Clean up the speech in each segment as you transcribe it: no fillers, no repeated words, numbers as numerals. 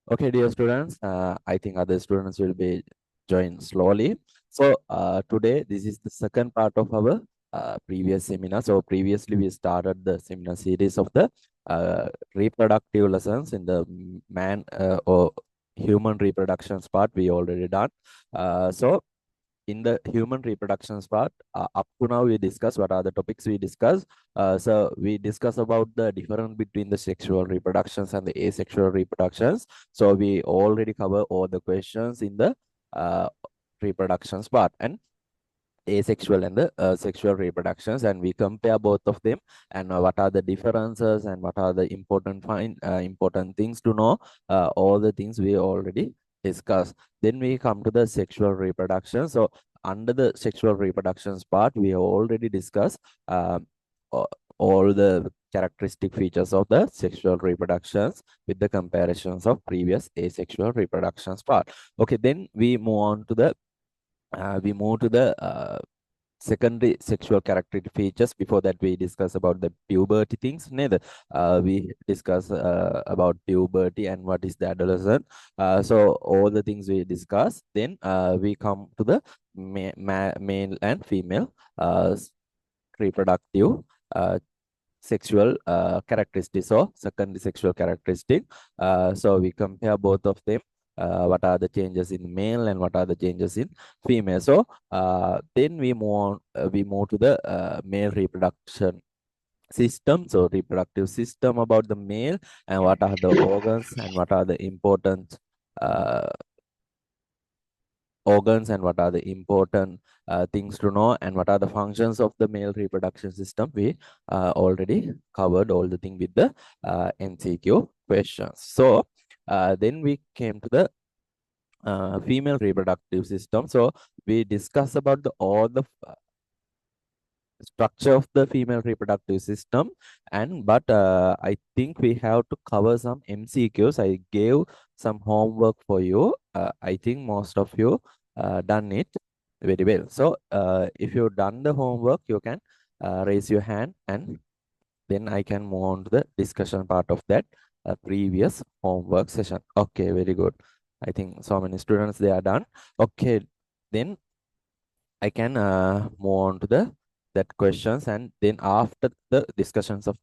Okay, dear students, I think other students will be join slowly. So today, this is the second part of our previous seminar. So previously, we started the seminar series of the reproductive lessons in the man or human reproductions part. We already done. So in the human reproductions part, up to now we discuss what are the topics we discuss. So we discuss about the difference between the sexual reproductions and the asexual reproductions. So we already cover all the questions in the uh, reproductions part and asexual and the sexual reproductions, and we compare both of them and what are the differences and what are the important things to know. All the things we already discussed. Then we come to the sexual reproduction. So under the sexual reproductions part, we have already discussed uh, a- all the characteristic features of the sexual reproductions with the comparisons of previous asexual reproductions part. Okay, then we move to the secondary sexual characteristic features. Before that, we discuss about the puberty things. Neither we discuss about puberty and what is the adolescent. So all the things we discuss. Then we come to the male and female reproductive uh, sexual characteristics or secondary sexual characteristic. So we compare both of them. What are the changes in male and what are the changes in female? So then we move on. We move to the male reproduction system. So reproductive system about the male and what are the organs and what are the important uh, organs and what are the important things to know and what are the functions of the male reproduction system. We already covered all the thing with the MCQ questions. So then we came to the female reproductive system. So we discuss about the all the structure of the female reproductive system, and but I think we have to cover some MCQs. I gave some homework for you. I think most of you done it very well. So if you done the homework, you can raise your hand, and then I can move on to the discussion part of that previous homework session. Okay, very good. I think so many students they are done. Okay, then I can move on to the that questions, and then after the discussions of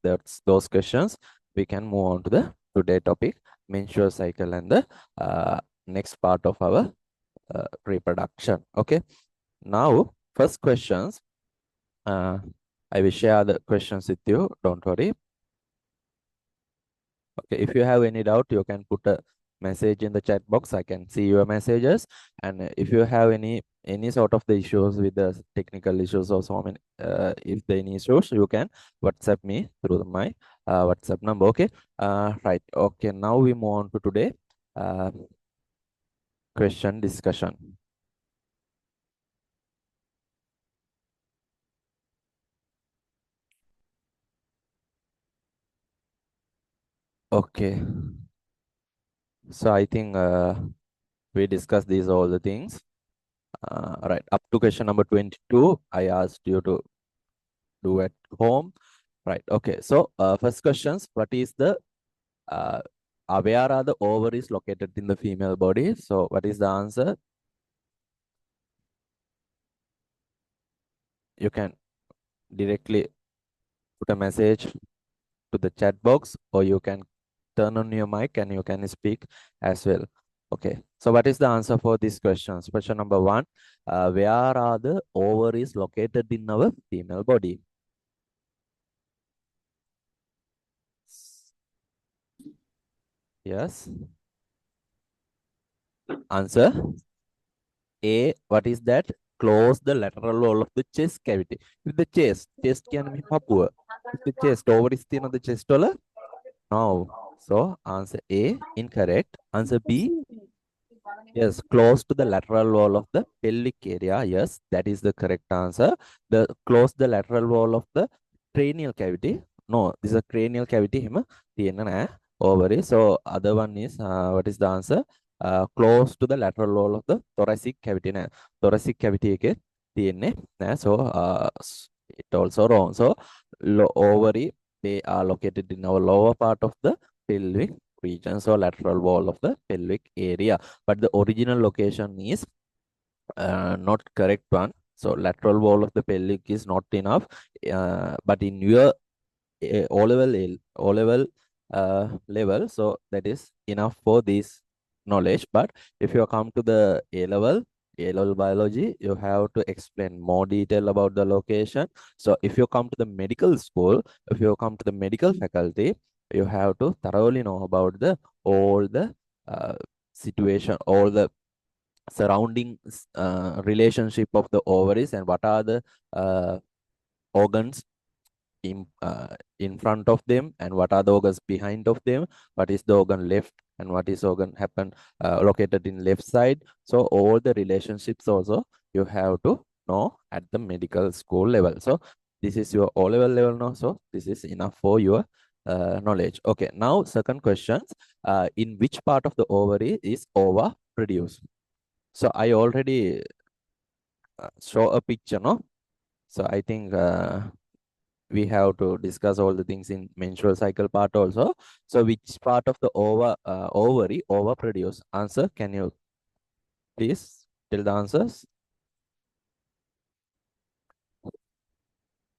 those questions, we can move on to the today topic, menstrual cycle, and the next part of our reproduction. Okay. Now, first questions. Uh, I will share the questions with you. Don't worry. Okay, if you have any doubt, you can put a message in the chat box. I can see your messages. And if you have any sort of the issues with the technical issues or so many, if there any issues, you can WhatsApp me through my WhatsApp number. Okay. Right. Okay. Now we move on to today uh, question discussion. Okay. So I think we discussed these all the things. Right. Up to question number 22, I asked you to do at home. Right. Okay. So first questions, what is the uh, where are the ovaries located in the female body? So what is the answer? You can directly put a message to the chat box, or you can turn on your mic and you can speak as well. Okay. So what is the answer for these questions? Question number one, where are the ovaries located in our female body? Yes. Answer A. What is that? Close the lateral wall of the chest cavity. With the chest can be papua. With the chest, ovaries in the chest wall? No. So answer A, incorrect. Answer B, yes, close to the lateral wall of the pelvic area. Yes, that is the correct answer. The close the lateral wall of the cranial cavity. No, this is a cranial cavity. Hima තියෙන ovary. So other one is what is the answer? Close to the lateral wall of the thoracic cavity. Thoracic cavity එකේ තියෙන්නේ නෑ. So it also wrong. So ovary, they are located in our lower part of the pelvic region, so lateral wall of the pelvic area. But the original location is not correct one. So lateral wall of the pelvic is not enough. But in your O level, so that is enough for this knowledge. But if you come to the A level biology, you have to explain more detail about the location. So if you come to the medical school, if you come to the medical faculty, you have to thoroughly know about the all the uh, situation, all the surrounding relationship of the ovaries, and what are the organs in front of them, and what are the organs behind of them, what is the organ left and what is organ happen located in left side. So all the relationships also you have to know at the medical school level. So this is your O level now, so this is enough for your knowledge. Okay, now second questions. In which part of the ovary is ova produced? So I already show a picture, no? So I think we have to discuss all the things in menstrual cycle part also. So which part of the ovary overproduce? Answer, can you please tell the answers?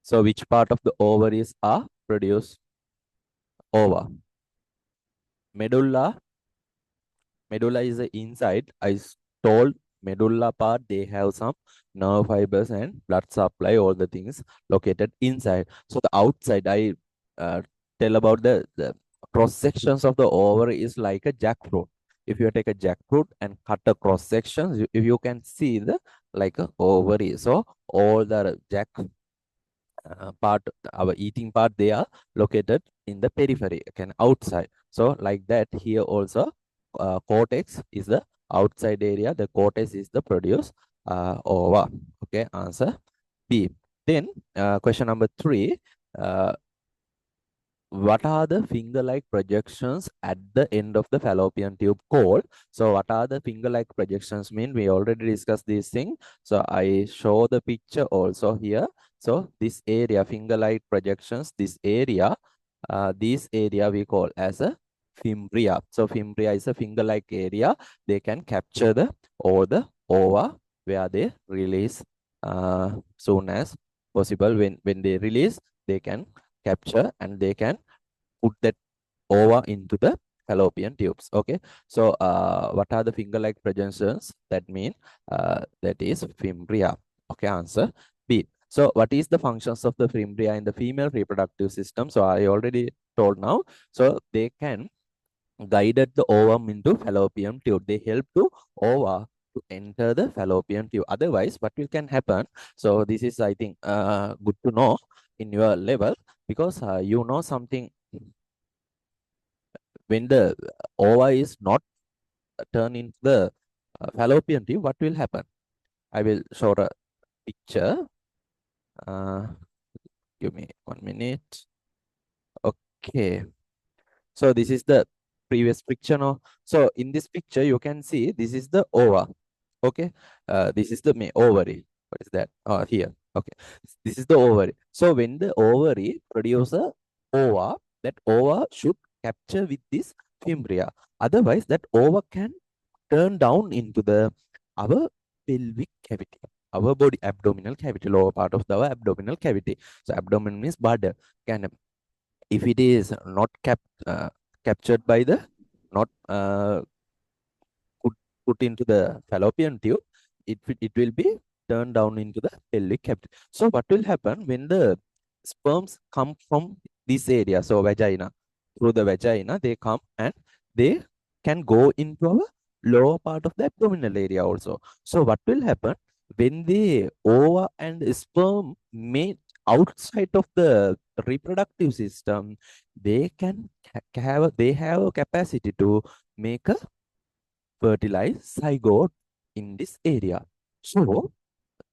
So which part of the ovaries are produce ova? Medulla. Medulla is the inside. Told medulla part, they have some nerve fibers and blood supply, all the things located inside. So the outside, I tell about the cross sections of the ovary is like a jackfruit. If you take a jackfruit and cut a cross sections, if you can see the like a ovary. So all the jack part, our eating part, they are located in the periphery, again outside. So like that here also, cortex is the outside area, the cortex is the produce ova. Okay, answer B. Then question number 3, uh, what are the finger-like projections at the end of the fallopian tube called? So what are the finger-like projections mean? We already discussed this thing. So I show the picture also here. So this area, finger-like projections, this area we call as a fimbria. So fimbria is a finger-like area. They can capture the ova where they release soon as possible. When they release, they can capture and they can put that ova into the fallopian tubes. Okay, so what are the finger-like projections? That mean that is fimbria. Okay, answer B. So what is the functions of the fimbria in the female reproductive system? So I already told now. So they can guided the ovum into fallopian tube. They help to ova to enter the fallopian tube. Otherwise, what will can happen? So this is, I think, good to know in your level, because you know something. When the ova is not turned into the fallopian tube, what will happen? I will show a picture. Uh, give me 1 minute. Okay. So this is the previous picture now. So in this picture, you can see this is the ova. Okay. This is the ovary. What is that? Here. Okay. This is the ovary. So when the ovary produces a ova, that ova should capture with this fimbria. Otherwise, that ova can turn down into the our pelvic cavity, our body abdominal cavity, lower part of our abdominal cavity. So abdomen means bladder. Can, if it is not captured by the, not put, put into the fallopian tube, it will be turned down into the pelvic cavity. So what will happen when the sperms come from this area? So vagina, through the vagina, they come and they can go into our lower part of the abdominal area also. So what will happen when the ova and sperm meet outside of the reproductive system? They can they have a capacity to make a fertilized zygote in this area. So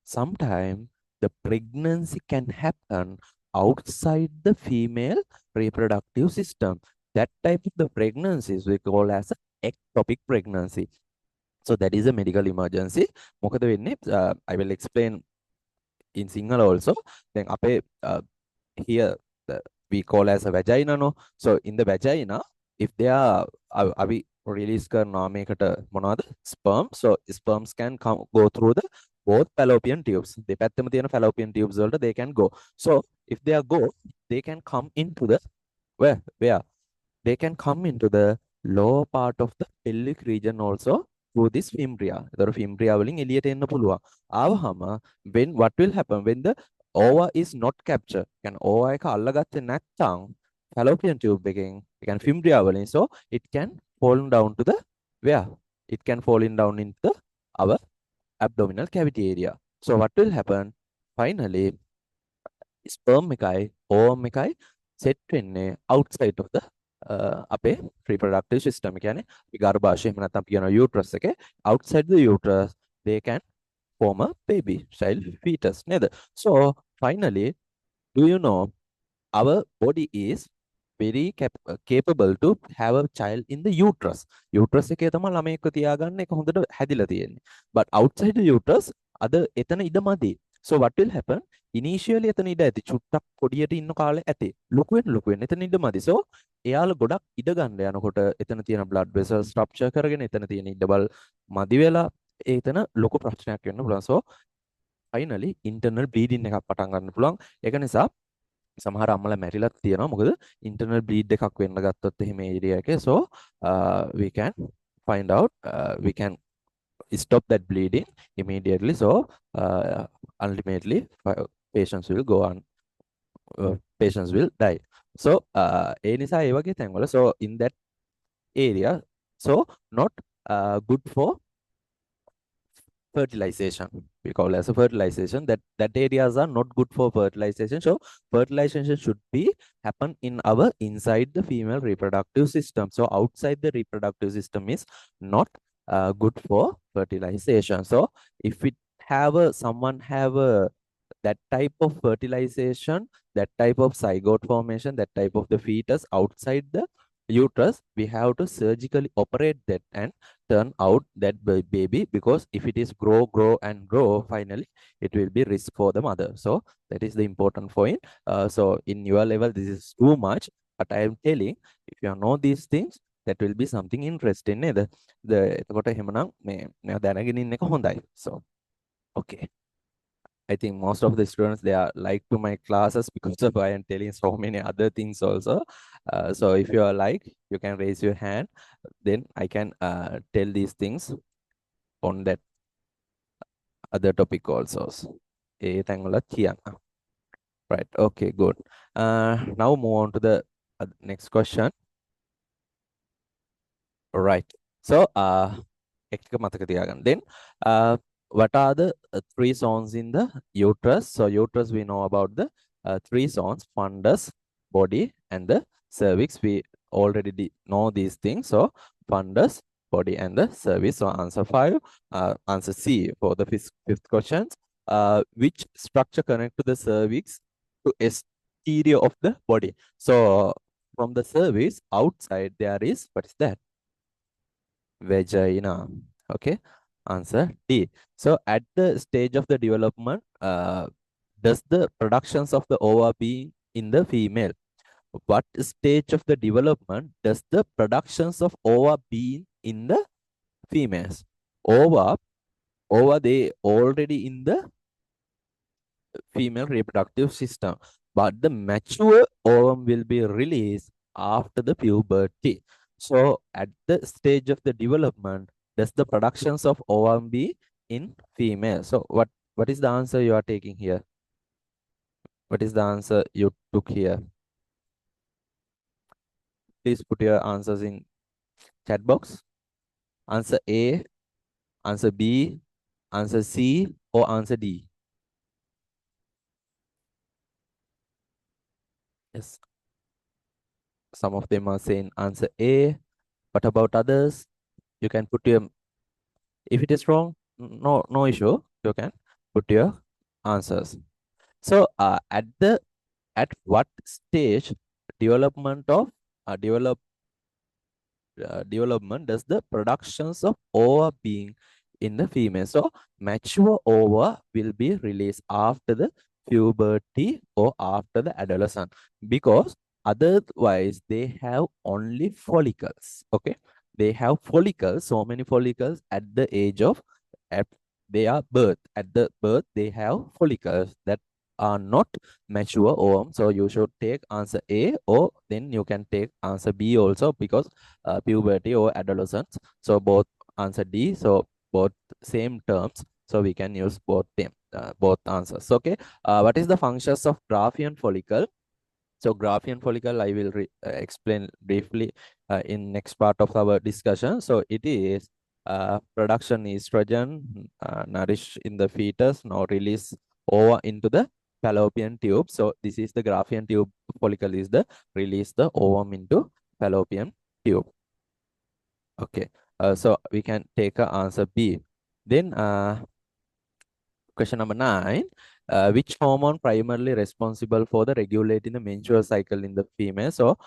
sometimes the pregnancy can happen outside the female reproductive system. That type of the pregnancies we call as a ectopic pregnancy. So that is a medical emergency. මොකද වෙන්නේ? I will explain in Sinhala also. Then here we call as a vagina, no? So in the vagina, if there are අපි release කරනවා මේකට මොනවද sperm. So sperms can go through the both fallopian tubes. දෙපැත්තම තියෙන fallopian tubes වලට they can go. So if they are go, they can come into the where they can come into the lower part of the pelvic region also through this fimbria. ඒතර fimbria වලින් එළියට එන්න පුළුවන්. ආවහම when what will happen when the ova is not captured? يعني ova එක අල්ලගත්තේ නැත්නම් fallopian tube එකෙන් ඒ කියන්නේ fimbria වලින්, so it can fall down to the where? It can fall in down into the our abdominal cavity area. So what will happen? Finally sperm එකයි ovum එකයි set වෙන්නේ outside of the අපේ reproductive system. කියන්නේ ගර්භාෂය එහෙම නැත්නම් අපි කියනවා uterus එකේ outside the uterus they can form a baby child fetus නේද? So finally do you know our body is very capable to have a child in the uterus. Uterus එකේ තමයි ළමයෙක්ව තියාගන්න එක හොඳට හැදිලා තියෙන්නේ. But outside the uterus අද එතන ඉඩමදි. So what will happen? Initially එතන ඉඩ ඇති. චුට්ටක් පොඩියට ඉන්න කාලේ ඇති. ලොකු වෙන්න එතන ඉඩමදි. So එයාලා ගොඩක් ඉඩ ගන්න යනකොට එතන තියෙන blood vessels structure කරගෙන එතන තියෙන ඉඩබල් මදි වෙලා එතන ලොකු ප්‍රශ්නයක් වෙන්න පුළුවන්. So finally internal bleeding එකක් පටන් ගන්න පුළුවන්. ඒක නිසා සමහර අම්මලා මැරිලත් තියෙනවා. මොකද internal bleed එකක් වෙන්න ගත්තොත් එහෙම ඒරියා එකේ. So we can find out we can stop that bleeding immediately. So ultimately patients will go on patients will die. So ඒ නිසා ඒ වගේ තැන්වල so in that area so not good for fertilization. We call as a fertilization. That areas are not good for fertilization. So fertilization should be happen in our inside the female reproductive system. So outside the reproductive system is not good for fertilization. So if we have someone have that type of fertilization, that type of zygote formation, that type of the fetus outside the uterus, we have to surgically operate that and turn out that baby, because if it is grow and grow, finally it will be risk for the mother. So that is the important point. So in your level this is too much, but I am telling, if you know these things, that will be something interesting නේද? එතකොට එහෙමනම් මේ දැනගෙන ඉන්න එක හොඳයි. So okay, I think most of the students they are like to my classes because of I am telling so many other things also. So if you are like, you can raise your hand, then I can tell these things on that other topic also. ඒ තැන්වලත් කියන්න. Right, okay, good. Now move on to the next question. Right, so එක මතක තියාගන්න. Then what are the three zones in the uterus? So uterus we know about the three zones: fundus, body, and the cervix. We already know these things. So fundus, body, and the cervix. So answer 5, answer C for the fifth question. Which structure connect to the cervix to exterior of the body? So from the cervix outside there is, what is that? Vagina. Okay, answer D. So at the stage of the development, does the productions of the ova be in the female? What stage of the development does the productions of ova be in the females? Ova they already in the female reproductive system, but the mature ovum will be released after the puberty. So at the stage of the development, does the productions of ovum be in female? So what is the answer you are taking here? What is the answer you took here? Please put your answers in chat box. Answer A, answer B, answer C, or answer D? Yes. Some of them are saying answer A. What about others? You can put your, if it is wrong, no issue. You can put your answers. So at what stage development of development does the productions of ova being in the female? So mature ova will be released after the puberty or after the adolescence, because Otherwise, they have only follicles. Okay, they have follicles, so many follicles at the age of at their birth. At the birth, they have follicles that are not mature ovum. So you should take answer A, or then you can take answer B also, because puberty or adolescence. So both answer D. So both same terms. So we can use both them, both answers. Okay. What is the functions of Graafian follicle? So Graafian follicle, I will explain briefly in next part of our discussion. So it is production estrogen, nourish in the fetus, now release over into the fallopian tube. So this is the Graafian tube follicle is the release the ovum into fallopian tube. Okay, so we can take a answer B. Then question number 9. Which hormone primarily responsible for the regulating the menstrual cycle in the female? So,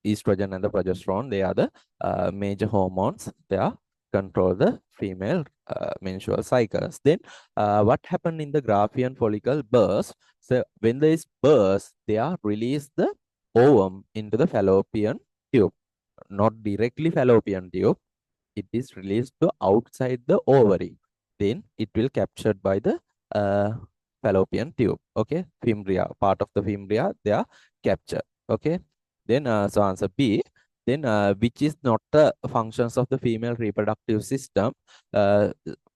estrogen and the progesterone, they are the major hormones. They are control the female menstrual cycles. Then, what happened in the Graafian follicle burst? So, when there is burst, they are release the ovum into the fallopian tube, not directly fallopian tube. It is released to outside the ovary. Then it will captured by the uh, fallopian tube. Okay, fimbria, part of the fimbria, they are captured. Okay, then so answer B. Then which is not the functions of the female reproductive system?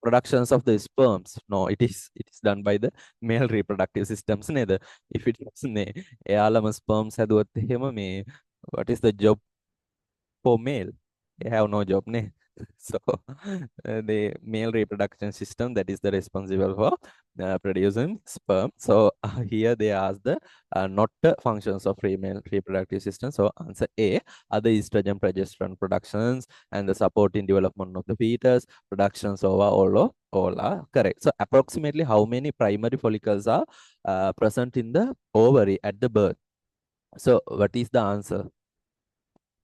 Productions of the sperms. No, it is done by the male reproductive systems. Neither. If it was එයාලම sperms හැදුවොත් එහෙම මේ what is the job for male? They have no job, ne? So the male reproduction system that is the responsible for producing sperm. So here they ask the not the functions of female reproductive system. So answer A are the estrogen progesterone productions and the supporting development of the fetus productions over all are correct. So approximately how many primary follicles are present in the ovary at the birth? So what is the answer?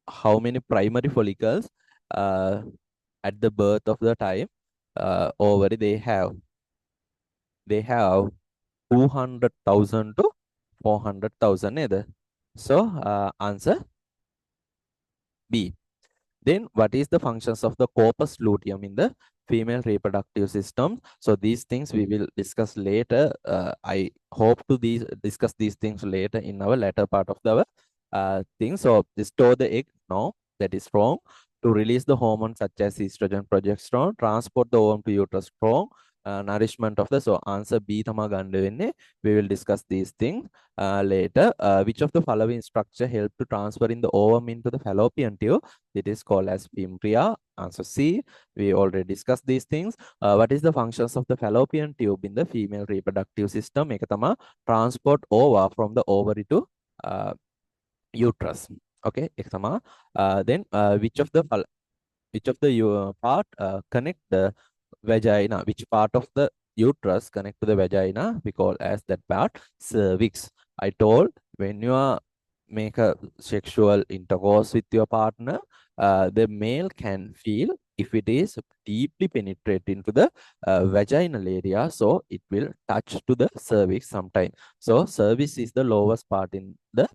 How many primary follicles uh, at the birth of the time ovary they have 200,000 to 400,000 either. So answer B. Then what is the functions of the corpus luteum in the female reproductive system? So these things we will discuss later. I hope to discuss these things later in our latter part of the thing. So store the egg. No, that is wrong. To release the hormones such as estrogen, progesterone, transport the ovum to uterus, strong. Nourishment of the, so answer B thama ganda wenne. We will discuss these things later. Which of the following structure help to transfer in the ovum into the fallopian tube? It is called as fimbria. Answer C. We already discussed these things. What is the functions of the fallopian tube in the female reproductive system? එක තමා transport ova from the ovary to uterus. Okay, එක තමා. Then which of the part connect the vagina? Which part of the uterus connect to the vagina? We call as that part cervix. I told when you are make a sexual intercourse with your partner, the male can feel if it is deeply penetrate into the vaginal area, so it will touch to the cervix sometime. So cervix is the lowest part in the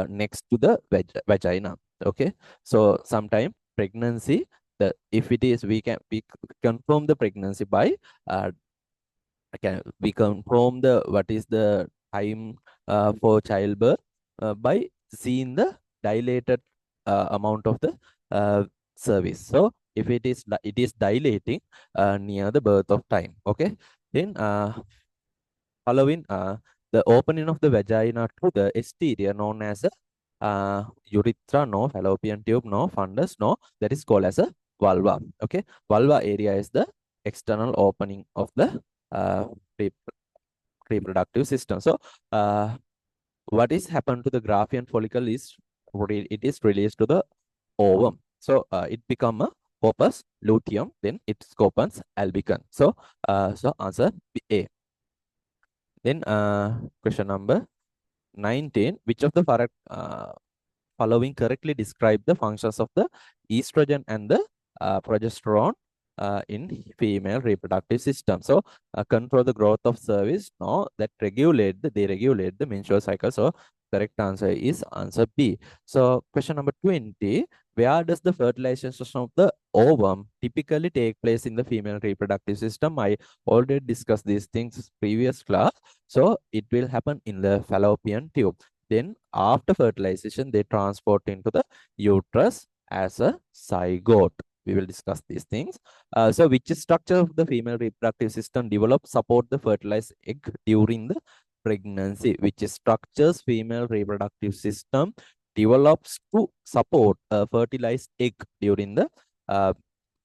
next to the vagina. Okay, so sometime pregnancy, the if it is we confirm the pregnancy by we confirm the what is the time for childbirth by seeing the dilated amount of the cervix. So if it is dilating near the birth of time. Okay, then following the opening of the vagina to the exterior known as a urethra, no fallopian tube, no fundus, no, that is called as a vulva. Okay, vulva area is the external opening of the re- reproductive system. So what is happened to the Graafian follicle is it is released to the ovum. So it become a corpus luteum, then it opens albicans. So so answer A. Then question number 19. Which of the following correctly describe the functions of the estrogen and the progesterone in female reproductive system? So control the growth of cervix. No, that they regulate the menstrual cycle. So correct answer is answer B. So question number 20, where does the fertilization of the ovum typically take place in the female reproductive system? I already discussed these things previous class. So it will happen in the fallopian tube. Then after fertilization, they transport into the uterus as a zygote. We will discuss these things. So which structure of the female reproductive system develops support the fertilized egg during the pregnancy? Which structures female reproductive system develops to support a fertilized egg during the uh,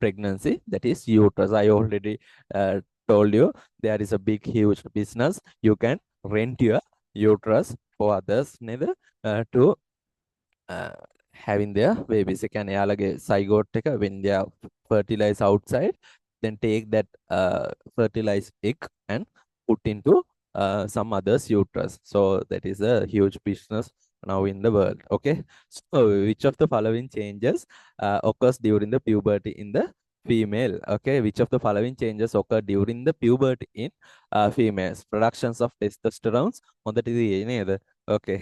pregnancy? That is uterus. I already told you there is a big, huge business. You can rent your uterus for others, neither to uh, having their babies. එකන එයාලගේ සයිගෝට් එක when they are fertilized outside, then take that fertilized egg and put into some other's uterus. So that is a huge business now in the world. Okay, so which of the following changes occurs during the puberty in the female? Okay, which of the following changes occur during the puberty in females? Productions of testosterone මොකටද නේද? Okay.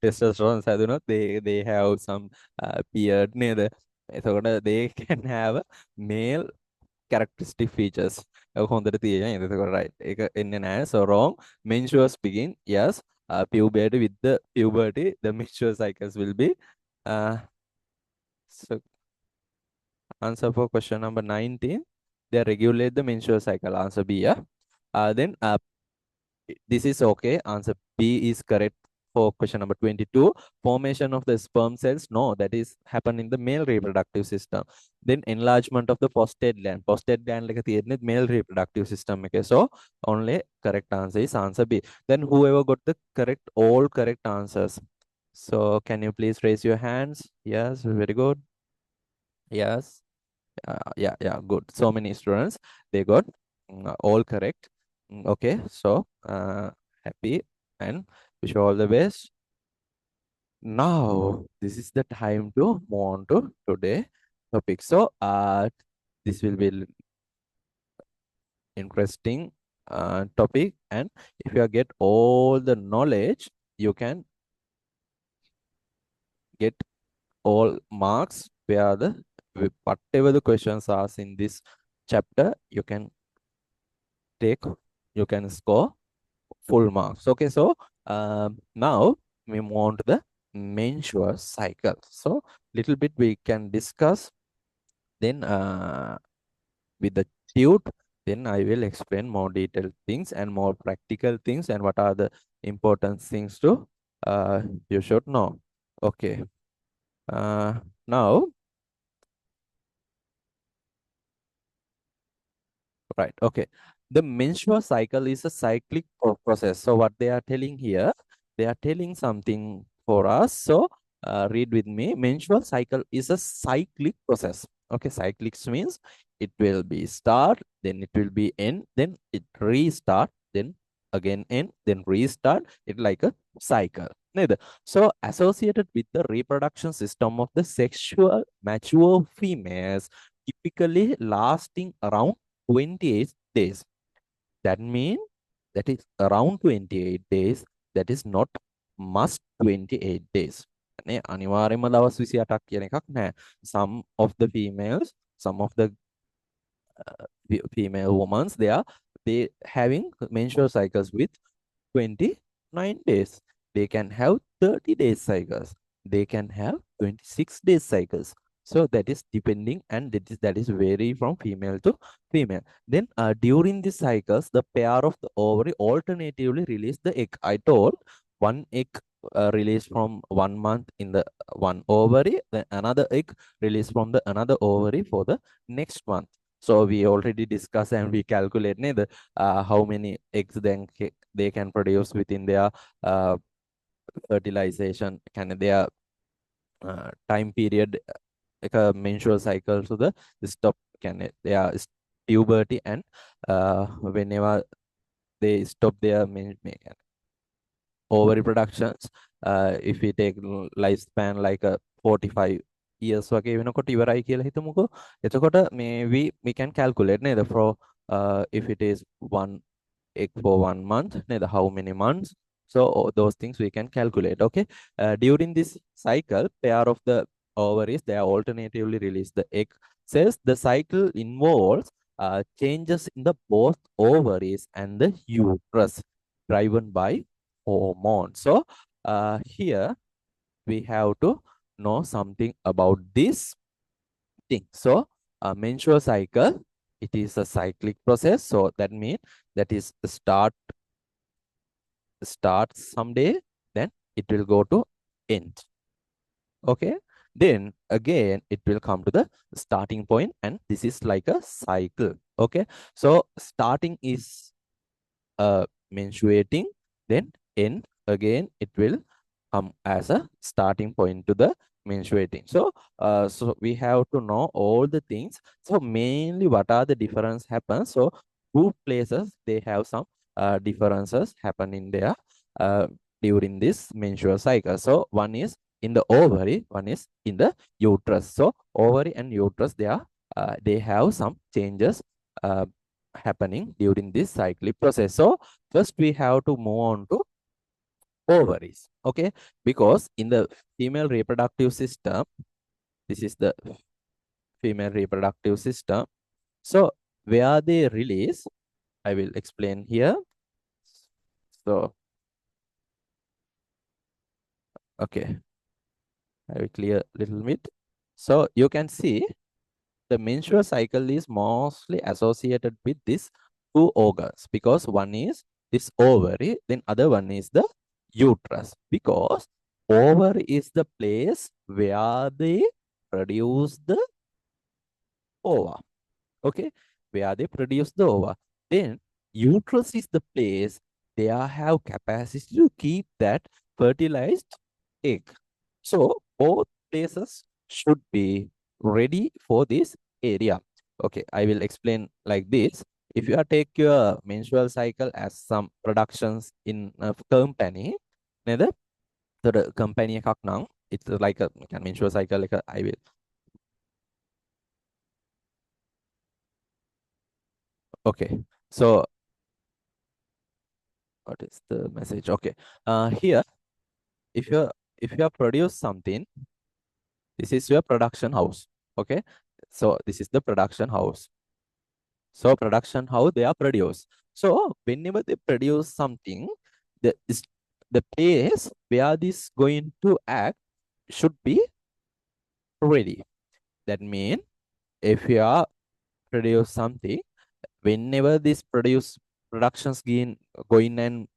Testosterone හැදුනොත් they have some beard නේද? එතකොට they can have male characteristic features. ඒක හොඳට තියෙනවා නේද? එතකොට right. ඒක එන්නේ නැහැ. So wrong. Menstruous begin. Yes. Puberty, with the puberty, the menstrual cycles will be. So answer for question number 19. They regulate the menstrual cycle. Answer B. Yeah. Then this is okay. Answer B is correct for question number 22. Formation of the sperm cells. No, that is happen in the male reproductive system. Then enlargement of the prostate gland. Prostate gland like a male reproductive system. Okay, so only correct answer is answer B. Then whoever got the correct, all correct answers. So can you please raise your hands? Yes, very good. Yes. Yeah, good. So many students, they got all correct. Okay, so happy and wish you all the best. Now, this is the time to move on to today topic. So, this will be interesting topic, and if you get all the knowledge, you can get all marks where the whatever the questions are in this chapter, you can score full marks. Okay, so now we move on to the menstrual cycle. So little bit we can discuss, then with the tute, then I will explain more detailed things and more practical things and what are the important things to you should know. Okay, now right, okay. The menstrual cycle is a cyclic process. So what they are telling here, they are telling something for us. So read with me. Menstrual cycle is a cyclic process. Okay, cyclic means it will be start, then it will be end, then it restart, then again end, then restart. It like a cycle. So associated with the reproduction system of the sexual mature females, typically lasting around 28 days. That means that is around 28 days. That is not must 28 days. අනිවාර්යයෙන්ම දවස් 28ක් කියන එකක් නැහැ. Some of the females, some of the female women, they having menstrual cycles with 29 days. They can have 30 days cycles. They can have 26 days cycles. So that is depending, and that is vary from female to female. Then during the cycles, the pair of the ovary alternatively release the egg. I told one egg released from 1 month in the one ovary, then another egg released from the another ovary for the next month. So we already discussed and we calculate how many eggs then they can produce within their fertilization, can their time period, like a menstrual cycle to the stop, can their puberty, and whenever they stop their ovary productions, if we take lifespan like a 45 years වගේ වෙනකොට ඉවරයි කියලා හිතමුකෝ. එතකොට maybe we can calculate නේද for if it is one egg for 1 month, how many months, So those things we can calculate. Okay. During this cycle, pair of the ovaries, they are alternatively release the egg cells. The cycle involves changes in the both ovaries and the uterus driven by hormones. So here we have to know something about this thing. So menstrual cycle, it is a cyclic process. So that means that is start someday, then it will go to end. Okay. Then again, it will come to the starting point, and this is like a cycle. Okay. So starting is menstruating, then end again, it will come as a starting point to the menstruating. So we have to know all the things. So mainly what are the difference happens? So two places, they have some differences happen in there uh, during this menstrual cycle. So one is in the ovary, one is in the uterus. So ovary and uterus, they have some changes uh, happening during this cyclic process. So first we have to move on to ovaries. Okay, because in the female reproductive system, this is the female reproductive system. So where they release, I will explain here. So okay, I will clear a little bit. So you can see the menstrual cycle is mostly associated with these two organs, because one is this ovary, then other one is the uterus, because ovary is the place where they produce the ova. Okay, where they produce the ova. Then uterus is the place they have capacity to keep that fertilized egg. So both places should be ready for this area. Okay, I will explain like this. If you are take your menstrual cycle as some productions in a company, neither the company එකක් නම්, it's like a menstrual cycle like a, I will. Okay, so what is the message? Okay, here if you have produced something, this is your production house. Okay, so this is the production house. So production, how they are produced. So whenever they produce something, the place where this going to act should be ready. That means if you are produce something, whenever this productions going and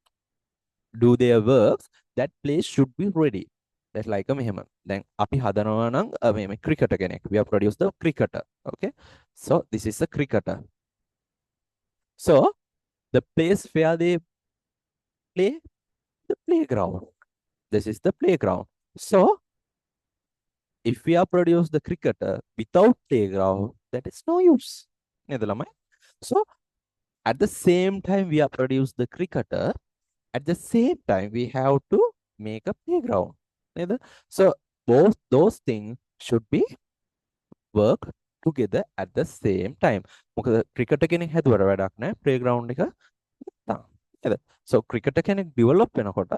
do their works, that place should be ready. That's like a මෙහෙම. දැන් අපි හදනවා නම් මේ cricketer කෙනෙක්. We have produced the cricketer. Okay. So this is a cricketer. So the place where they play, the playground. This is the playground. So if we are produce the cricketer without playground, that is no use. නේද ළමයි? So at the same time we are produce the cricketer, at the same time we have to make a playground. නේද? So both those things should be work together at the same time. මොකද cricketer කෙනෙක් හැදුවට වැඩක් නැහැ, playground එක නැත්තම්. නේද? So cricketer කෙනෙක් develop වෙනකොට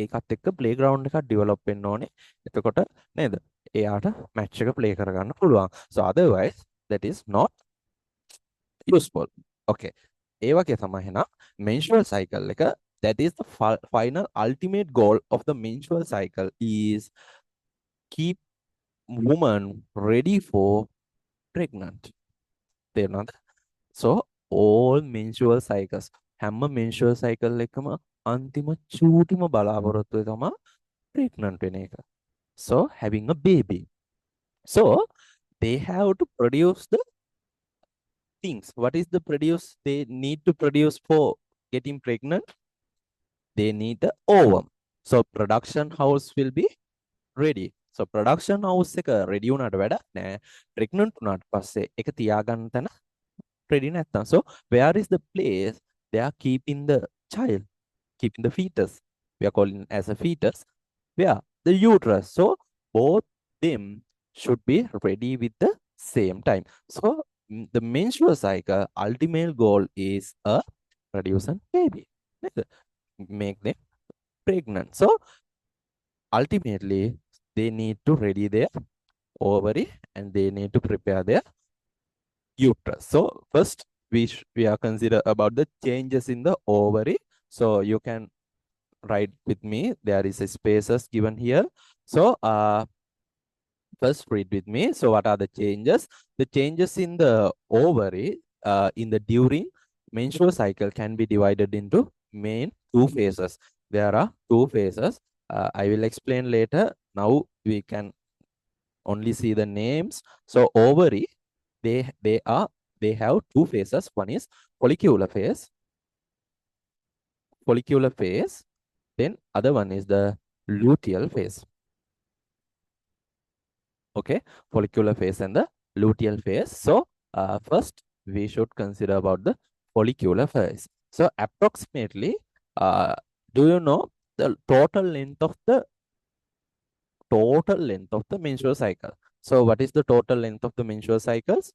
ඒකත් එක්ක playground එකක් develop වෙන්න ඕනේ. එතකොට නේද? එයාට match එක play කරගන්න පුළුවන්. So otherwise that is not useful. Okay. ඒ වගේ තමයි එහෙනම් menstrual cycle එක, that is the final ultimate goal of the menstrual cycle is keep woman ready for pregnant. තේරුණාද? So all menstrual cycles, හැම menstrual cycle එකම අන්තිම චූටිම බලාපොරොත්තුව තමයි pregnant වෙන එක. So having a baby. So they have to produce the things. What is the produce they need to produce for getting pregnant? They need the ovum. So production house will be ready. So production house එක ready වුණාට වැඩක් නෑ. Pregnant වුණාට පස්සේ ඒක තියාගන්න තැන ready නැත්තම්. So where is the place they are keeping the child, keeping the fetus? We are calling as a fetus. Where? The uterus. So both them should be ready with the same time. So the menstrual cycle ultimate goal is a produce a baby. Make them pregnant. So ultimately, they need to ready their ovary and they need to prepare their uterus. So first, we are consider about the changes in the ovary. So you can write with me. There is a spaces given here. So first read with me. So what are the changes? The changes in the ovary in the during menstrual cycle can be divided into main two phases. There are two phases. I will explain later. Now we can only see the names. So ovary, they have two phases. One is follicular phase, follicular phase. Then other one is the luteal phase. Okay, follicular phase and the luteal phase. So first we should consider about the follicular phase. So approximately, uh, do you know the total length of the menstrual cycle? So what is the total length of the menstrual cycles?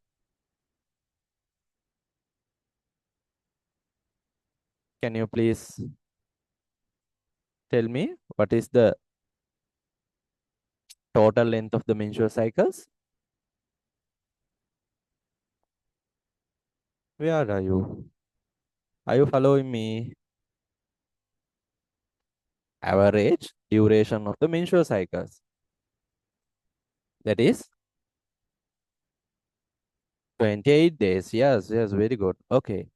Can you please tell me what is the total length of the menstrual cycles? Where are you? Are you following me? Average duration of the menstrual cycles. That is 28 days. Yes, yes, very good. Okay.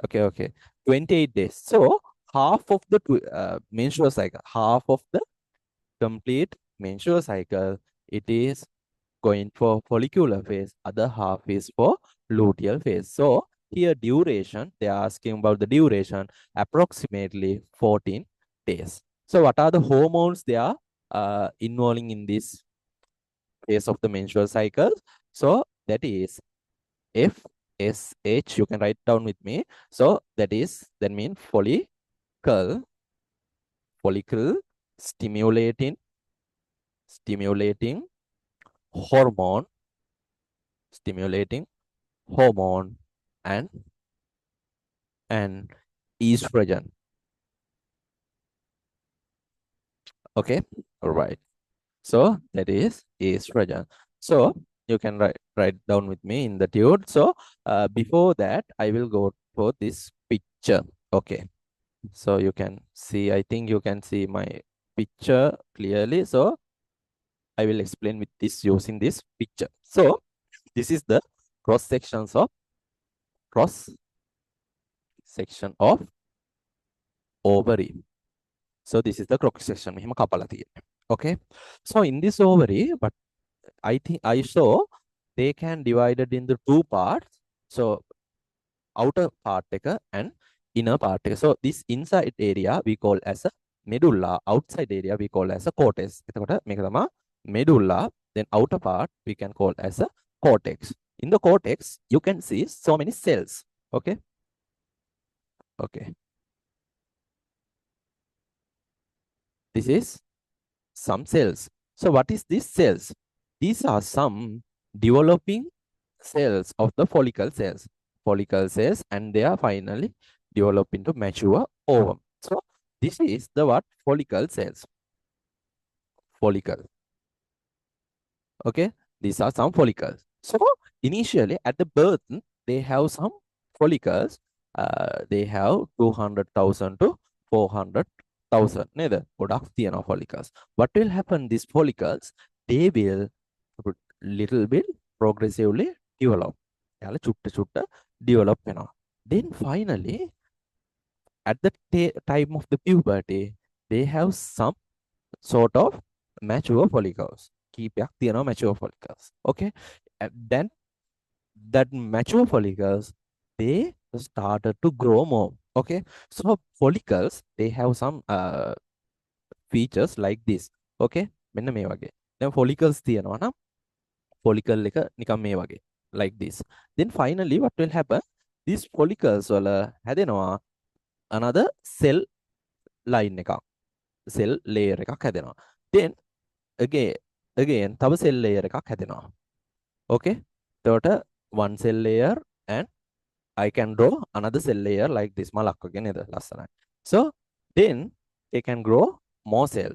Okay. 28 days. So half of the menstrual cycle, half of the complete menstrual cycle, it is going for follicular phase. Other half is for luteal phase. So here duration, they are asking about the duration, approximately 14 days. So what are the hormones they are involving in this phase of the menstrual cycle? So that is FSH, you can write down with me. So that means follicle stimulating hormone, stimulating hormone and and estrogen. Okay, all right. So that is estrogen. So you can write down with me in the tute. So before that, I will go for this picture. Okay. So you can see, I think you can see my picture clearly. So I will explain with this using this picture. So this is the cross sections of cross section of ovary. So this is the cross section. Okay. So in this ovary, but I think I saw they can divide it into two parts. So outer part and inner part. So this inside area we call as a medulla, outside area we call as a cortex. Medulla, then outer part we can call as a cortex. In the cortex, you can see so many cells. Okay. Okay. This is some cells. So what is these cells? These are some developing cells of the follicle cells, and they are finally develop into mature ovum. So this is the what follicle cells. Follicle. Okay, these are some follicles. So initially at the birth, they have some follicles. They have 200,000 to 400,000. Neither follicles. What will happen? These follicles, they will little bit progressively develop. Develop. Then finally, at the time of the puberty, they have some sort of mature follicles. Mature follicles. Okay. And then that mature follicles, they started to grow more. Okay. So follicles, they have some features like this. Okay. මෙන්න මේ වගේ. දැන් follicles තියෙනවා නම් follicle එක නිකන් මේ වගේ like this. Then finally what will happen? These follicles වල හැදෙනවා another cell line එකක්. Cell layer එකක් හැදෙනවා. Then again තව cell layer එකක් හැදෙනවා. Okay. එතකොට one cell layer and I can draw another cell layer like this. මලක් වගේ නේද? ලස්සනයි. So then they can grow more cell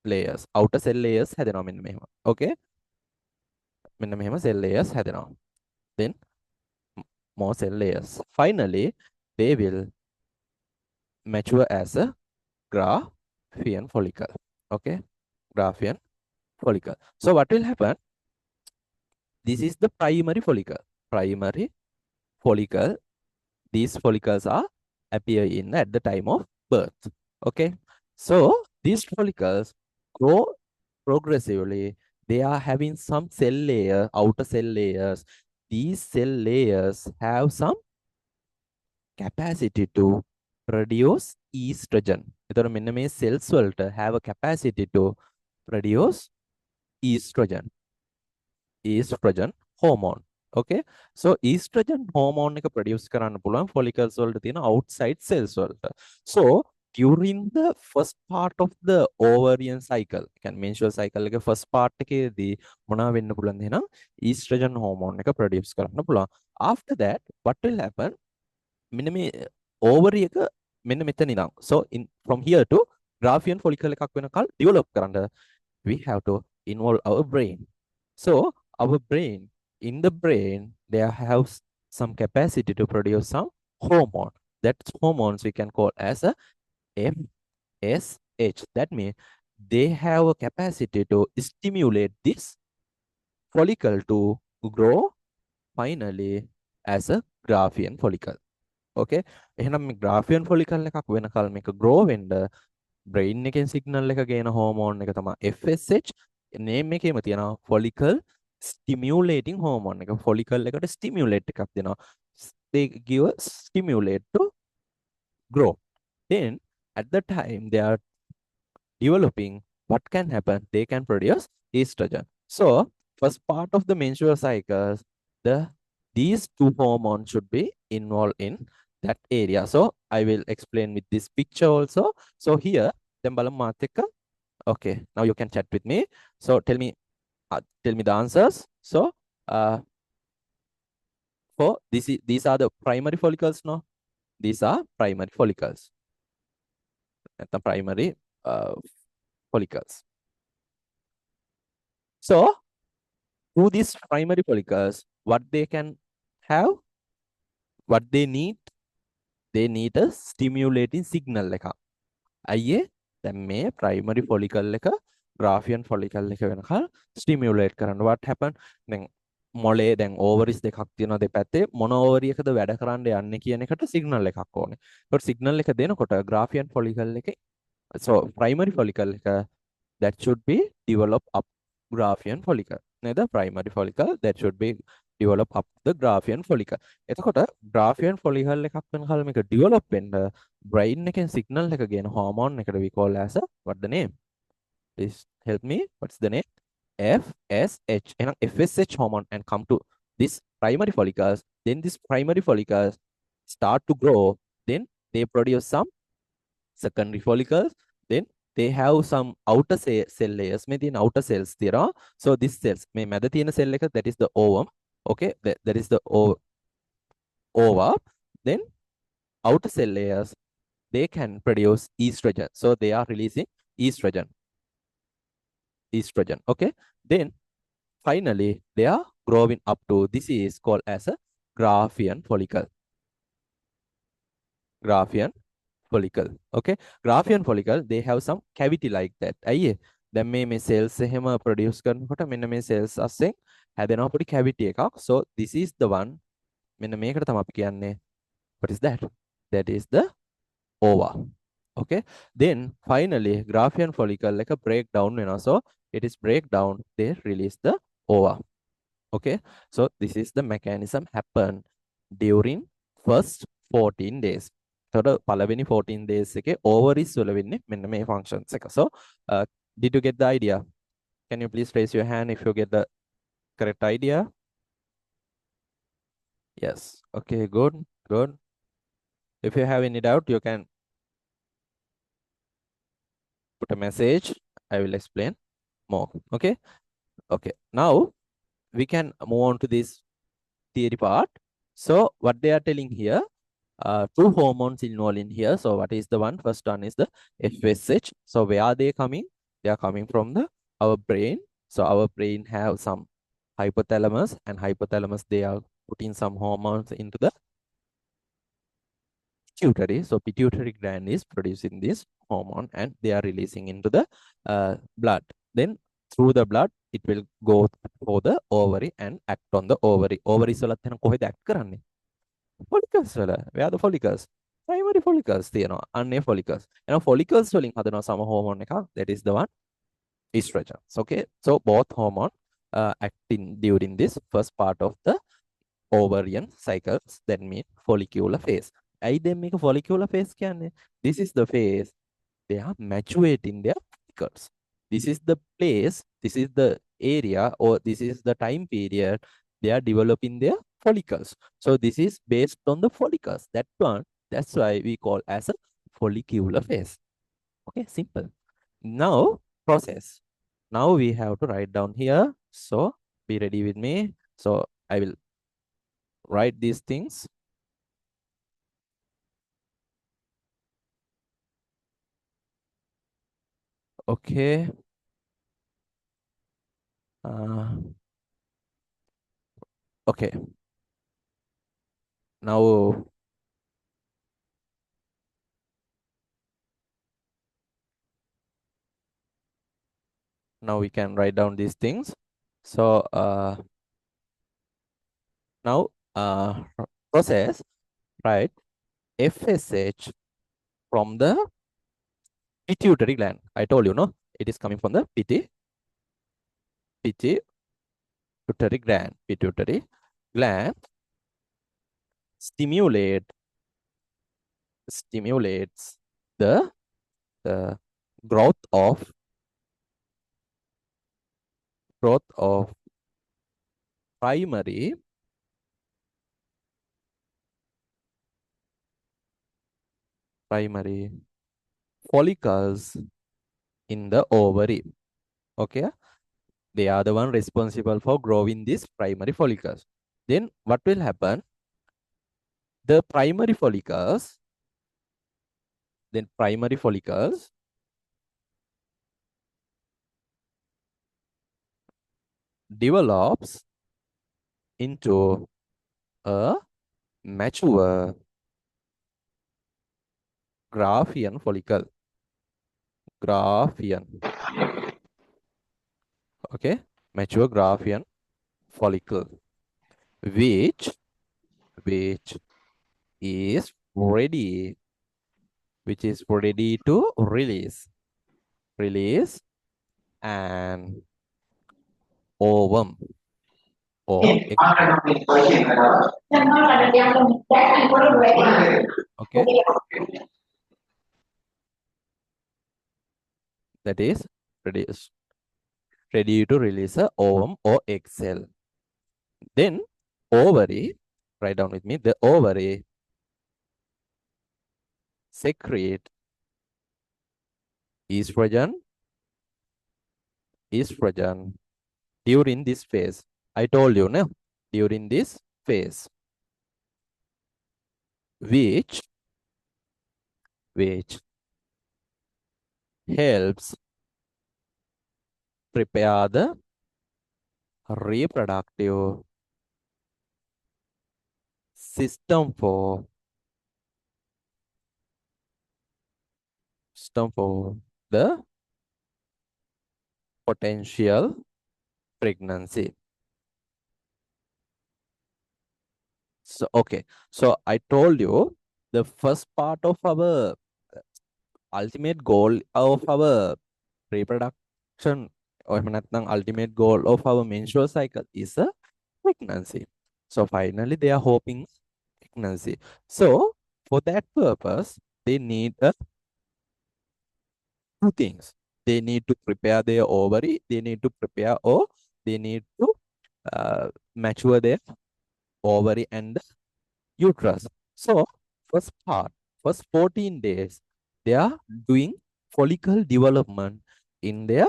layers, outer cell layers හැදෙනවා මෙන්න මෙහෙම. Okay? මෙන්න මෙහෙම cell layers හැදෙනවා. Then more cell layers. Finally, they will mature as a Graafian follicle. Okay? Graafian follicle. So what will happen? This is the primary follicle. Primary follicle. These follicles are appear in at the time of birth. Okay. So these follicles grow progressively. They are having some cell layer, outer cell layers. These cell layers have some capacity to produce estrogen. එතකොට මෙන්න මේ cells වලට have a capacity to produce estrogen. Estrogen hormone. Okay. So estrogen hormone එක produce කරන්න පුළුවන් follicles වලට තියෙන outside cells වලට. So during the first part of the ovarian cycle, කියන්නේ menstrual cycle එක first part එකේදී මොනවා වෙන්න පුළුවන්ද එහෙනම් estrogen hormone එක produce කරන්න පුළුවන්. After that what will happen? මෙන්න මේ ovary එක මෙන්න මෙතන ඉඳන්. So from here to Graafian follicle එකක් වෙනකල් develop කරන්න we have to involve our brain. So our brain, in the brain, they have some capacity to produce some hormone. That hormones we can call as a FSH. That means they have a capacity to stimulate this follicle to grow finally as a Graafian follicle. Okay. එහෙනම් මේ Graafian follicle එකක් වෙනකල් මේක grow වෙන්න brain එකෙන් signal එක ගේන hormone එක තමයි FSH. name එකේම තියෙනවා follicle stimulating hormone එක. follicle එකට stimulate එකක් දෙනවා. They give a stimulate to grow. Then at the time they are developing, what can happen? They can produce estrogen. So first part of the menstrual cycle, these two hormones should be involved in that area. So I will explain with this picture also. So here, then balam matheka. Okay, now you can chat with me. So tell me the answers. So for these are the primary follicles, no? These are primary follicles. At the primary follicles. So through these primary follicles, what they can have, what they need a stimulating signal එක. අයියේ දැන් මේ primary follicle එක Graafian follicle එක වෙනකල් stimulate කරන්න. What happen? දැන් මොලේ දැන් ovaries දෙකක් තියෙනවා දෙපැත්තේ. මොන ovary එකද වැඩ කරන්න යන්නේ කියන එකට signal එකක් ඕනේ. ඒකට signal එක දෙනකොට Graafian follicle එකේ so primary follicle එක that should be develop up Graafian follicle. නේද? Primary follicle that should be develop up the Graafian follicle. එතකොට Graafian follicle එකක් වෙනකල් මේක develop වෙන්න brain එකෙන් signal එක ගේන hormone එකට we call as a what the name? Please help me. What's the name? FSH. එහෙනම් FSH hormone and come to this primary follicles. Then this primary follicles start to grow. Then they produce some secondary follicles. Then they have some outer cell layers. මේ තියෙන outer cells තියෙනවා. So this cells මේ මැද තියෙන cell එක that is the ovum. Okay, that is the ova. Then outer cell layers, they can produce estrogen. So they are releasing estrogen. Okay. Then finally they are growing up to, this is called as a Graafian follicle. Graafian follicle. Okay. Graafian follicle, they have some cavity like that. අයියේ දැන් මේ cells එහෙම produce කරනකොට මෙන්න මේ cells අස්සෙන් හැදෙනවා පොඩි cavity එකක්. So this is the one. මෙන්න මේකට තමයි අපි කියන්නේ. What is that? That is the ova. Okay. Then finally Graafian follicle like a breakdown වෙනවා. So it is breakdown, they release the ova. Okay. So this is the mechanism happen during first 14 days. So පළවෙනි 14 days එකේ ovaries වල වෙන්නේ මෙන්න මේ functions එක. So did you get the idea? Can you please raise your hand if you get the correct idea? Yes. Okay, good. If you have any doubt, you can put a message. I will explain more. Okay. Now we can move on to this theory part. So what they are telling here, two hormones involved in here. So what is the one? First one is the FSH. So where are they coming? They are coming from the our brain. So our brain have some hypothalamus, and hypothalamus they are putting some hormones into the pituitary. So pituitary gland is producing this hormone and they are releasing into the blood. Then through the blood, it will go for the ovary and act on the ovary. Ovaries වලත් එහෙනම් කොහෙද act කරන්නේ? Follicles වල. Where are the follicles? Primary follicles තියෙනවා. අන්නේ follicles. එහෙනම් follicles වලින් හදනවා සම hormone එකක්. That is the one estrogen. Okay. So both hormone acting during this first part of the ovarian cycles, that means follicular phase. ඇයි දැන් මේක follicular phase කියන්නේ? This is the phase they are maturating their follicles. This is the place, this is the area, or this is the time period they are developing their follicles. So this is based on the follicles. That one, that's why we call as a follicular phase. Okay, simple. Now process. Now we have to write down here. So be ready with me. So I will write these things. Okay. Okay. Now we can write down these things. So now process, right? FSH from the pituitary gland. I told you, no? It is coming from the pituitary gland. Pituitary gland stimulates the growth of primary follicles in the ovary. Okay, they are the one responsible for growing these primary follicles. Then what will happen? The primary follicles develops into a mature Graafian follicle. Okay, mature Graafian follicle, which is ready to release an ovum or egg. Okay, that is ready to release a ovum or egg cell. Then ovary, write down with me, the ovary secrete estrogen during this phase. I told you, no? During this phase, which helps prepare the reproductive system for the potential pregnancy. So, okay. So I told you the first part of our ultimate goal of our reproduction, or ultimate goal of our menstrual cycle is a pregnancy. So finally they are hoping pregnancy. So for that purpose, they need two things. They need to prepare their ovary, they need to mature their ovary and the uterus. So first 14 days, they are doing follicle development in their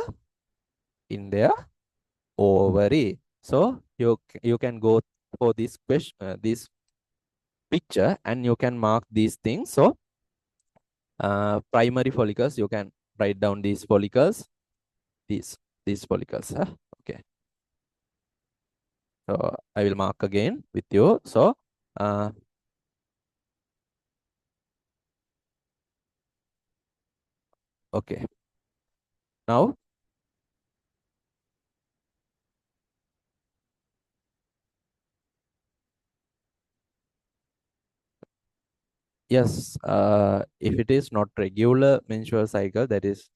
ovary. So you can go for this question, this picture and you can mark these things. So primary follicles, you can write down these follicles, these follicles. Okay. So I will mark again with you. So uh, okay. Now, yes, if it is not regular menstrual cycle, that is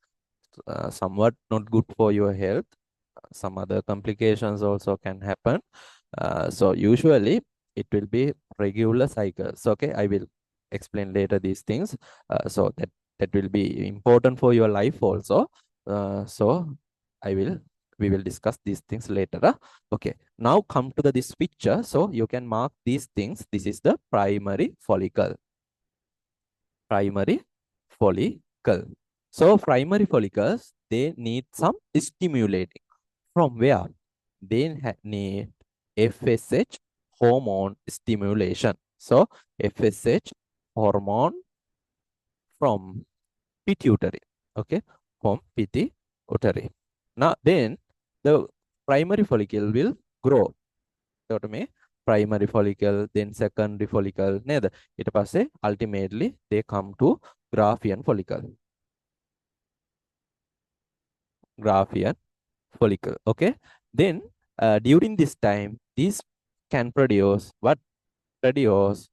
somewhat not good for your health. Some other complications also can happen. So usually it will be regular cycles. Okay, I will explain later these things. So that will be important for your life also. So I will we will discuss these things later. Okay, now come to this picture. So you can mark these things. This is the primary follicle. Primary follicle. So primary follicles, they need some stimulating. From where? They need FSH hormone stimulation. So FSH hormone from pituitary. Okay, from pituitary. Now then the primary follicle will grow. එතකොට මේ primary follicle, then secondary follicle නේද? ඊට පස්සේ ultimately they come to Graafian follicle. Graafian follicle. Okay. Then during this time, these can produce what? Produce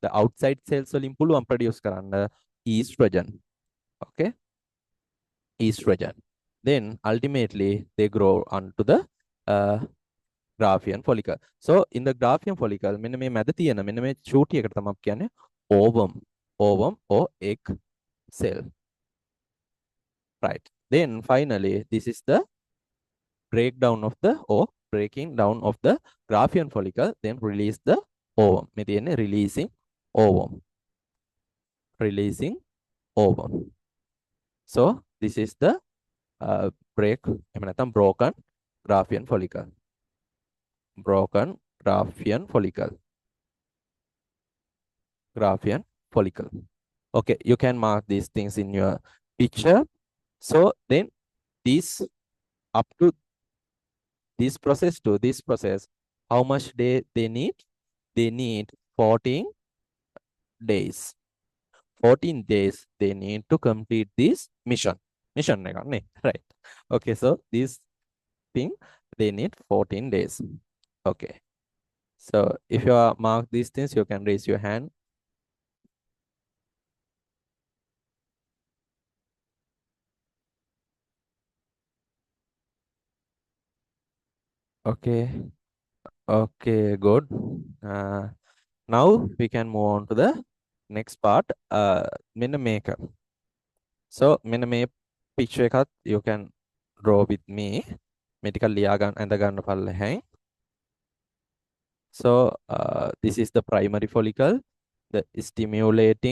the outside cells වලින් පුළුවන් produce කරන්න estrogen. Okay. Estrogen. Then ultimately they grow onto the uh, Graafian follicle. So in the Graafian follicle, මෙන්න මේ මැද තියෙන මෙන්න මේ චූටි එකට තමයි කියන්නේ ovum. Ovum or egg cell. Right. Then finally, this is the breakdown of the or breaking down of the Graafian follicle, then release the ovum. මේ තියෙන්නේ releasing ovum. Releasing ovum. So this is the එහෙම නැත්නම් broken Graafian follicle. Broken Graafian follicle. Graafian follicle. Okay, you can mark these things in your picture. So then this up to this process to this process, how much they need? They need 14 days. 14 days they need to complete this mission. Mission එකක් නේ. Right. Okay, so this thing they need 14 days. Okay. So if you are mark these things, you can raise your hand. Okay. Okay, good. Now we can move on to the next part. මෙන්න මේක. So මෙන්න මේ picture එකත් you can draw with me. මේ ටික ලියා ගන්න ඇඳ ගන්න පල්ලෙහැන්. So this is the primary follicle. The stimulate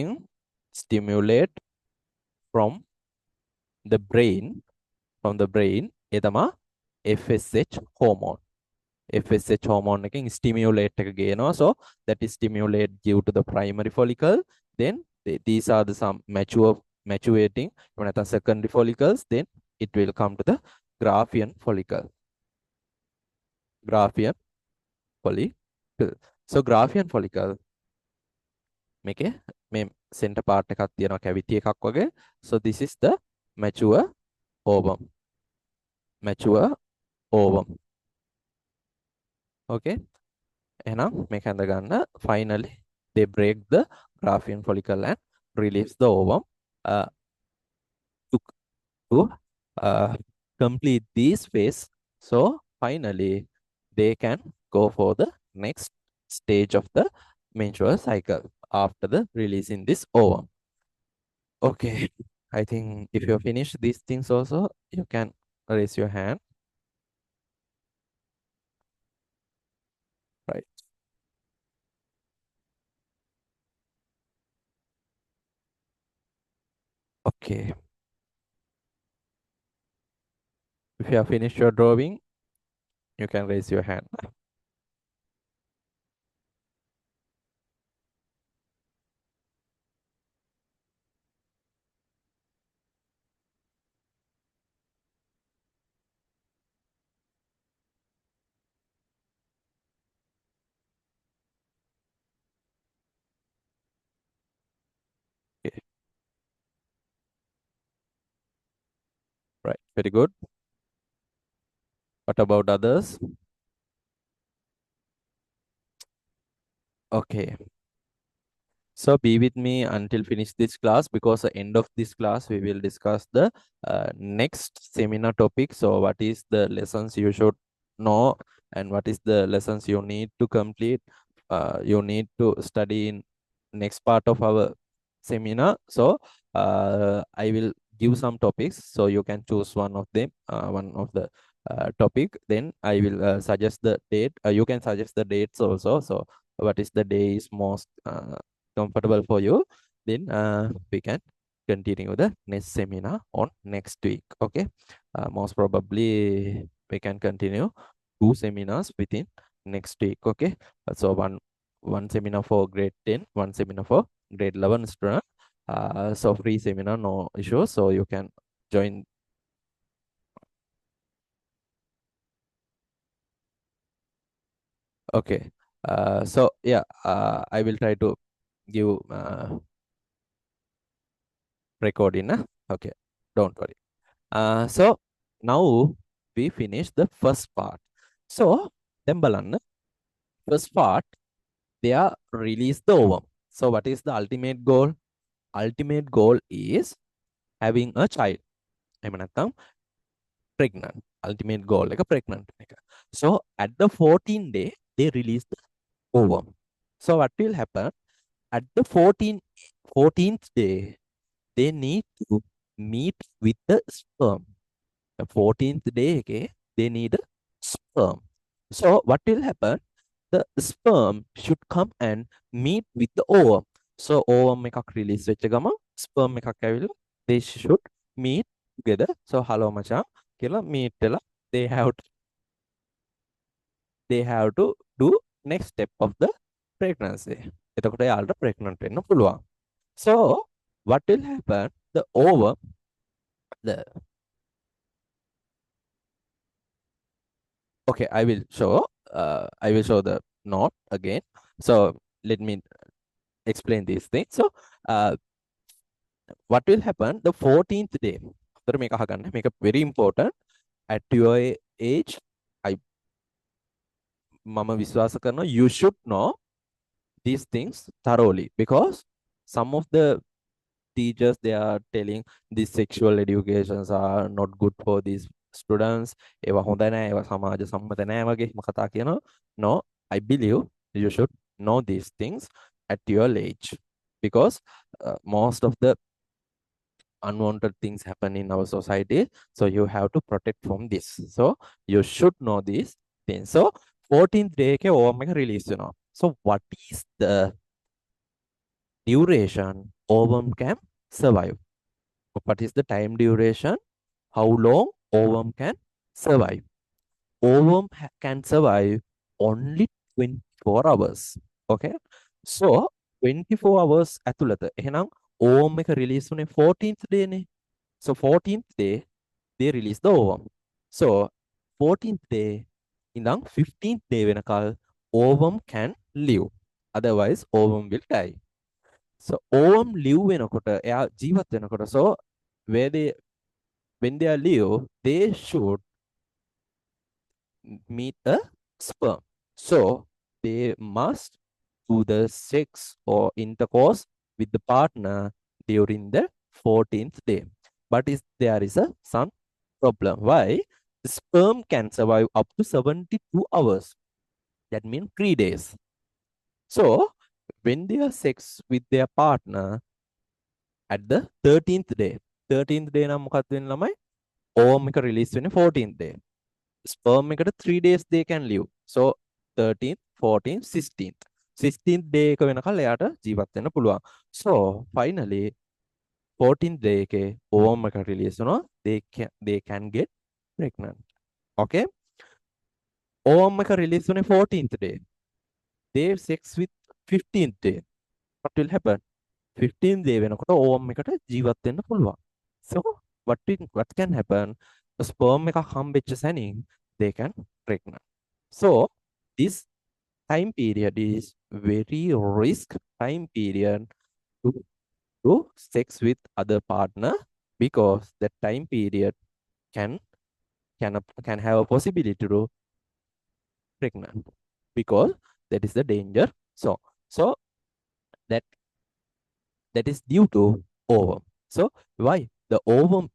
from the brain. From the brain. ඒ තමා FSH hormone. FSH hormone එකෙන් stimulate එක ගේනවා. So that is stimulate due to the primary follicle. Then these are the some matuating එහෙම නැත්නම් secondary follicles. Then it will come to the Graafian follicle. Graafian follicle. So Graafian follicle මේකේ මේ center part එකක් තියෙනවා cavity එකක් වගේ. So this is the mature ovum. Mature ovum. Okay. එහෙනම් මේක ඇඳ ගන්න. Finally they break the Graafian follicle and release the ovum to complete this phase. So finally they can go for the next stage of the menstrual cycle after the releasing this ovum. Okay, I think if you finish these things also, you can raise your hand. Right. Okay. If you have finished your drawing, you can raise your hand. Right. Very good. What about others? Okay. So be with me until finish this class, because at the end of this class we will discuss the next seminar topic. So what is the lessons you should know, and what is the lessons you need to complete, you need to study in next part of our seminar. So I will give some topics, so you can choose one of them, one of the topic. Then I will suggest the date. You can suggest the dates also. So what is the day is most comfortable for you, then we can continue the next seminar on next week. Okay. Most probably we can continue 2 seminars within next week. Okay. So one seminar for grade 10, one seminar for grade 11 student. So free seminar, no issue. So you can join. Okay. So yeah, I will try to give recording. Okay. Don't worry. So now we finish the first part. So then balanna, first part, they are release the ovum. So what is the ultimate goal? Ultimate goal is having a child. එහෙම නැත්නම් pregnant. Ultimate goal like a pregnant. So at the 14th day, they release the ovum. So what will happen? At the 14th day, they need to meet with the sperm. The 14th day, okay, they need a sperm. So what will happen? The sperm should come and meet with the ovum. So ovum එකක් release වෙච්ච ගමන් sperm එකක් ඇවිල්ලා they should meet together. So hello මචං කියලා meet වෙලා they have to do next step of the pregnancy. එතකොට යාළුවට pregnant වෙන්න පුළුවන්. So what will happen? The ovum, the okay, I will show the note again. So let me explain these things. So what will happen? The 14th day. Make a very important at your age. I mama viswasa karna, you should know these things thoroughly, because some of the teachers, they are telling these sexual educations are not good for these students. ඒවා හොඳ නෑ, ඒවා සමාජ සම්මත නෑ වගේ කතා කියනවා. No, I believe you should know these things at your age, because most of the unwanted things happen in our society. So you have to protect from this. So you should know these things. So 14th day ke ovum එක release වෙනවා. So what is the duration ovum can survive? What is the time duration? How long ovum can survive? Ovum can survive only 24 hours. Okay. So 24 hours ඇතුළත එහෙනම් ovum එක release වුණේ 14th day නේ. So 14th day they release the ovum. So 14th day ඉඳන් 15th day වෙනකල් ovum can live. Otherwise ovum will die. So ovum live වෙනකොට එයා ජීවත් වෙනකොට, so where they when they are live, they should meet a sperm. So they must do the sex or intercourse with the partner during the 14th day. But there is some problem. Why? The sperm can survive up to 72 hours. That means 3 days. So when they are sex with their partner at the 13th day, 13th day නම් මොකක්ද වෙන්නේ ළමයි? ovum එක release වෙන්නේ 14th day. Sperm එකට 3 days they can live. So 13th, 14th, 16th. 16th day එක වෙනකල් එයාට ජීවත් වෙන්න පුළුවන්. So finally 14th day එකේ ovum එක release වෙනවා. They can get pregnant. Okay? ovum එක release වෙන්නේ 14th day. They have sex with 15th day. What will happen? 15th day වෙනකොට ovum එකට ජීවත් වෙන්න පුළුවන්. So what can happen? The sperm එකක් හම්බෙච්ච සැනින් they can pregnant. So this time period is very risk time period to do sex with other partner, because that time period can can have a possibility to pregnant, because that is the danger. So that that is due to ovum. So why the ovum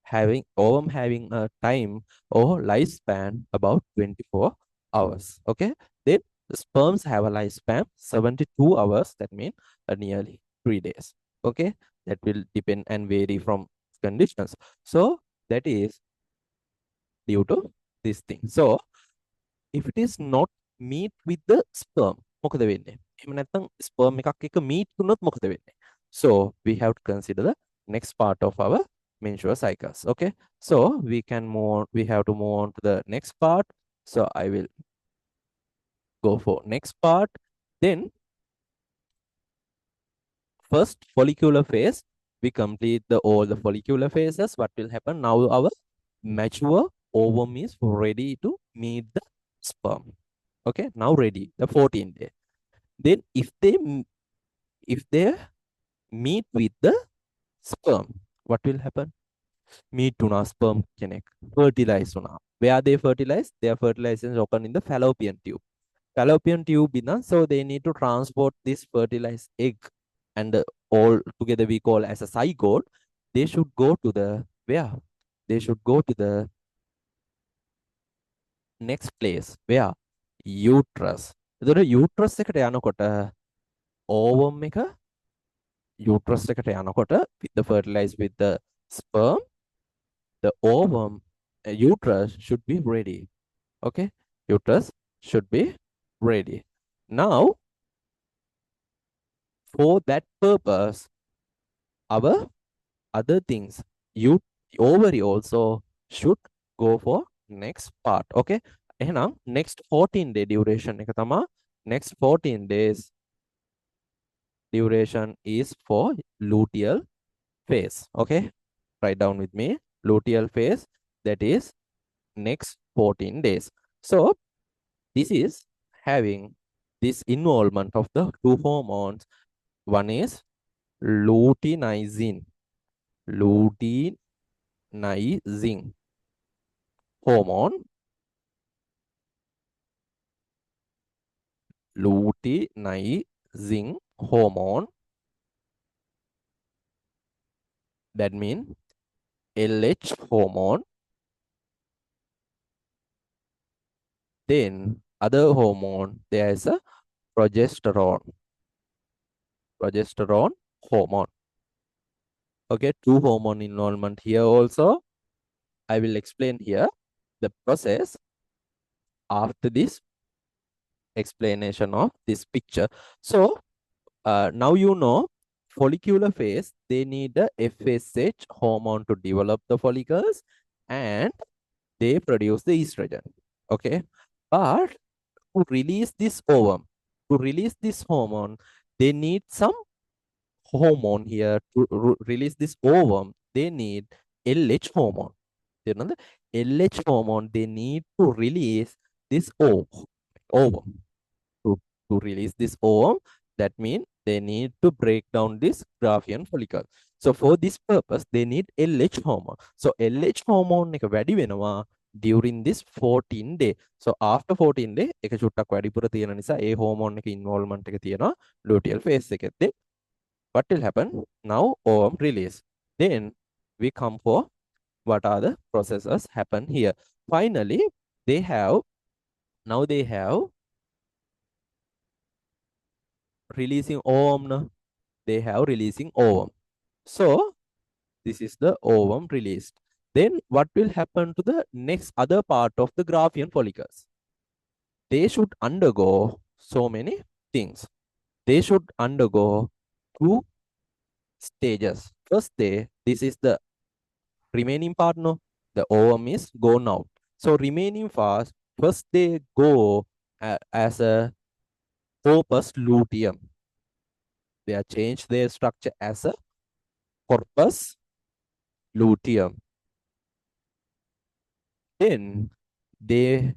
having a time or lifespan about 24 hours. Okay, then the sperms have a lifespan 72 hours. That means nearly 3 days. Okay, that will depend and vary from conditions. So that is due to this thing. So if it is not meet with the sperm, මොකද වෙන්නේ? එහෙම නැත්නම් sperm එකක් එක meet වුණොත් මොකද වෙන්නේ? So we have to consider the next part of our menstrual cycles. Okay, so we can move on, we have to move on to the next part. So I will go for next part. Then first follicular phase, we complete all the follicular phases. What will happen now? Our mature ovum is ready to meet the sperm. Okay, now ready the 14th day. Then if they meet with the sperm, what will happen? Meet to sperm connect, fertilize una. Where they fertilize? Their fertilization occur in the fallopian tube. Fallopian tube in so they need to transport this fertilized egg, and all together we call as a zygote. They should go to the where? They should go to the next place. Where? Uterus. The uterus එකට යනකොට ovum එක uterus එකට යනකොට with the fertilized with the sperm, the ovum uterus should be ready. Okay, uterus should be ready. Now for that purpose, our other things, you ovary also should go for next part. Okay, එහෙනම් next 14 day duration එක තමයි next 14 days duration is for luteal phase. Okay, write down with me, luteal phase, that is next 14 days. So this is having this involvement of the two hormones. One is luteinizing hormone, luteinizing hormone, that means LH hormone. Then other hormone, there is a progesterone hormone. Okay, two hormone involvement here also. I will explain here the process after this explanation of this picture. So now you know follicular phase, they need the FSH hormone to develop the follicles and they produce the estrogen. Okay, but to release this ovum, to release this hormone, they need some hormone here to release this ovum. They need LH hormone. You know the LH hormone, they need to release this ovum. To release this ovum, that means they need to break down this Graafian follicle. So for this purpose, they need LH hormone. So LH hormone එක වැඩි වෙනවා during this 14 day. So after 14 day, එක චුට්ටක් වැඩිපුර තියෙන නිසා ඒ hormone එක involvement එක තියෙනවා luteal phase එකෙත්. What will happen? Now ovum release. Then we come for what are the processes happen here. Finally, they have releasing ovum. They have releasing ovum. So this is the ovum released. Then what will happen to the next other part of the Graafian follicles? They should undergo so many things. They should undergo two stages. First day, this is the remaining part. No, the ovum is gone out. So remaining fast, first they go as a corpus luteum. They are changed their structure as a corpus luteum. Then they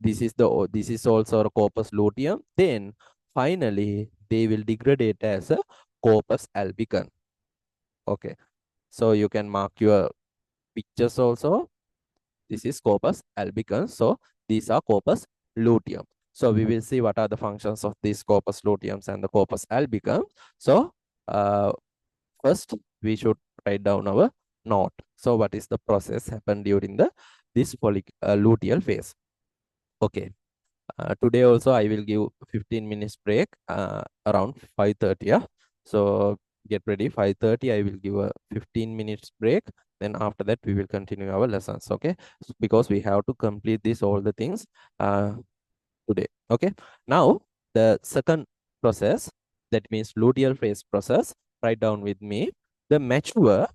this is also a corpus luteum. Then finally they will degrade it as a corpus albicans. Okay, So you can mark your pictures also. This is corpus albicans. So these are corpus luteum. So we will see what are the functions of these corpus luteums and the corpus albicans. So uh, first we should write down our note. So what is the process happened during the this luteal phase? Okay. Today also I will give 15 minutes break around 5:30. Yeah. So get ready. 5:30 I will give a 15 minutes break. Then after that we will continue our lessons. Okay. Because we have to complete this all the things today. Okay. Now the second process, that means luteal phase process. Write down with me. The mature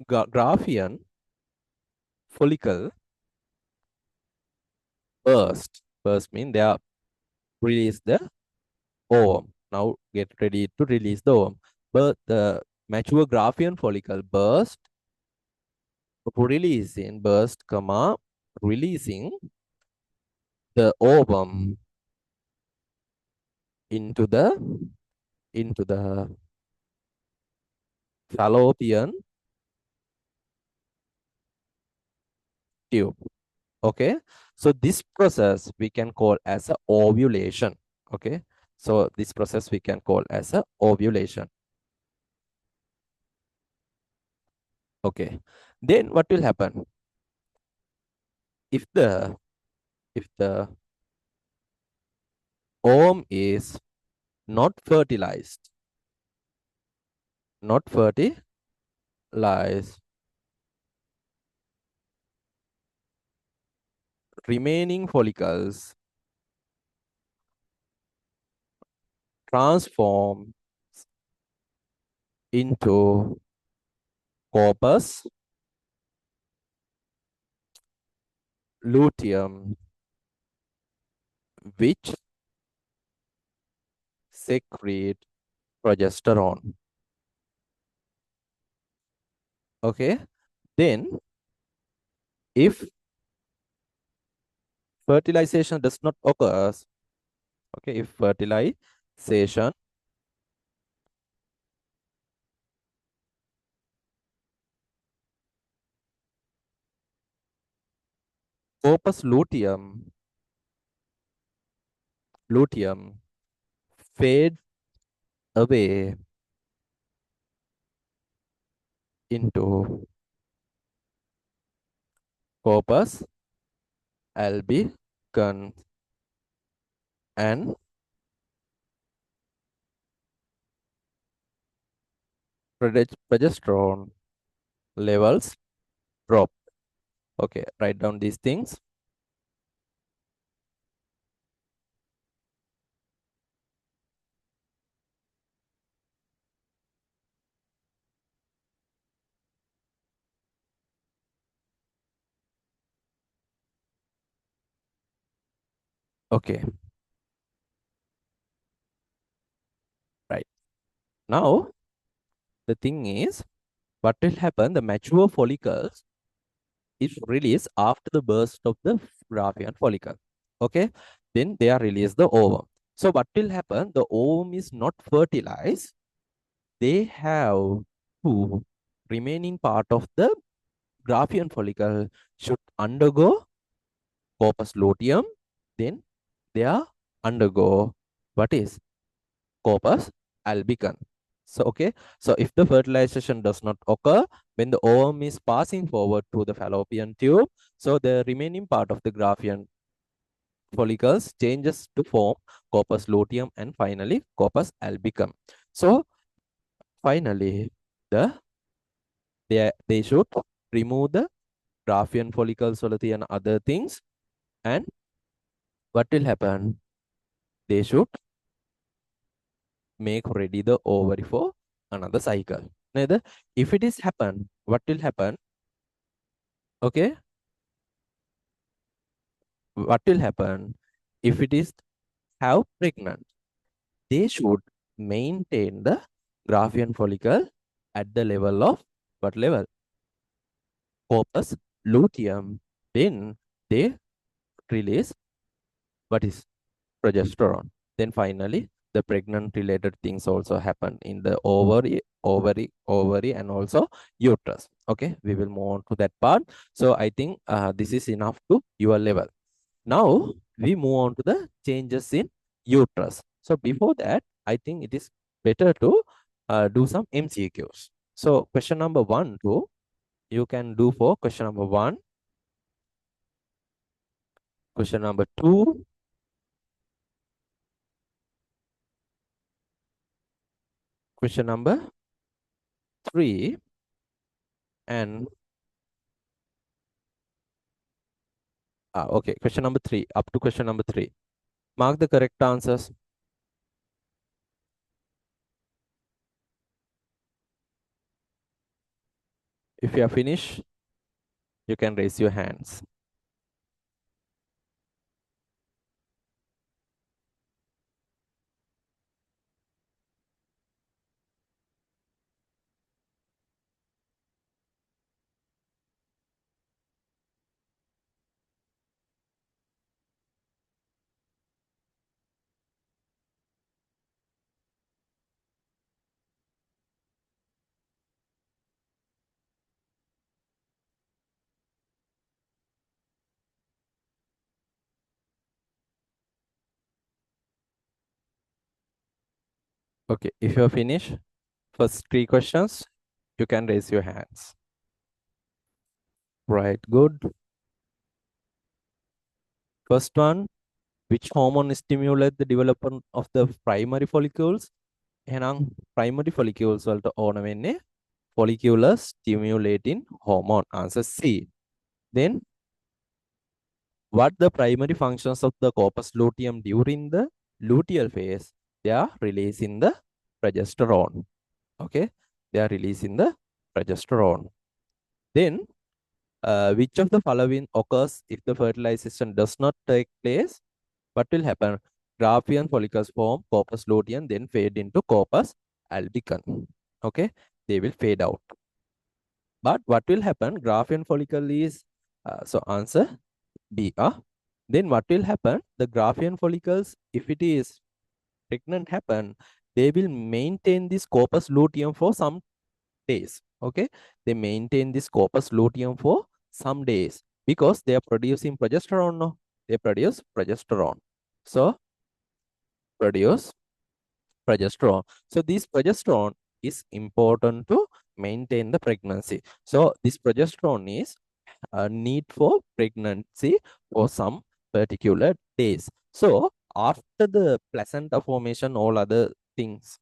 Graphian follicle burst. Burst means they are release the ovum. Now get ready to release the ovum. But the mature Graphian follicle releasing the ovum into the fallopian tube. Okay, so this process we can call as a ovulation. Okay, so this process we can call as a ovulation. Okay, then what will happen if the ovum is not fertilized, not fertilized, remaining follicles transform into corpus luteum, which secrete progesterone. Okay, then if fertilization does not occur, okay, if fertilization corpus luteum fade away into corpus albicans and progesterone levels drop. Okay, write down these things. Okay, right. Now, the thing is, what will happen? The mature follicles is released after the burst of the Graafian follicle. Okay, then they are released the ovum. So what will happen? The ovum is not fertilized. They have to remaining part of the Graafian follicle should undergo corpus luteum. Then they are undergo what is corpus albicans. So, okay. So, if the fertilization does not occur, when the ovum is passing forward to the fallopian tube, so the remaining part of the Graafian follicles changes to form corpus luteum and finally corpus albicans. So, finally, they should remove the Graafian follicles and other things. And what will happen? They should make ready the ovary for another cycle. Neither, if it is happen, what will happen? Okay, what will happen if it is have pregnant? They should maintain the Graafian follicle at the level of what level? Corpus luteum. Then they release what is progesterone. Then finally the pregnant related things also happen in the ovary, and also uterus. Okay, we will move on to that part. So I think this is enough to your level. Now we move on to the changes in uterus. So before that, I think it is better to do some MCQs. So question number 1, 2, you can do for question number 1, question number 2, question number 3, and okay, question number 3 up to question number 3. Mark the correct answers. If you are finished, you can raise your hands. Okay, if you are finished, first 3 questions, you can raise your hands. Right, good. First one, which hormone stimulates the development of the primary follicles? එහෙනම් primary follicles වලට ඕන වෙන්නේ follicular stimulating hormone. Answer C. Then what the primary functions of the corpus luteum during the luteal phase? They are releasing the progesterone. Okay, they are releasing the progesterone. Then which of the following occurs if the fertilization does not take place? What will happen? Graphian follicles form corpus luteum, then fade into corpus albicans. Okay, they will fade out. But what will happen? Graphian follicle is so answer B. Then what will happen? The Graphian follicles, if it is pregnant happen, they will maintain this corpus luteum for some days. Okay, they maintain this corpus luteum for some days because they are producing progesterone. No, they produce progesterone. So produce progesterone. So this progesterone is important to maintain the pregnancy. So this progesterone is a need for pregnancy for some particular days. So after the placenta formation, all other things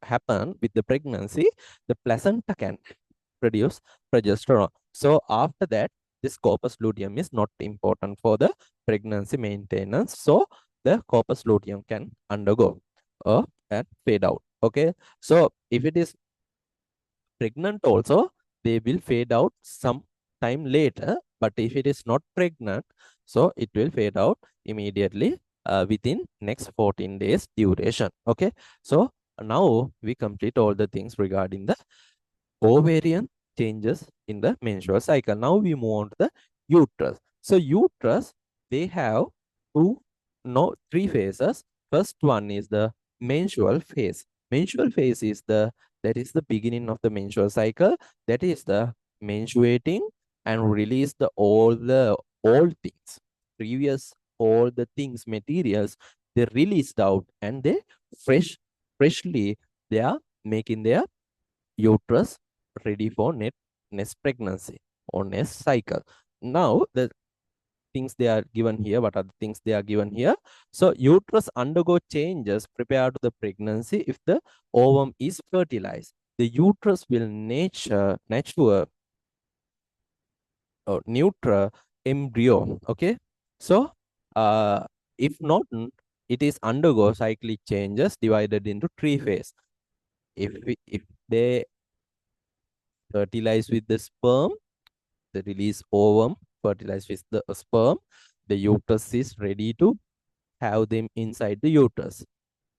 happen with the pregnancy, the placenta can produce progesterone. So after that, this corpus luteum is not important for the pregnancy maintenance. So the corpus luteum can undergo and fade out. Okay. So if it is pregnant also, they will fade out some time later. But if it is not pregnant, so it will fade out immediately within next 14 days duration. Okay. So now we complete all the things regarding the ovarian changes in the menstrual cycle. Now we move on to the uterus. So uterus, they have three phases. First one is the menstrual phase. Menstrual phase is that is the beginning of the menstrual cycle. That is the menstruating and release the all things, previous all the things, materials, they released out and they freshly they are making their uterus ready for next pregnancy or next cycle. Now the things they are given here, what are the things they are given here? So uterus undergo changes prepared to the pregnancy if the ovum is fertilized. The uterus will nature or neuter embryo. Okay, so if not, it is undergo cyclic changes divided into 3 phases. If they fertilize with the sperm, the release ovum fertilize with the sperm, the uterus is ready to have them inside the uterus.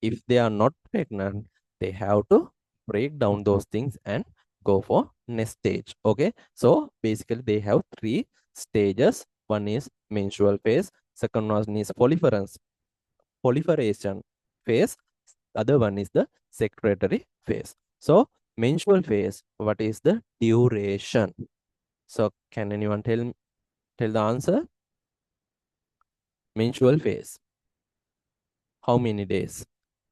If they are not pregnant, they have to break down those things and go for next stage. Okay, so basically they have 3 stages. One is menstrual phase, second one is proliferation phase, other one is the secretory phase. So menstrual phase, what is the duration? So can anyone tell the answer? Menstrual phase, how many days?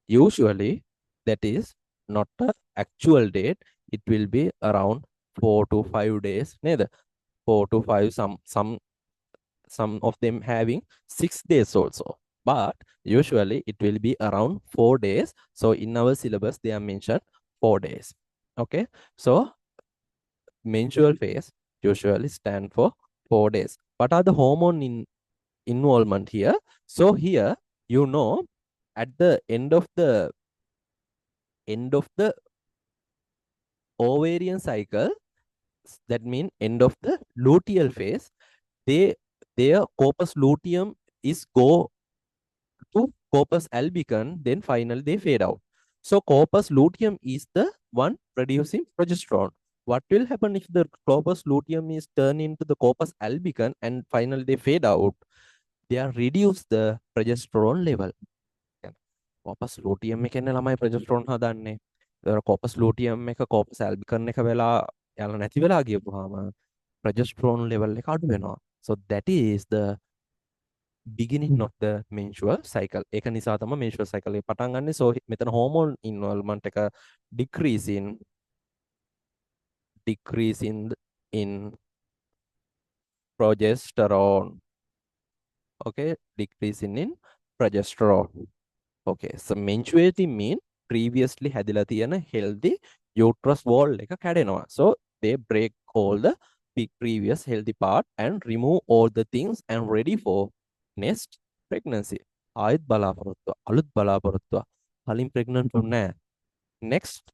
Usually that is not the actual date. It will be around 4 to 5 days. Neither 4 to 5. Some of them having 6 days also. But usually it will be around 4 days. So in our syllabus they are mentioned 4 days. Okay. So menstrual phase usually stand for 4 days. What are the hormone involvement here? So here at the end of the ovarian cycle, that means end of the luteal phase, they their corpus luteum is go to corpus albicans, then finally they fade out. So corpus luteum is the one producing progesterone. What will happen if the corpus luteum is turned into the corpus albicans and finally they fade out? They are reduce the progesterone level. කොපස් ලූටියම් එකෙන් ළමයි ප්‍රොජෙස්ටරෝන් හදන්නේ. ඒතර කොපස් ලූටියම් එක කොපස් ඇල්බිකන් එක වෙලා යලා නැති වෙලා ගියපුවාම ප්‍රොජෙස්ටරෝන් level එක අඩු වෙනවා. So that is the beginning of the menstrual cycle. ඒක නිසා තමයි menstrual cycle එක පටන් ගන්නෙ. So මෙතන hormone involvement එක decrease in progesterone. Okay, decreasing in progesterone. Okay, so menstruating mean previously හැදිලා තියෙන healthy uterus wall එක කැඩෙනවා. So they break all the previous healthy part and remove all the things and ready for next pregnancy. ආයෙත් බලාපොරොත්තුව අලුත් බලාපොරොත්තුව. කලින් pregnant වුණේ නැහැ. next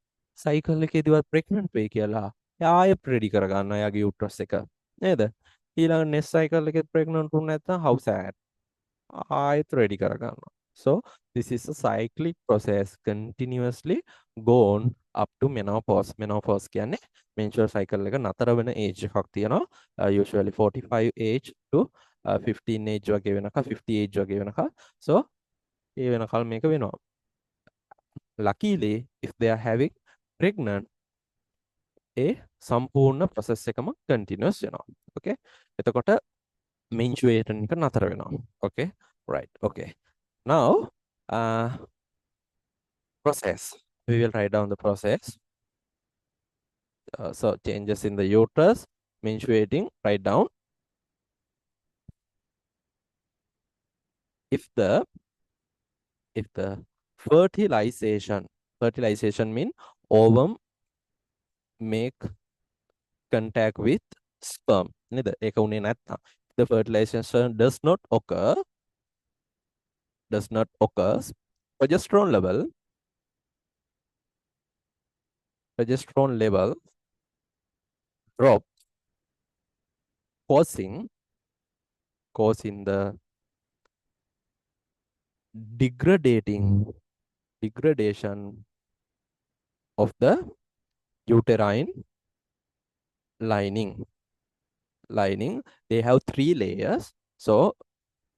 cycle එකේදීවත් pregnant වෙයි කියලා ආයෙත් ready කරගන්න යාගේ uterus එක. නේද? ඊළඟ next cycle එකේ pregnant වුණ නැත්නම් how sad. ආයෙත් ready කරගන්නවා. So this is a cyclic process continuously go on up to menopause. Menopause කියන්නේ menstrual cycle එක නතර වෙන age එකක් තියෙනවා. Usually 45 age to 15 age වගේ වෙනකම් 50 age වගේ වෙනකම්. So ඒ වෙනකල් මේක වෙනවා. Luckily if they are having pregnant ඒ සම්පූර්ණ process එකම continuous වෙනවා. Okay. එතකොට menstruation එක නතර වෙනවා. Okay. Right. Okay. Now process. We will write down the process. So changes in the uterus, menstruating, write down. If the fertilization mean ovum make contact with sperm. නේද? ඒක උනේ නැත්නම්. The fertilization does not occur, progesterone level drop, causing the degradation of the uterine lining. They have 3 layers. So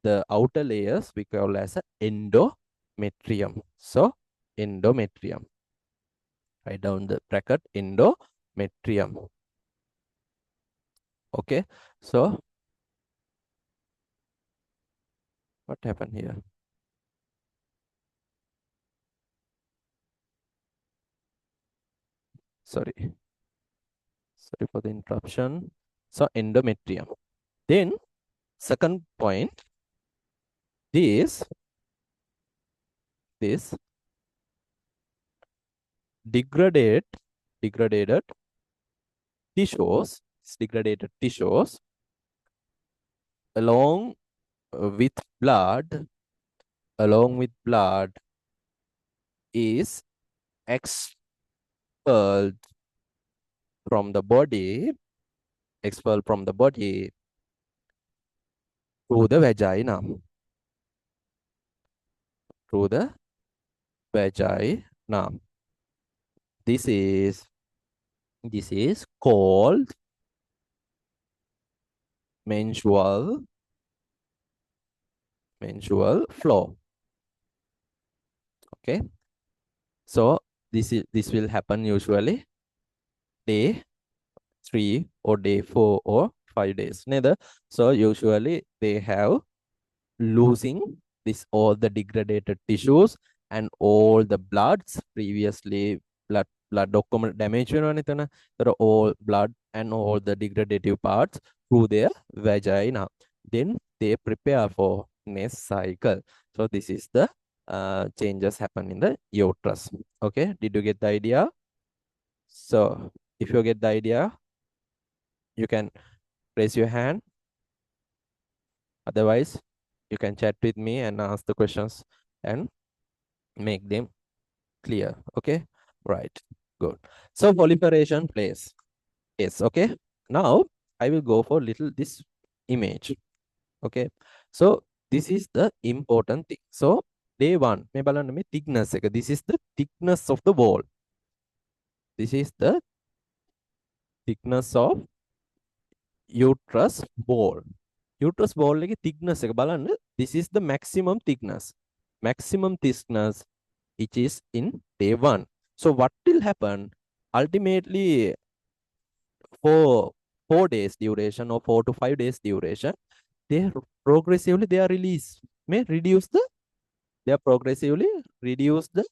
the outer layers we call as a endometrium. So endometrium. Write down the bracket endometrium. Okay. So what happened here? Sorry for the interruption. So endometrium. Then second point, this degraded tissues along with blood is expelled from the body through the vagina. This is called menstrual flow. Okay. So this will happen usually day 3 or day 4 or 5 days. Neither. So usually they have losing this all the degraded tissues and all the bloods previously blood document damage there are all blood and all the degradative parts through their vagina. Then they prepare for next cycle. So this is the changes happen in the uterus. Okay, did you get the idea? So if you get the idea, you can raise your hand. Otherwise, you can chat with me and ask the questions and make them clear. Okay, right, good. So proliferation place. Yes, okay. Now I will go for little this image. Okay, so this is the important thing. So day one, may බලන්න මේ thickness එක. This is the thickness of the wall. This is the thickness of uterus wall. Uterus wall එකේ thickness එක බලන්න. This is the maximum thickness. Maximum thickness which is in day one. So what will happen? Ultimately, for 4 days duration or 4 to 5 days duration, they progressively they are released. May reduce the they are progressively reduce the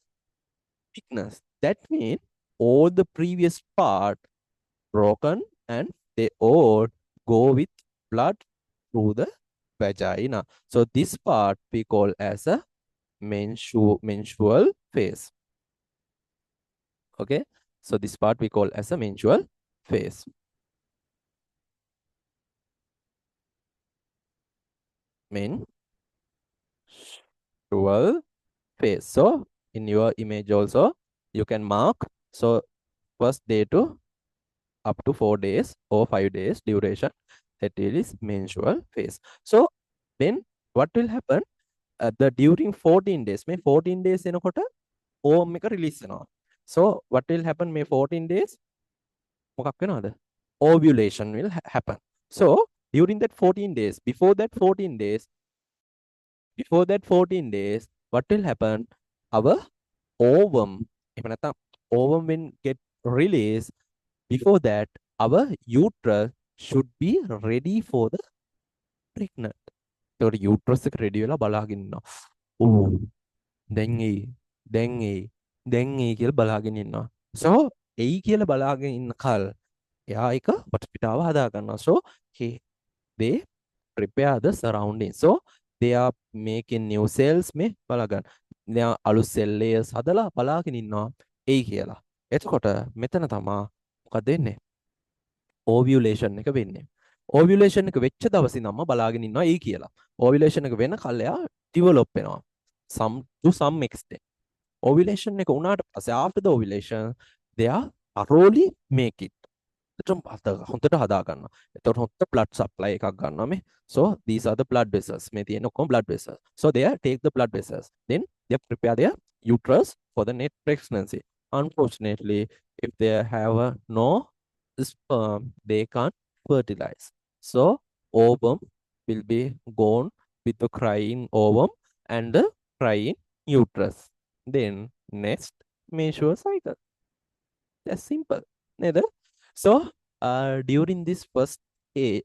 thickness. That means all the previous part broken and they all go with blood through the vagina. So this part we call as a menstrual phase. Okay, so this part we call as a menstrual phase. Menstrual phase. So in your image also you can mark. So first day to up to 4 days or 5 days duration, that is menstrual phase. So then what will happen? The during 14 days, may 14 days එනකොට ඕම් එක release වෙනවා. So what will happen? May 14 days මොකක් වෙනවද? Ovulation will happen. So during that 14 days, before that 14 days, what will happen? Our ovum, එහෙම නැත්නම් ovum when get released, before that our uterus should be ready for the pregnant. ඒකට uterus එක ready වෙලා බලාගෙන ඉන්නවා. දැන් කියලා බලාගෙන ඉන්නවා. So එයි කියලා බලාගෙන ඉන්න කල් එයා එක වටපිටාව හදා ගන්නවා. So they prepare the surrounding. So they are making new cells මේ බලගන්න. දැන් අලුත් cell layers හදලා බලාගෙන ඉන්නවා එයි කියලා. එතකොට මෙතන තමා මොකද වෙන්නේ? Ovulation එක වෙන්නේ. Ovulation එක වෙච්ච දවසේ නම් බලාගෙන ඉන්නවා එයි කියලා. Ovulation එක වෙන කල් එයා develop වෙනවා. To some extent. Ovulation එක උනාට පස්සේ after the ovulation they are thoroughly make it. හොඳට හදා ගන්නවා. එතකොට හොඳ blood supply එකක් ගන්නවා මේ. So these are the blood vessels. මේ තියෙන ඔක්කොම blood vessels. So they take the blood vessels. Then they prepare their uterus for the next pregnancy. Unfortunately, if they have no sperm, they can't fertilize. So ovum will be gone with the crying ovum and the crying uterus. Then next menstrual cycle. That's simple. Neither. So during this first phase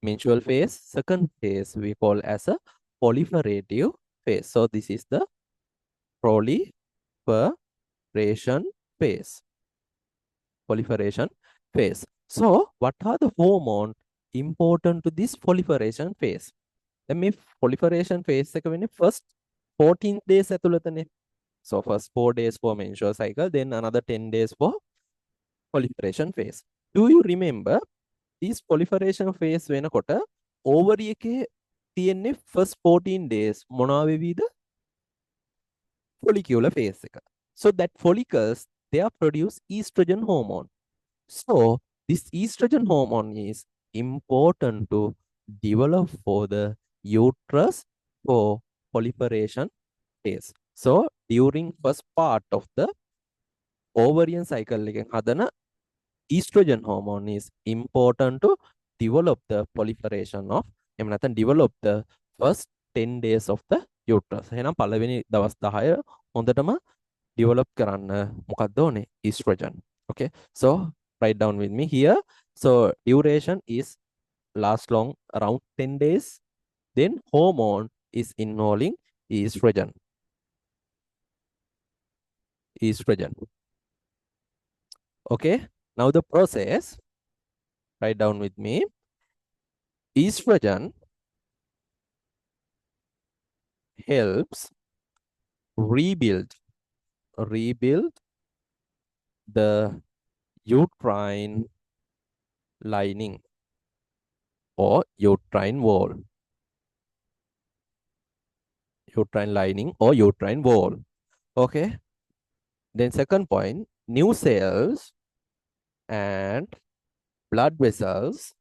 menstrual phase, second phase we call as a proliferative phase. So this is the proliferation phase. Proliferation phase. So what are the hormones important to this proliferation phase? Then මේ proliferation phase එක වෙන්නේ first 14 days ඇතුළතනේ. So first 4 days for menstrual cycle, then another 10 days for proliferation phase. Do you remember this proliferation phase වෙනකොට ovary එකේ තියෙන්නේ first 14 days මොනවා වෙවිද? Follicular phase එක. So that follicles they are produce estrogen hormone. So this estrogen hormone is important to develop for the uterus for proliferation phase. So during first part of the ovarian cycle එකෙන් හදන estrogen hormone is important to develop the proliferation of එහෙම නැත්නම් develop the first 10 days of the uterus. එහෙනම් පළවෙනි දවස් 10 හොඳටම develop කරන්න මොකක්ද ඕනේ? Estrogen. Okay, so write down with me here. So duration is last long around 10 days. Then hormone is involving estrogen. Estrogen. Okay, now the process, write down with me. Estrogen helps rebuild the uterine lining or uterine wall. Uterine lining or uterine wall. Okay. Then second point, new cells and blood vessels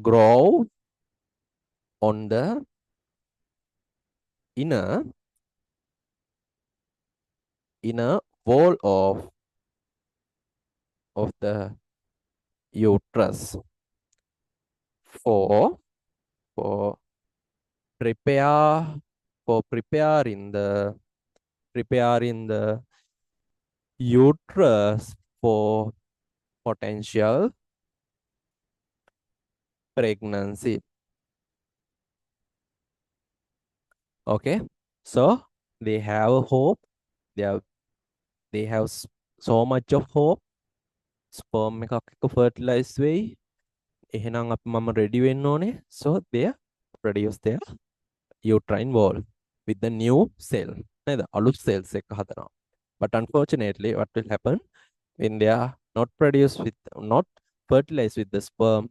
grow on the inner wall of the uterus for for preparing the uterus for potential pregnancy. Okay, so they have hope. They have so much of hope. Sperm එකක් එක්ක fertilize වෙයි. එහෙනම් අපි මම ready වෙන්න ඕනේ. So they produce their uterine wall with the new cell. නේද? අලුත් cells එක හදනවා. But unfortunately, what will happen when they are not fertilized with the sperm?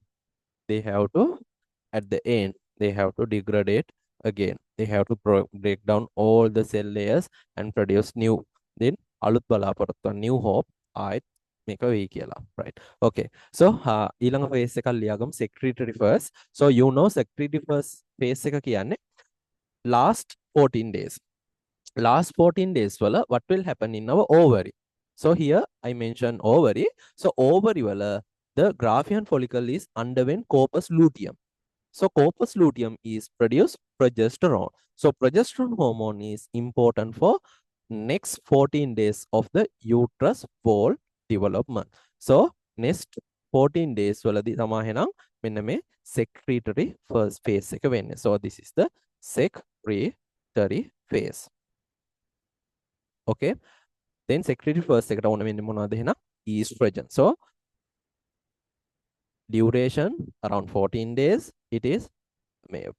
They have to, at the end, they have to degrade again. They have to break down all the cell layers and produce new. Then අලුත් බලාපොරොත්තු new hope ආයෙත් මේක වෙයි කියලා. Right. Okay. So ඊළඟ phase එකක් ලියාගමු secretory phase. So you know secretory phase එක කියන්නේ last 14 days. Last 14 days වල what will happen in our ovary? So here I mentioned ovary. So ovary වල the Graafian follicle is underwent corpus luteum. So corpus luteum is produce progesterone. So progesterone hormone is important for next 14 days of the uterus wall development. So next 14 days වලදී තමයි එහෙනම් මෙන්න මේ secretory first phase එක වෙන්නේ. So this is the secretory phase. Okay. Then secretory first එකට ඕන වෙන්නේ මොනවද එහෙනම්? Estrogen. So duration around 14 days. It is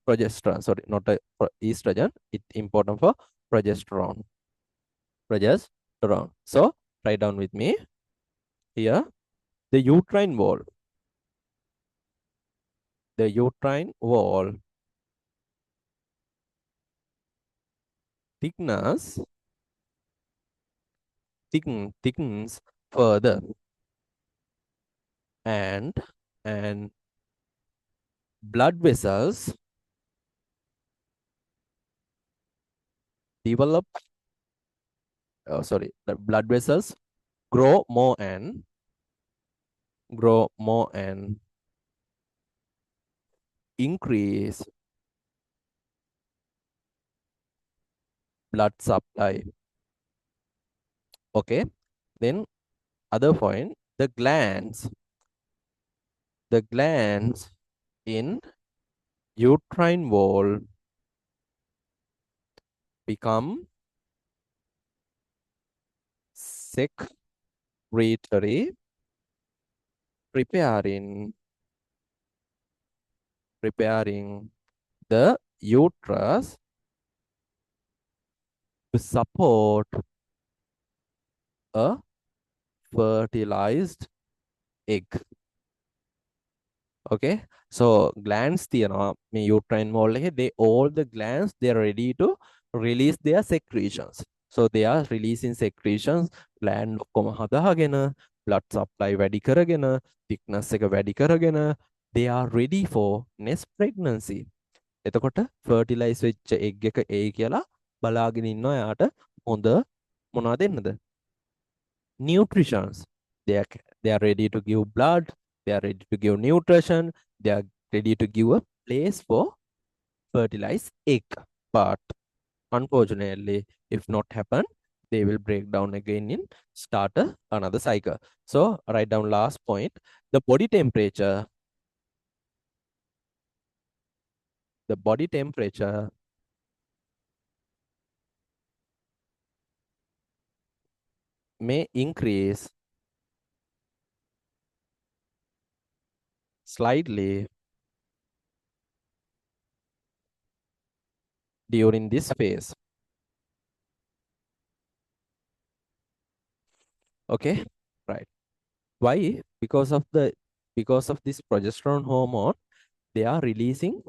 progesterone. Sorry, not estrogen. It's important for progesterone. So write down with me here the uterine wall. The uterine wall thickens further and blood vessels develop the blood vessels grow more and increase blood supply. Okay, then other point, the glands in uterine wall become secretory, preparing the uterus to support a fertilized egg. Okay, so glands තියනවා මේ uterine wall එකේ. All the glands, they are ready to release their secretions. So they are releasing secretions. Gland ඔක්කොම හදාගෙන blood supply වැඩි කරගෙන thickness එක වැඩි කරගෙන they are ready for next pregnancy. එතකොට fertilize වෙච්ච egg එක එයි කියලා බලාගෙන ඉන්නවා. යාට හොඳ මොනවද දෙන්නද? Nutritions. They are ready to give blood. They are ready to give nutrition. They are ready to give a place for fertilized egg. But unfortunately, if not happen, they will break down again in another cycle. So write down last point. The body temperature may increase slightly during this phase. Okay, right. Why? Because of this progesterone hormone, they are releasing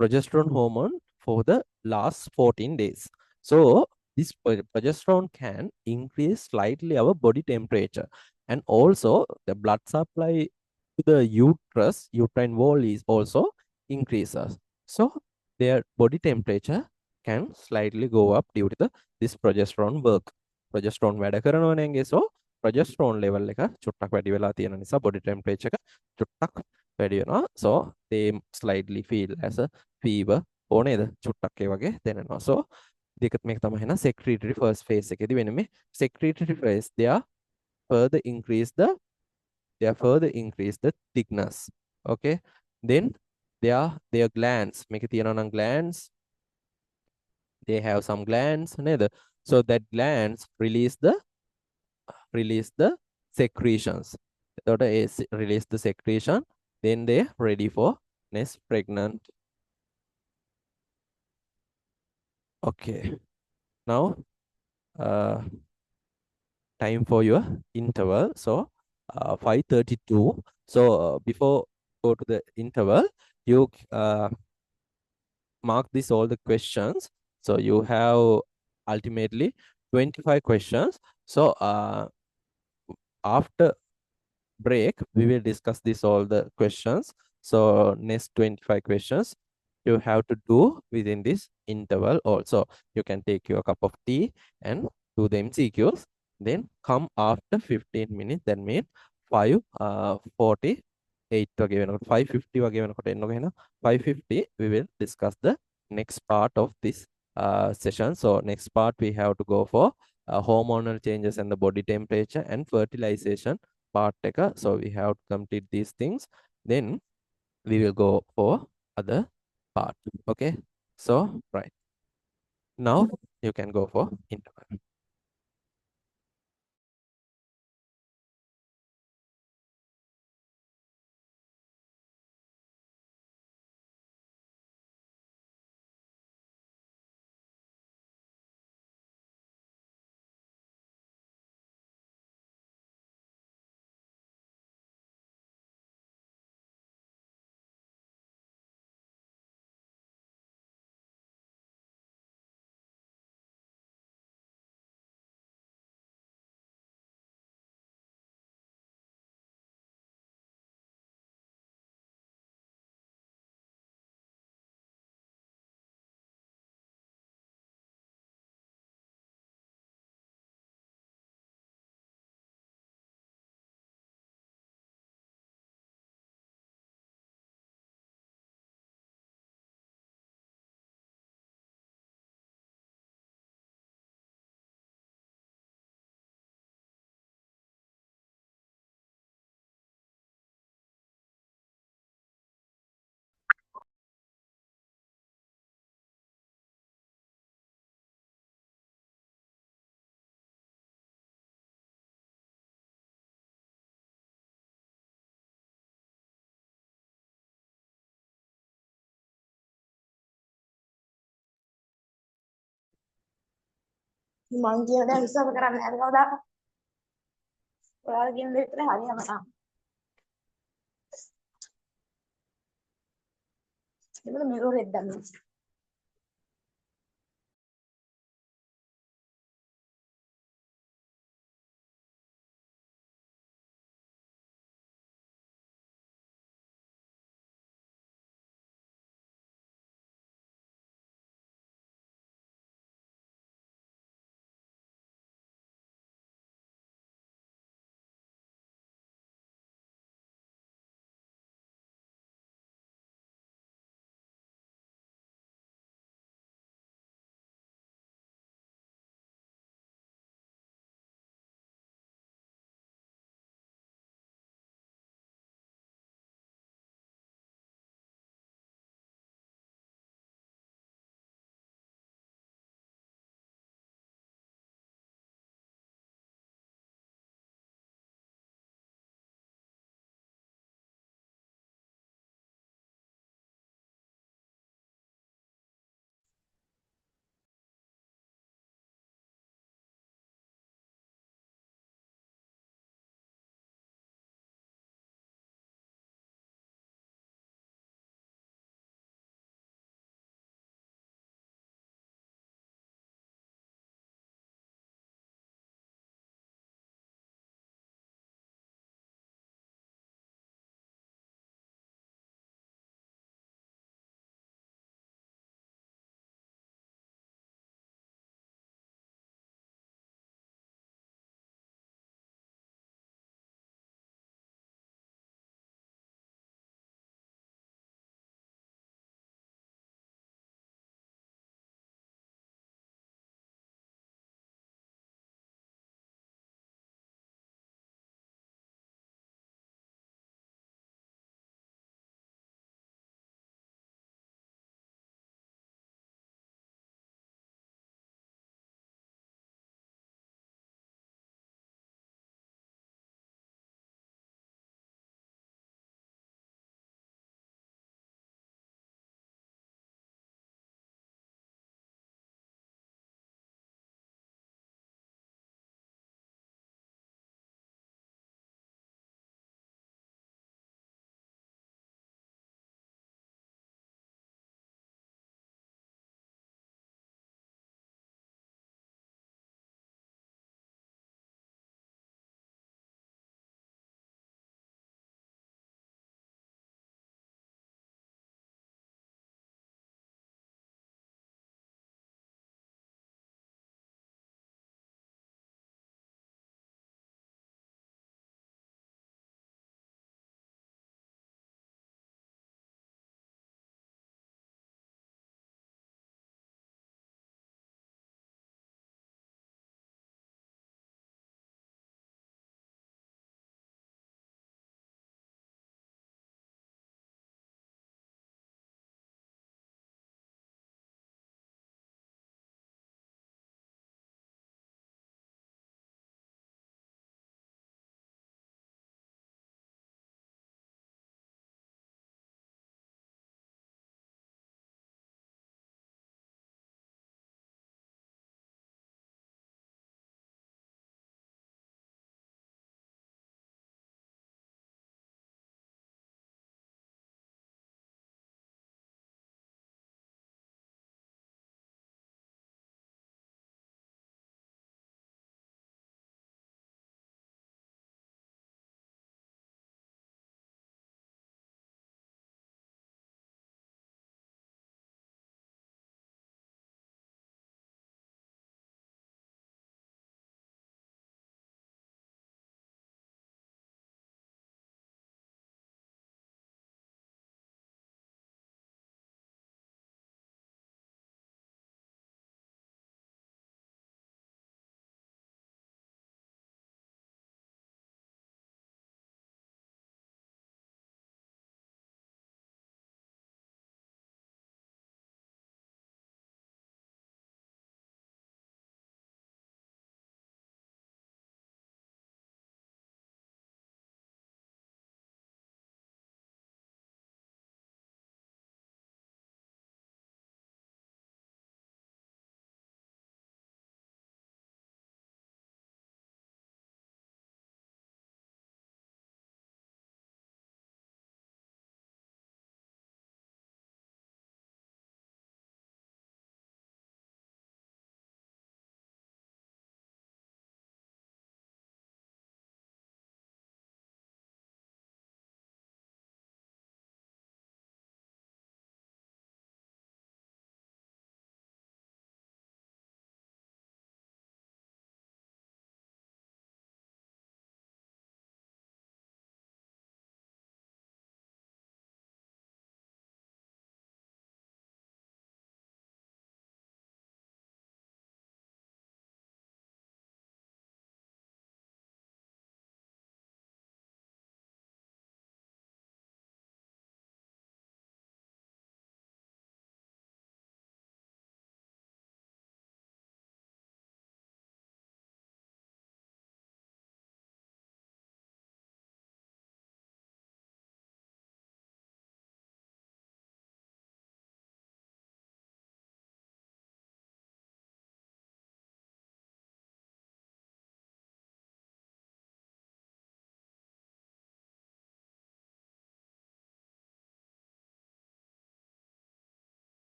progesterone hormone for the last 14 days. So this progesterone can increase slightly our body temperature, and also the blood supply to the uterine wall is also increases. So their body temperature can slightly go up due to this progesterone work. Progesterone වැඩ කරනවා නේගේ. So progesterone level එක චුට්ටක් වැඩි වෙලා තියෙන නිසා body temperature එක චුට්ටක් වැඩි වෙනවා. So they slightly feel as a fever ඕනේද චුට්ටක් ඒ වගේ දැනෙනවා. So දෙකත් මේක තමයි එහෙනම් secretory first phase එකේදී වෙන්නේ මේ secretory phase further increase the further increase the thickness. Okay, then their glands මේකේ තියෙනවා නම් glands, they have some glands නේද? So that glands release the secretions. එතකොට release the secretion, then they ready for next pregnant. Okay, now time for your interval. So 5:32. So before go to the interval, you mark this all the questions. So you have ultimately 25 questions. So after break, we will discuss this all the questions. So next 25 questions you have to do within this interval also. You can take your cup of tea and do the MCQs. Then come after 15 minutes. That means 5:48 වගේ වෙනකොට 5:50 වගේ වෙනකොට එන්නකො එහෙනම් 5:50 we will discuss the next part of this session. So next part we have to go for hormonal changes and the body temperature and fertilization part එක. So we have to complete these things. Then we will go for other part. Okay. So right now you can go for interval. මං කියන දේ විශ්වාස කරන්නේ නැහැ කවදාවත්. ඔයාලා කියන දේ විතරයි හරියම තමයි. ඒවල මිරර් එක දැම්මා.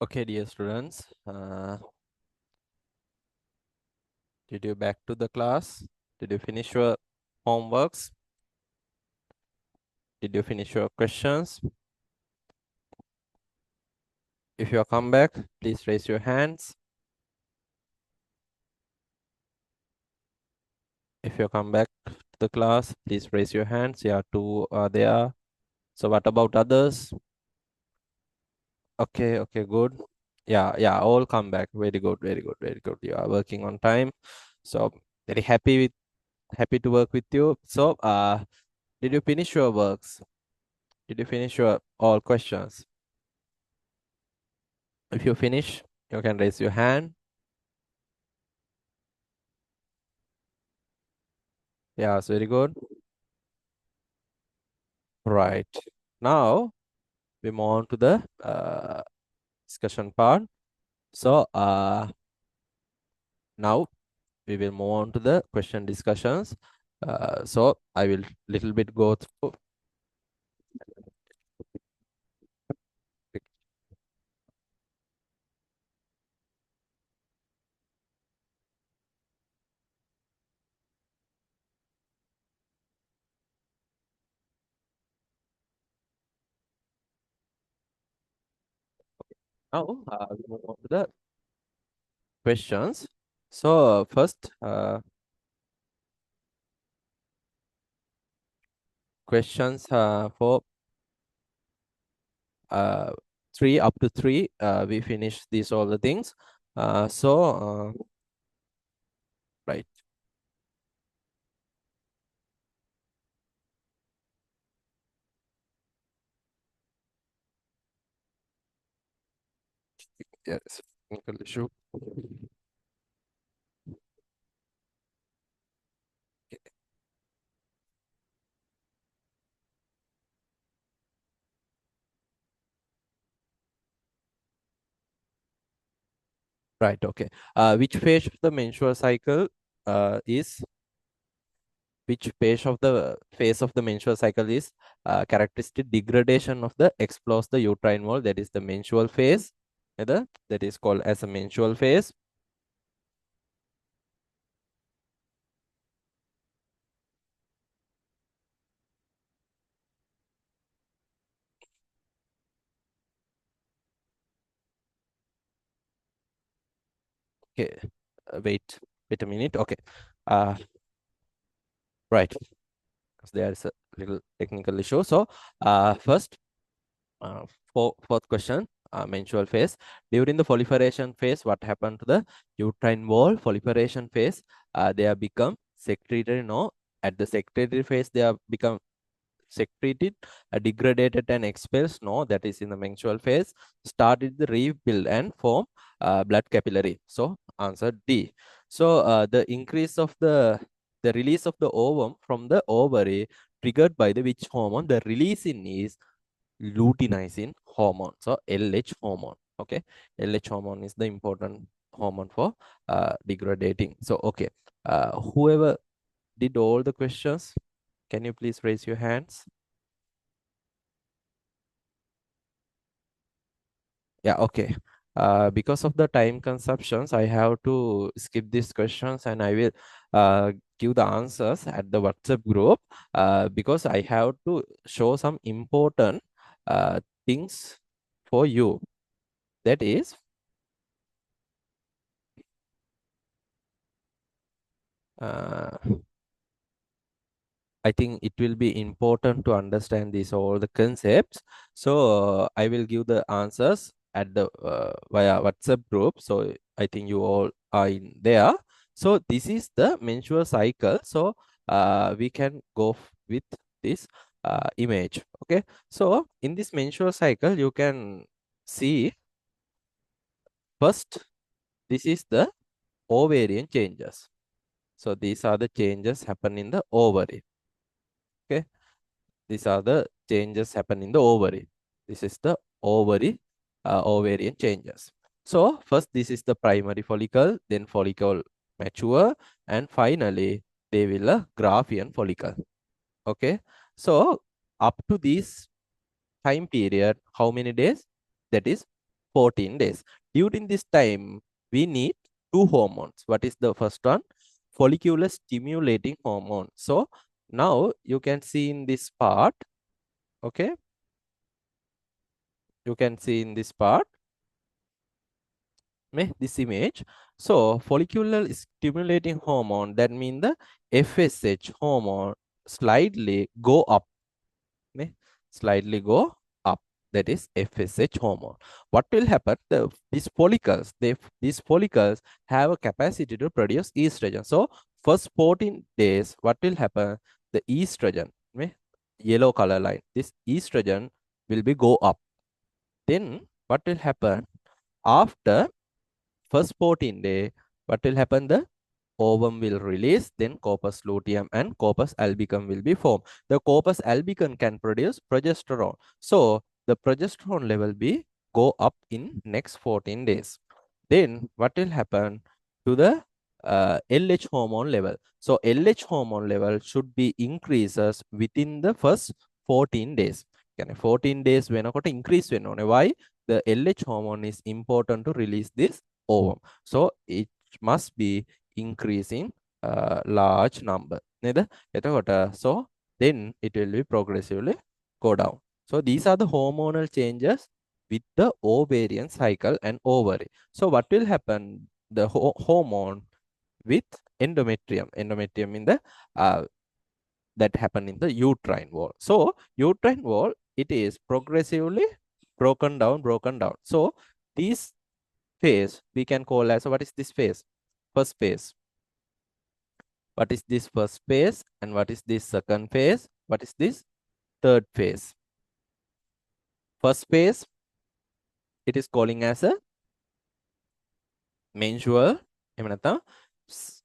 Okay, dear students, did you back to the class? Did you finish your homeworks? Did you finish your questions? If you come back, please raise your hands. If you come back to the class, please raise your hands. Yeah, two are there. So what about others? Okay, okay, good. Yeah, all come back. Very good, very good, very good. You are working on time. So very happy to work with you. So did you finish your works? Did you finish your all questions? If you finish, you can raise your hand. Yeah, it's very good. Right. Now we move on to the discussion part. So now we will move on to the question discussions. So I will little bit go through. Now we move on to the questions. So first questions for uh, 3 up to 3. We finish these all the things. Right. Yes. Technical issue. Right. Okay. Which phase of the menstrual cycle is menstrual cycle is characteristic degradation of the explodes the uterine wall, that is the menstrual phase. Whether that is called as a menstrual phase. Okay. Wait a minute. Okay. Uh, right. Because there is a little technical issue. So first, uh, fourth question, menstrual phase. During the proliferation phase, what happened to the uterine wall? Proliferation phase, they are become secretory. No, at the secretory phase, they are become secreted, degraded and expels. No, that is in the menstrual phase. Started the rebuild and form blood capillary. So answer D. So the increase of the release of the ovum from the ovary triggered by the which hormone? The releasing is luteinizing hormone. So LH hormone. Okay, LH hormone is the important hormone for degrading. So okay, whoever did all the questions, can you please raise your hands? Yeah, okay. Because of the time consumptions, I have to skip these questions and I will give the answers at the WhatsApp group because I have to show some important things for you. That is, uh, I think it will be important to understand these all the concepts. So I will give the answers at the via WhatsApp group. So I think you all are in there. So this is the menstrual cycle. So we can go with this image. Okay. So in this menstrual cycle, you can see first, this is the ovarian changes. So these are the changes happen in the ovary. Okay. These are the changes happen in the ovary. This is the ovarian changes. So first, this is the primary follicle, then follicle mature, and finally they will a Graafian follicle. Okay. So up to this time period, how many days? That is 14 days. During this time, we need two hormones. What is the first one? Follicular stimulating hormone. So now you can see in this part, okay? You can see in this part, this image. So follicular stimulating hormone, that means the FSH hormone slightly go up, slightly go up. That is FSH hormone. What will happen? These follicles have a capacity to produce estrogen. So first 14 days, what will happen? The estrogen, yellow color line, this estrogen will be go up. Then what will happen after first 14 day? What will happen? The ovum will release, then corpus luteum and corpus albicum will be formed. The corpus albicum can produce progesterone. So the progesterone level be go up in next 14 days. Then what will happen to the LH hormone level? So LH hormone level should be increases within the first 14 days. 14 days වෙනකොට increase වෙන්න ඕනේ. Why? The LH hormone is important to release this ovum. So it must be increasing large number. So then it will be progressively go down. So these are the hormonal changes with the ovarian cycle and ovary. So what will happen? The hormone with endometrium. Endometrium in the that happen in the uterine wall. So uterine wall, it is progressively broken down, broken down. So this phase we can call as, what is this phase? First phase. What is this first phase and what is this second phase? What is this third phase? First phase, it is calling as a menstrual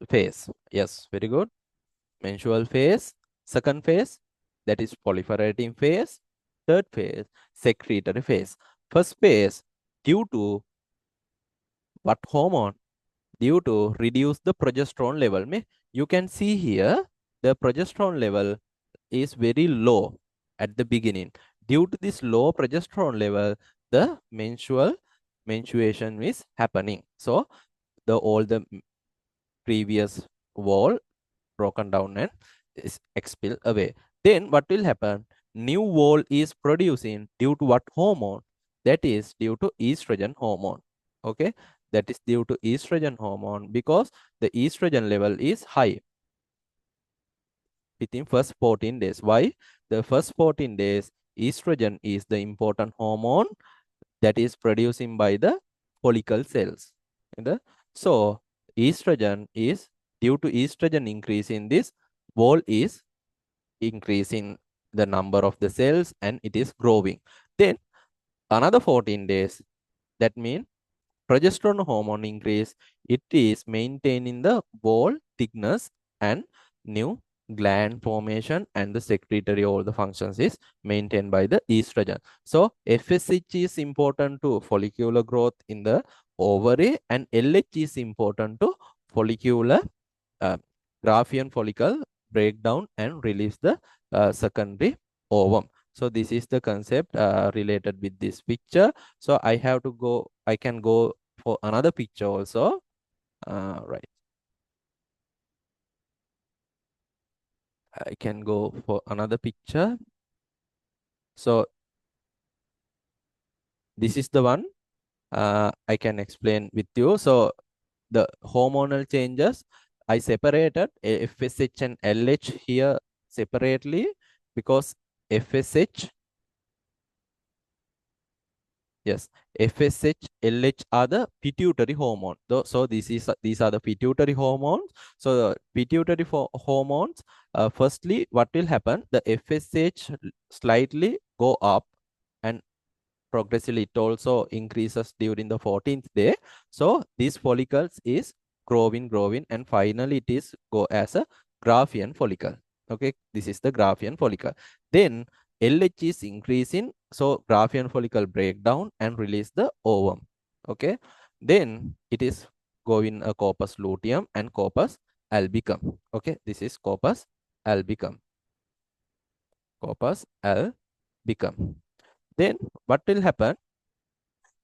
phase. Yes, very good. Menstrual phase. Second phase, that is proliferating phase. Third phase, secretory phase. First phase, due to what hormone? Due to reduce the progesterone level. You can see here the progesterone level is very low at the beginning. Due to this low progesterone level, the menstruation is happening. So all the previous wall broken down and is expelled away. Then what will happen? New wall is producing due to what hormone? That is due to estrogen hormone. Okay, that is due to estrogen hormone, because the estrogen level is high within first 14 days. Why? The first 14 days, estrogen is the important hormone that is producing by the follicle cells. So estrogen is, due to estrogen increase in this, wall is increasing the number of the cells and it is growing. Then another 14 days, that means progesterone hormone increase, it is maintaining the wall thickness and new gland formation, and the secretory, all the functions is maintained by the estrogen. So FSH is important to follicular growth in the ovary, and LH is important to follicular Graafian follicle breakdown and release the secondary ovum. So this is the concept related with this picture. So I can go for another picture also. Right. I can go for another picture. So this is the one I can explain with you. So the hormonal changes, I separated FSH and LH here separately, because FSH, yes, FSH, LH are the pituitary hormone. So these are the pituitary hormones. So the pituitary hormones, firstly, what will happen? The FSH slightly go up, and progressively it also increases during the 14th day. So these follicles is growing, and finally it is go as a Graafian follicle. Okay, this is the Graafian follicle. Then LH is increasing, so Graafian follicle break down and release the ovum. Okay, then it is going a corpus luteum and corpus albicum. Okay, this is corpus albicum. Corpus albicum. Then what will happen?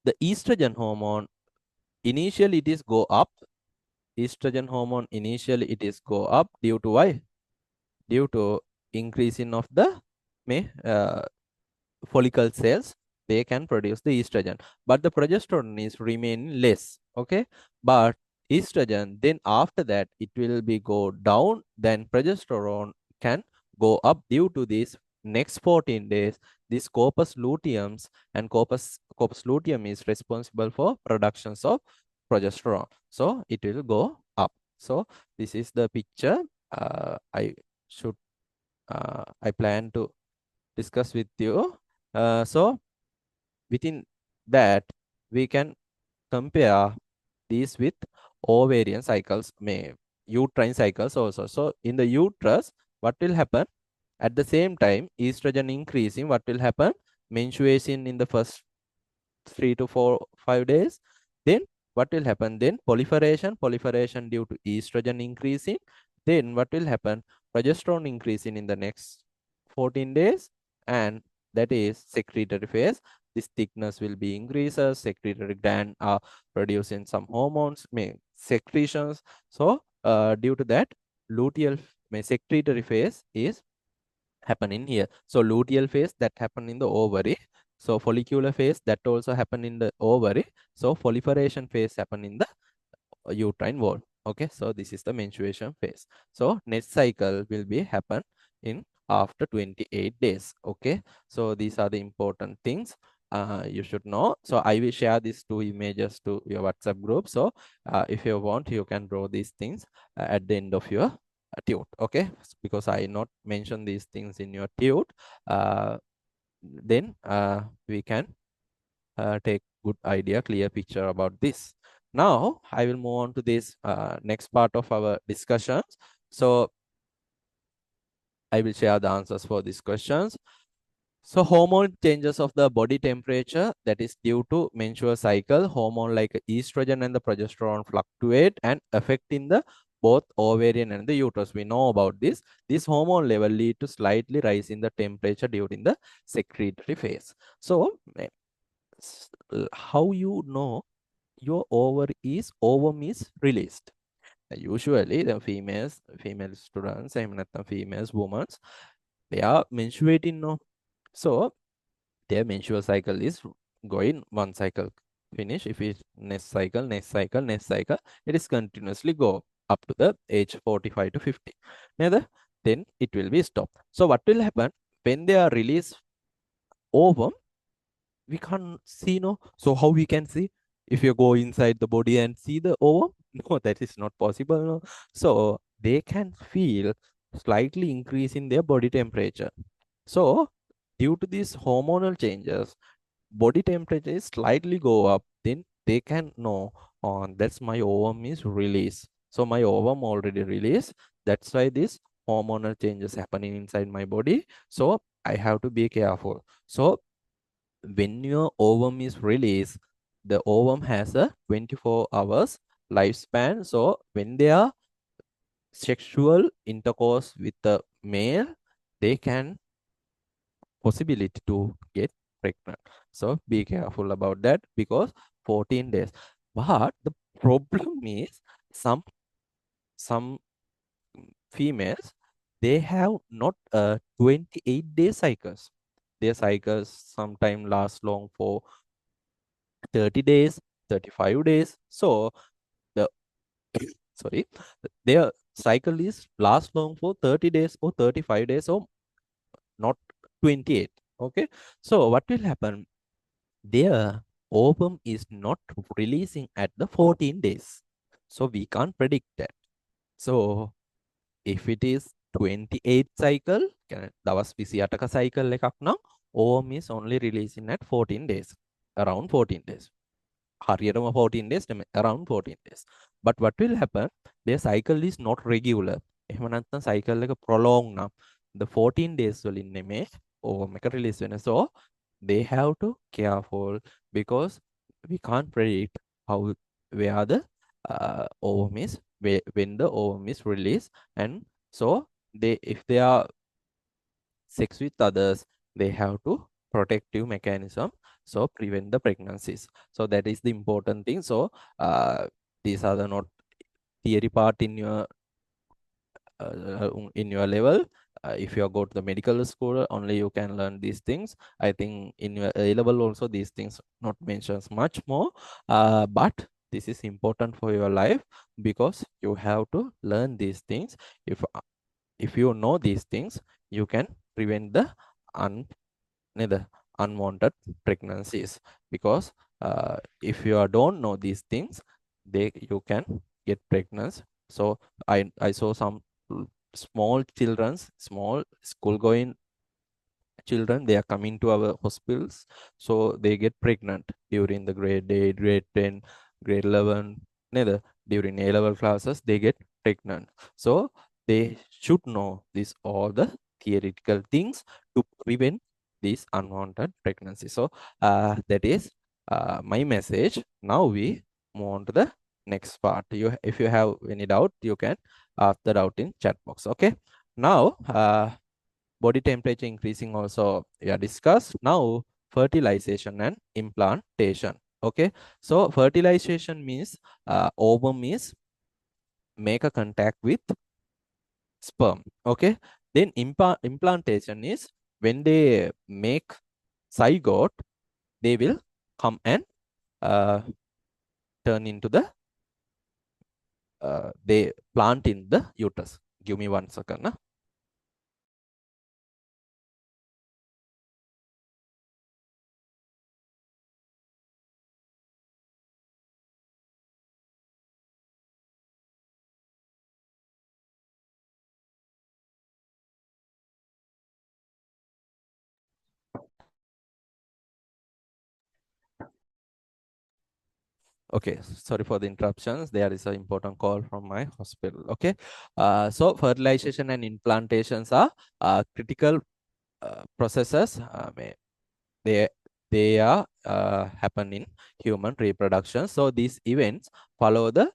the estrogen hormone initially it is go up. Estrogen hormone initially it is go up due to why? Due to increasing of the follicle cells, they can produce the estrogen, but the progesterone is remain less. Okay, but estrogen, then after that it will be go down, then progesterone can go up due to this next 14 days. This corpus luteums, and corpus luteum is responsible for productions of progesterone, so it will go up. So this is the picture should I plan to discuss with you. So within that, we can compare these with ovarian cycles, uterine cycles also. So in the uterus, what will happen? At the same time, estrogen increasing, what will happen? Menstruation in the first 3 to 5 days. Then what will happen? Then proliferation due to estrogen increasing. Then what will happen? Progesterone increasing in the next 14 days, and that is secretory phase. This thickness will be increases. Secretory gland are producing some hormones, secretions. So due to that, luteal secretory phase is happening here. So luteal phase that happen in the ovary. So follicular phase that also happen in the ovary. So proliferation phase happen in the uterine wall. Okay, so this is the menstruation phase. So next cycle will be happen in after 28 days. Okay, so these are the important things you should know. So I will share these two images to your WhatsApp group. So if you want, you can draw these things at the end of your tute. Okay, because I not mention these things in your tute, then we can take good idea, clear picture about this. Now I will move on to this next part of our discussions. So I will share the answers for these questions. So hormone changes of the body temperature, that is due to menstrual cycle. Hormone like estrogen and the progesterone fluctuate and affecting the both ovarian and the uterus. We know about this. This hormone level lead to slightly rise in the temperature during the secretory phase. So how you know your ovum is released? Usually the female students, I mean females, women, they are menstruating, no? So their menstrual cycle is going one cycle finish. If it's next cycle, next cycle, next cycle, it is continuously go up to the age 45 to 50. Neither, then it will be stopped. So what will happen when they are released ovum? We can't see, no? So how we can see? If you go inside the body and see the ovum? No, that is not possible, no? So they can feel slightly increase in their body temperature. So due to these hormonal changes, body temperature is slightly go up, then they can know, on that's my ovum is released. So my ovum already released. That's why this hormonal changes happening inside my body. So I have to be careful. So when your ovum is released, the ovum has a 24 hours lifespan. So when they are sexual intercourse with the male, they can possibility to get pregnant. So be careful about that, because 14 days. But the problem is some females, they have not 28-day cycles. Their cycles sometimes last long for 30 days, 35 days. So the sorry, their cycle is last long for 30 days or 35 days, or not 28. Okay, so what will happen? Their ovum is not releasing at the 14 days. So we can't predict that. So if it is 28 cycle, දවස් 28ක cycle එකක් නම් ovum is only releasing at 14 days, around 14 days. හරියටම 14 days නෙමෙයි, around 14 days. But what will happen? Their cycle is not regular. එහෙම නැත්නම් cycle එක prolong නම් the 14 days වලින් නෙමෙයි ovum එක release වෙන. So they have to careful, because we can't predict how, where the ovum is, when the ovum is released. And so they, if they are sex with others, they have to protective mechanism, so prevent the pregnancies. So that is the important thing. So these are the not theory part in your level. If you go to the medical school, only you can learn these things. I think in your A level also these things not mentions much more, but this is important for your life because you have to learn these things. If you know these things, you can prevent the neither unwanted pregnancies, because if you don't know these things, you can get pregnant. So I saw some small children's small school going children, they are coming to our hospitals, so they get pregnant during the grade 8, grade 10, grade 11, neither during A level classes they get pregnant. So they should know this all the theoretical things to prevent these unwanted pregnancy. So that is my message. Now we move on to the next part. If you have any doubt, you can ask the doubt in chat box. Okay, now body temperature increasing also we are discussed. Now fertilization and implantation. Okay, so fertilization means ovum is make a contact with sperm. Okay, then implantation is when they make zygote, they will come and uh, turn into the they plant in the uterus. Give me 1 second. Okay, sorry for the interruptions. There is an important call from my hospital. Okay, so fertilization and implantations are critical processes. They they are happen in human reproduction. So these events follow the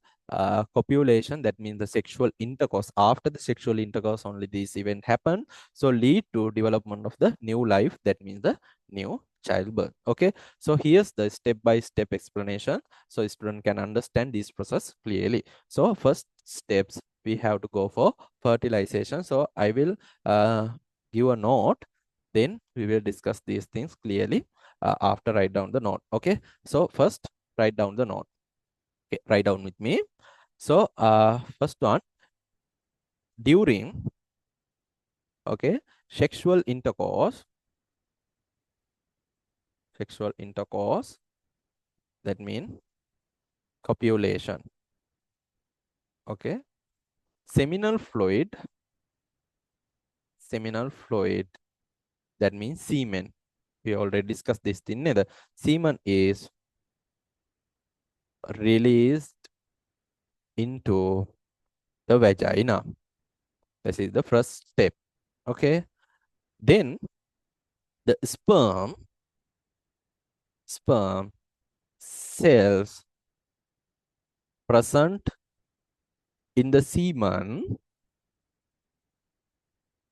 copulation, that means the sexual intercourse. After the sexual intercourse only these event happen, so lead to development of the new life, that means the new childbirth. Okay, so here's the step-by-step explanation so student can understand this process clearly. So first steps we have to go for fertilization. So I will give a note, then we will discuss these things clearly after write down the note. Okay, so first write down the note. Okay, write down with me. So first one, during, okay, sexual intercourse, that means copulation. Okay, seminal fluid, that means semen. We already discussed this thing. The semen is released into the vagina. This is the first step. Okay, then the sperm cells present in the semen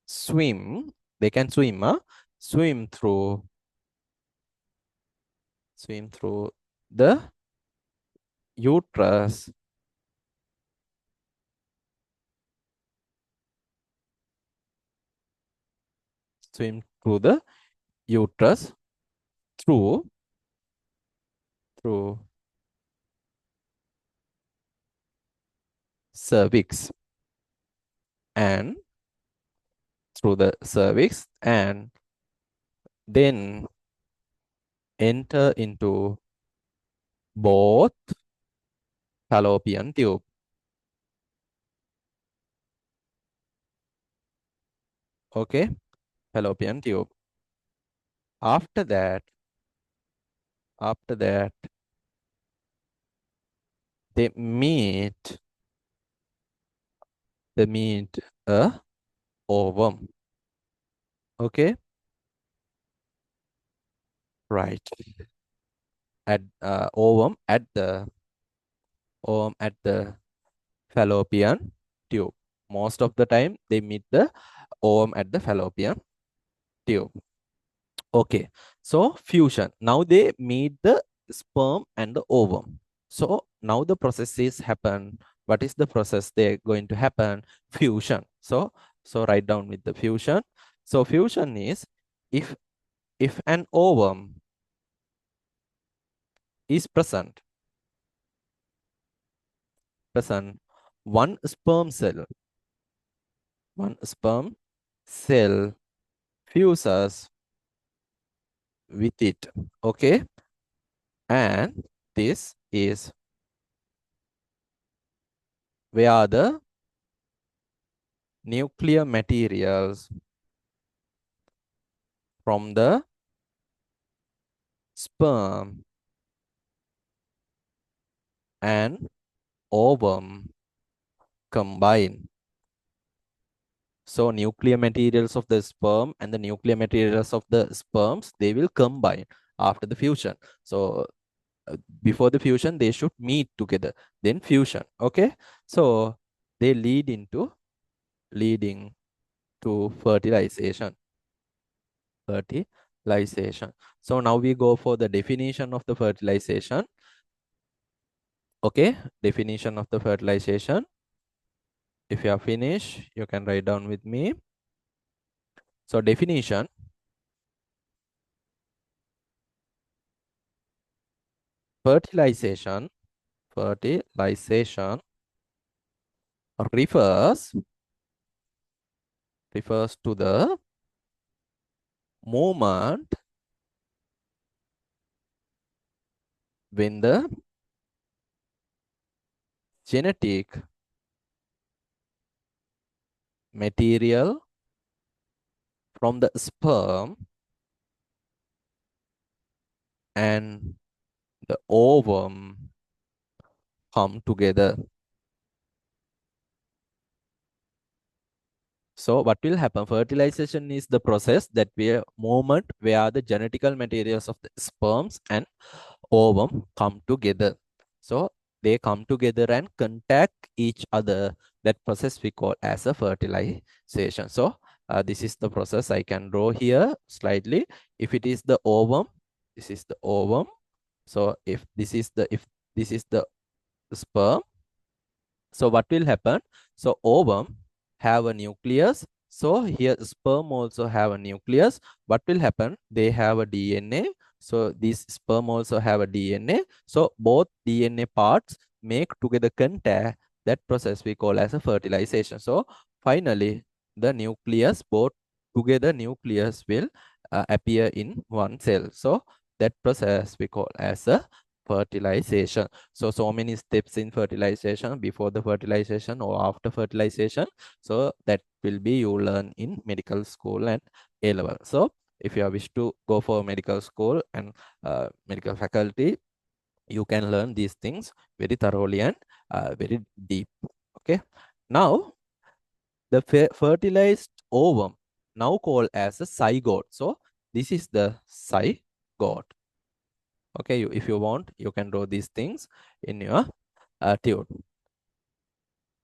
swim. They can swim, swim through the uterus, swim through the uterus through cervix, and through the cervix, and then enter into both fallopian tube. Okay, fallopian tube. After that, they meet a ovum. Okay, right. At ovum at the fallopian tube. Most of the time, they meet the ovum at the fallopian tube. Okay. So fusion. Now they meet the sperm and the ovum. So now the process is happen. What is the process they're going to happen? Fusion. So write down with the fusion. So fusion is if an ovum is present, one sperm cell fuses with it. Okay, and this is where the nuclear materials from the sperm and ovum combine. So nuclear materials of the sperm and the nuclear materials of the sperms, they will combine after the fusion. So before the fusion, they should meet together, then fusion. Okay, so they leading to fertilization. So now we go for the definition of the fertilization. Okay, definition of the fertilization. If you are finished, you can write down with me. So definition. Fertilization refers to the moment when the genetic material from the sperm and the ovum come together. So what will happen? Fertilization is the process that where moment where the genetical materials of the sperms and ovum come together. So they come together and contact each other. That process we call as a fertilization. So this is the process I can draw here slightly. If it is the ovum, this is the ovum. So if this is the sperm, so what will happen? So ovum have a nucleus. So here sperm also have a nucleus. What will happen? They have a DNA. So this sperm also have a DNA. So both DNA parts make together contact. That process we call as a fertilization. So finally, the nucleus, both together nucleus will appear in one cell. So that process we call as a fertilization. So many steps in fertilization, before the fertilization or after fertilization. So that will be you learn in medical school and A level. So if you wish to go for medical school and medical faculty, you can learn these things very thoroughly and very deep. Okay. Now the fertilized ovum, now called as a zygote. So this is the zygote. Okay, if you want, you can draw these things in your tute.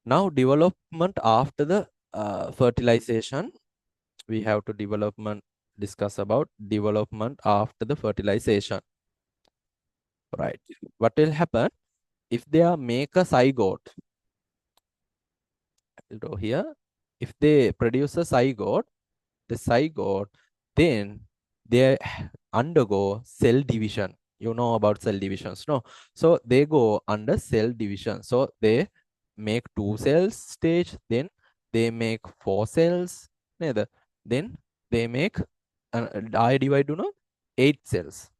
Now development after the fertilization, we have to discuss about development after the fertilization. Right. What will happen if they are make a zygote? I'll draw here. If they produce a zygote, then they undergo cell division. You know about cell divisions, no? So they go under cell division. So they make 2 cells stage, then they make 4 cells, then they make I divide to know 8 cells.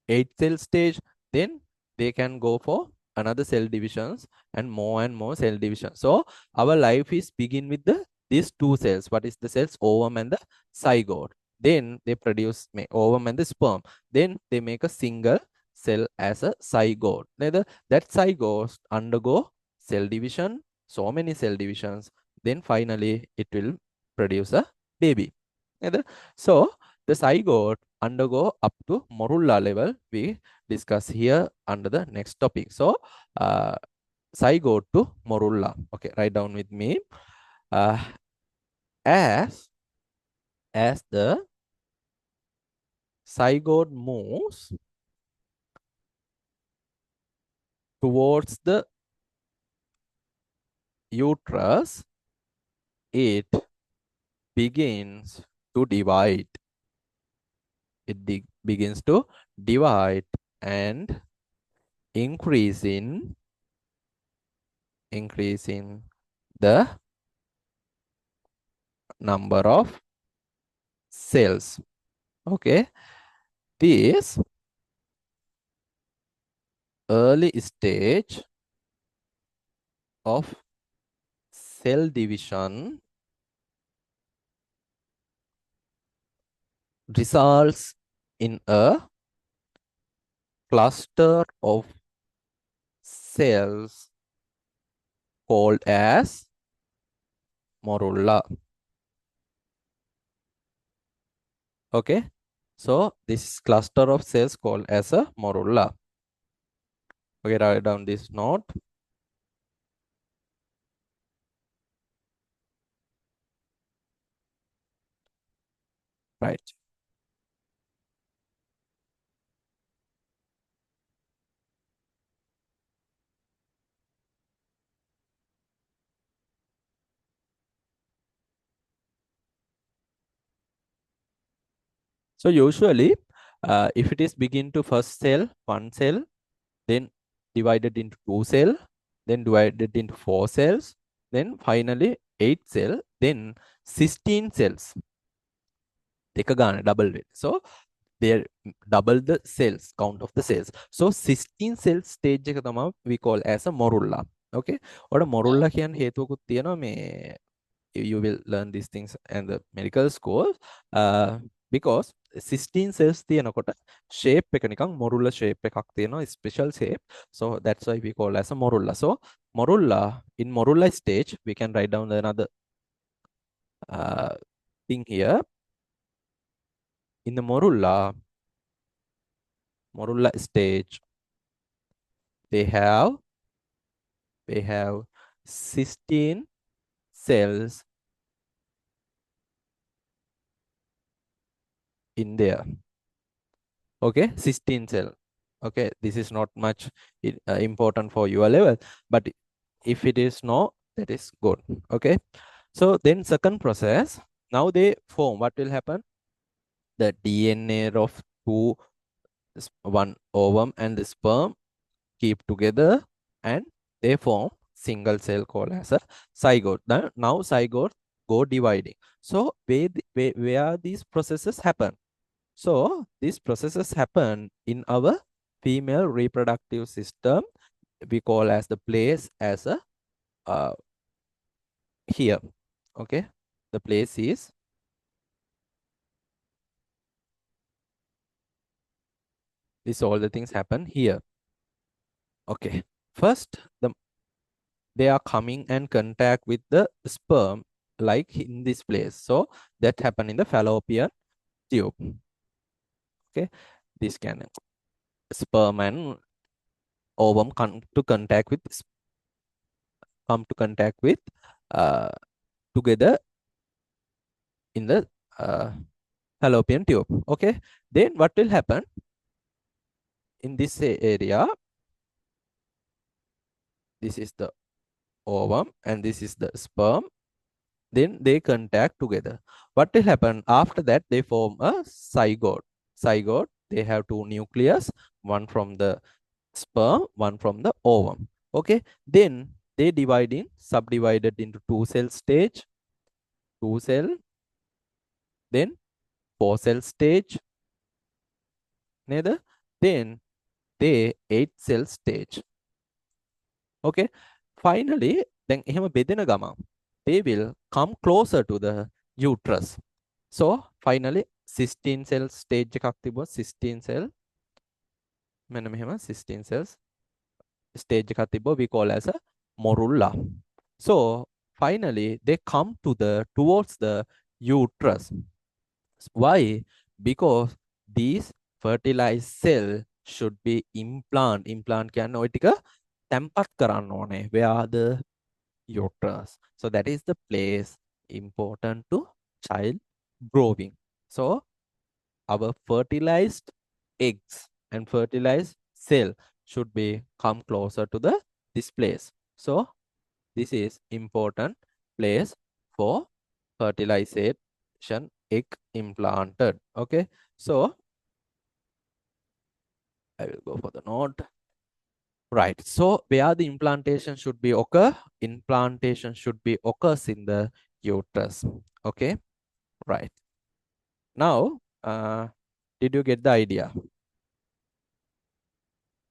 8 cell stage, then they can go for another cell divisions and more cell divisions. So our life is begin with these 2 cells. What is the cells? Ovum and the zygote. Then they produce ovum and the sperm. Then they make a single cell as a zygote. That zygote undergo cell division, so many cell divisions. Then finally it will produce a baby. So the zygote undergo up to morula level. We discuss here under the next topic. So zygote to morula. Okay, write down with me. Uh, as as the zygote moves towards the uterus, it begins to divide. It begins to divide and increasing the number of cells. Okay, this early stage of cell division results in a cluster of cells called as morula. Okay, so this cluster of cells called as a morula. Okay, write down this note. Right. So usually, if it is begin to first cell, one cell, then divided into two cell, then divided into four cells, then finally 8 cell, then 16 cells. Take a gun, double it. So they double the cells, count of the cells. So 16 cell stage එක තමයි we call as a morula. Okay. ඔයාලා morula කියන හේතුවකුත් තියෙනවා මේ you will learn these things in the medical school because 16 cells තියෙනකොට shape එක නිකන් morula shape එකක් තියෙනවා special shape, so that's why we call as a morula. So morula, in morula stage we can write down another thing here. In the morula stage they have 16 cells in there. Okay, 16 cell. Okay, this is not much important for your level, but if it is no, that is good. Okay, so then second process, now they form. What will happen? The DNA of one ovum and the sperm keep together and they form single cell called as a zygote. Now zygote go dividing. So where these processes happen? So these processes happen in our female reproductive system. We call as the place as a here. Okay, the place is this. All the things happen here. Okay, first they are coming and contact with the sperm like in this place. So that happen in the fallopian tube. Okay, this can sperm and ovum come to contact with uh, together in the fallopian tube. Okay, then what will happen in this area? This is the ovum and this is the sperm. Then they contact together. What will happen after that? They form a zygote. Zygote, they have two nucleus, one from the sperm, one from the ovum. Okay, then they subdivided into two cell stage, two cell, then four cell stage, neither, then they 8 cell stage. Okay, finally, then එහෙම බෙදෙන ගමන් they will come closer to the uterus. So finally 16 cell stage එකක් තිබුණා, 16 cell මෙන්න මෙහෙම 16 cells stage එකක් තිබ්බා, we call as a morula. So finally they come towards the uterus. Why? Because these fertilized cell should be implant කියන්නේ ওই ටික තැම්පත් කරන්න ඕනේ. Where are the uterus? So that is the place important to child growing. So our fertilized eggs and fertilized cell should be come closer to the this place. So this is important place for fertilization egg implanted. Okay, so I will go for the note. Right. So where the implantation should be occur? Implantation should be occurs in the uterus. Okay. Right. Now, did you get the idea?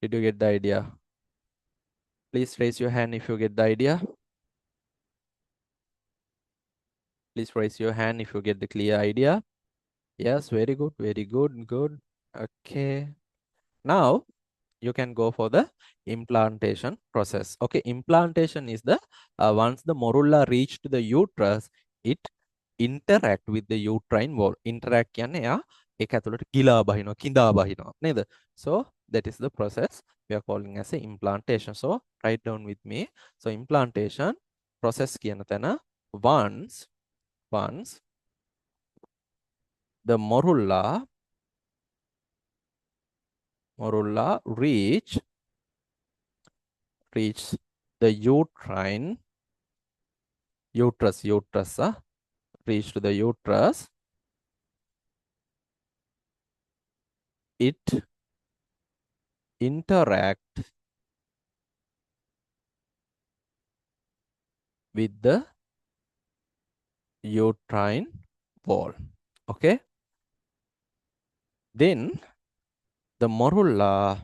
Did you get the idea? Please raise your hand if you get the idea. Please raise your hand if you get the clear idea. Yes, very good, very good, good. Okay. Now, you can go for the implantation process. Okay, implantation is the once the morula reach to the uterus, it interact with the uterine wall. Interact කියන්නේ එයා ඒක ඇතුළට ගිලා බහිනවා, කිඳා බහිනවා නේද? So that is the process we are calling as a implantation. So write down with me. So implantation process කියන තැන once the morula reach the uterus reach to the uterus, it interact with the uterine wall. Okay, then the morula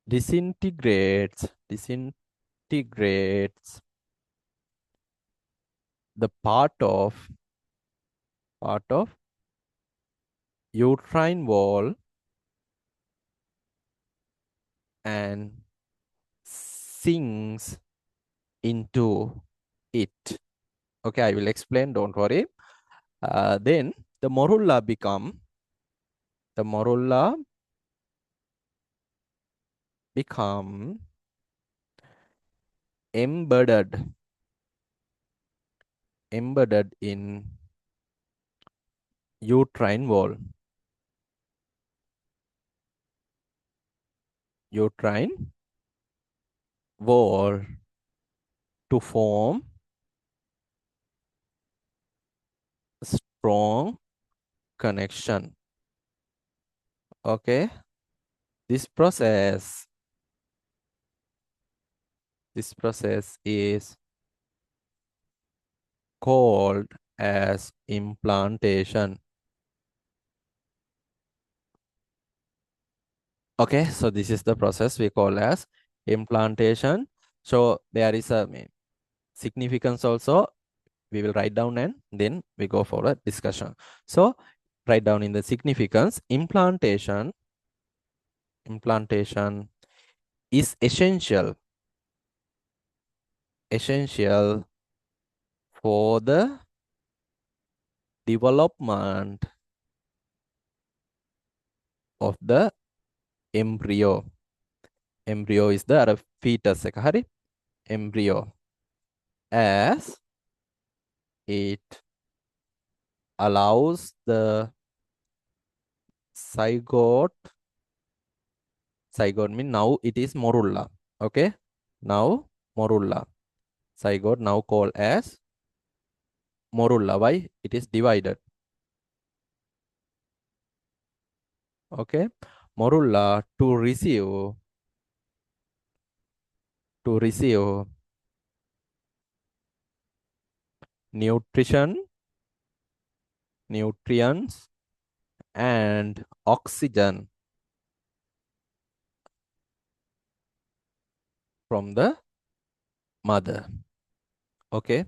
disintegrates the part of uterine wall and sinks into it. Okay, I will explain, don't worry. Then the morula become embedded in uterine wall to form strong connection. Okay, this process is called as implantation. Okay, so this is the process we call as implantation. So there is a significance also. We will write down and then we go for a discussion. So write down in the significance. Implantation is essential for the development of the embryo. Embryo is the fetus එක හරි? Embryo, as it allows the zygote mean now it is morula. Okay, now morula, zygote now called as morula. Why? It is divided. Okay, morula to receive nutrients and oxygen from the mother. Okay,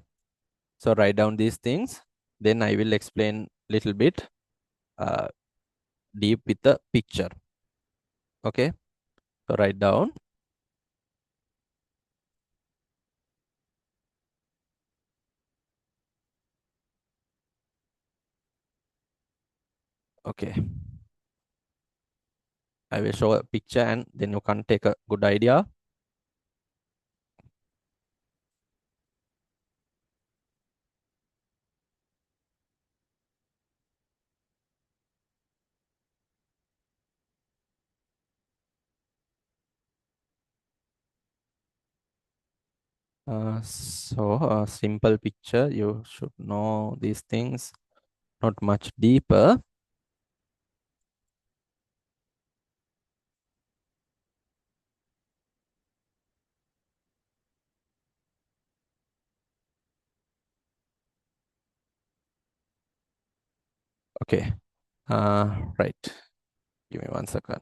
so write down these things, then I will explain little bit deep with the picture. Okay, so write down. Okay, I will show a picture and then you can take a good idea. So a simple picture, you should know these things, not much deeper. Okay, right. Give me 1 second.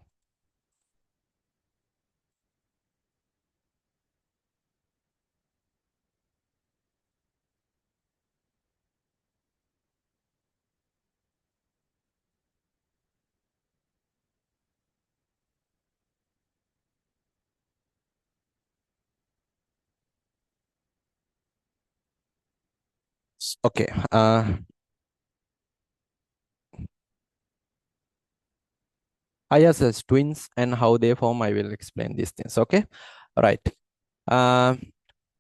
Okay, yes, as twins and how they form, I will explain these things. Okay, right. Um,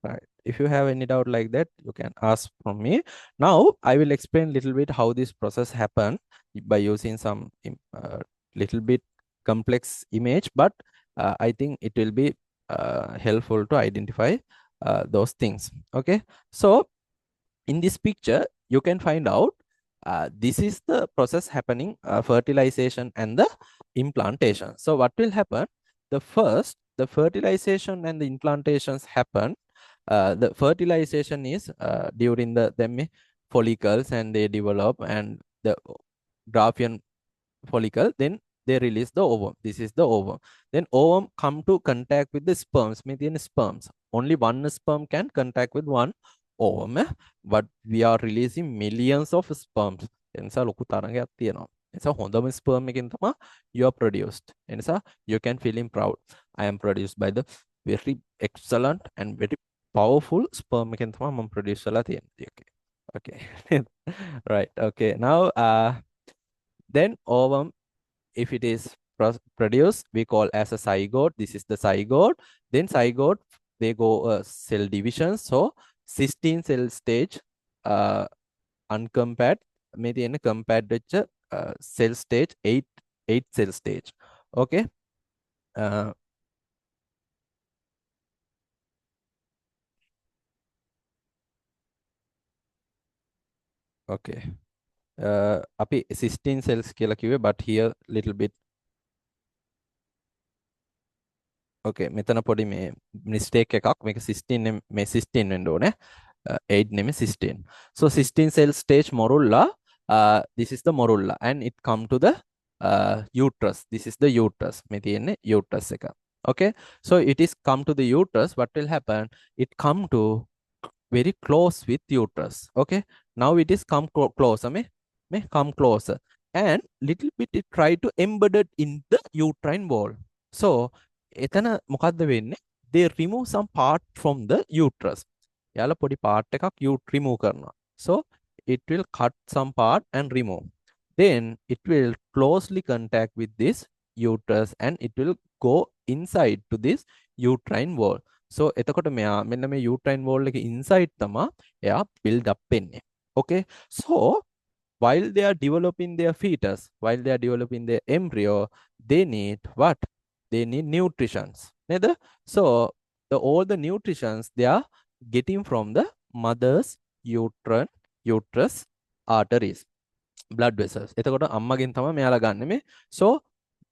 right. If you have any doubt like that, you can ask from me. Now, I will explain a little bit how this process happen by using some little bit complex image, but I think it will be helpful to identify those things. Okay, so in this picture, you can find out this is the process happening, fertilization and the implantation. So what will happen? The fertilization and the implantations happen. The fertilization is during the them follicles and they develop and the Graphian follicle, then they release the ovum. This is the ovum. Then ovum come to contact with the sperms, median sperms. Only one sperm can contact with one ovum. But we are releasing millions of sperms. එනිසා ලොකු තරගයක් තියෙනවා. එනිසා හොඳම sperm එකෙන් තමයි you are produced. එනිසා you can feeling proud. I am produced by the very excellent and very powerful sperm එකෙන් තමයි මම produce වෙලා තියෙන්නේ. Okay. Okay. Right. Okay. Now then ovum, if it is produced, we call as a zygote. This is the zygote. Then zygote, they go cell division. So 16 cell stage uncompared, maybe in a compared with cell stage 8 cell stage. Okay. Okay. Api 16 cells කියලා කිව්වේ, but here little bit. Okay, මෙතන පොඩි මේ mistake එකක්. මේක 16 මේ 16 වෙන්න ඕනේ. 8 නෙමෙයි 16. So 16 cell stage morula. This is the morula and it come to the uterus. This is the uterus. මේ තියෙන්නේ uterus එක. Okay. So it is come to the uterus. What will happen? It come to very close with uterus. Okay. Now it is come closer. May come closer. And little bit it try to embed it in the uterine wall. So එතන මොකද්ද වෙන්නේ? They remove some part from the uterus. යාලා පොඩි part එකක් remove කරනවා. So it will cut some part and remove. Then it will closely contact with this uterus and it will go inside to this uterine wall. So එතකොට මෙයා මෙන්න මේ uterine wall එක inside තමයි එයා build up වෙන්නේ. Okay. So while they are developing their fetus, while they are developing their embryo, they need what? They need nutritions. So all the nutritions they are getting from the mother's uterus arteries, blood vessels. එතකොට අම්මගෙන් තමයි මෙයාලා ගන්න මේ. So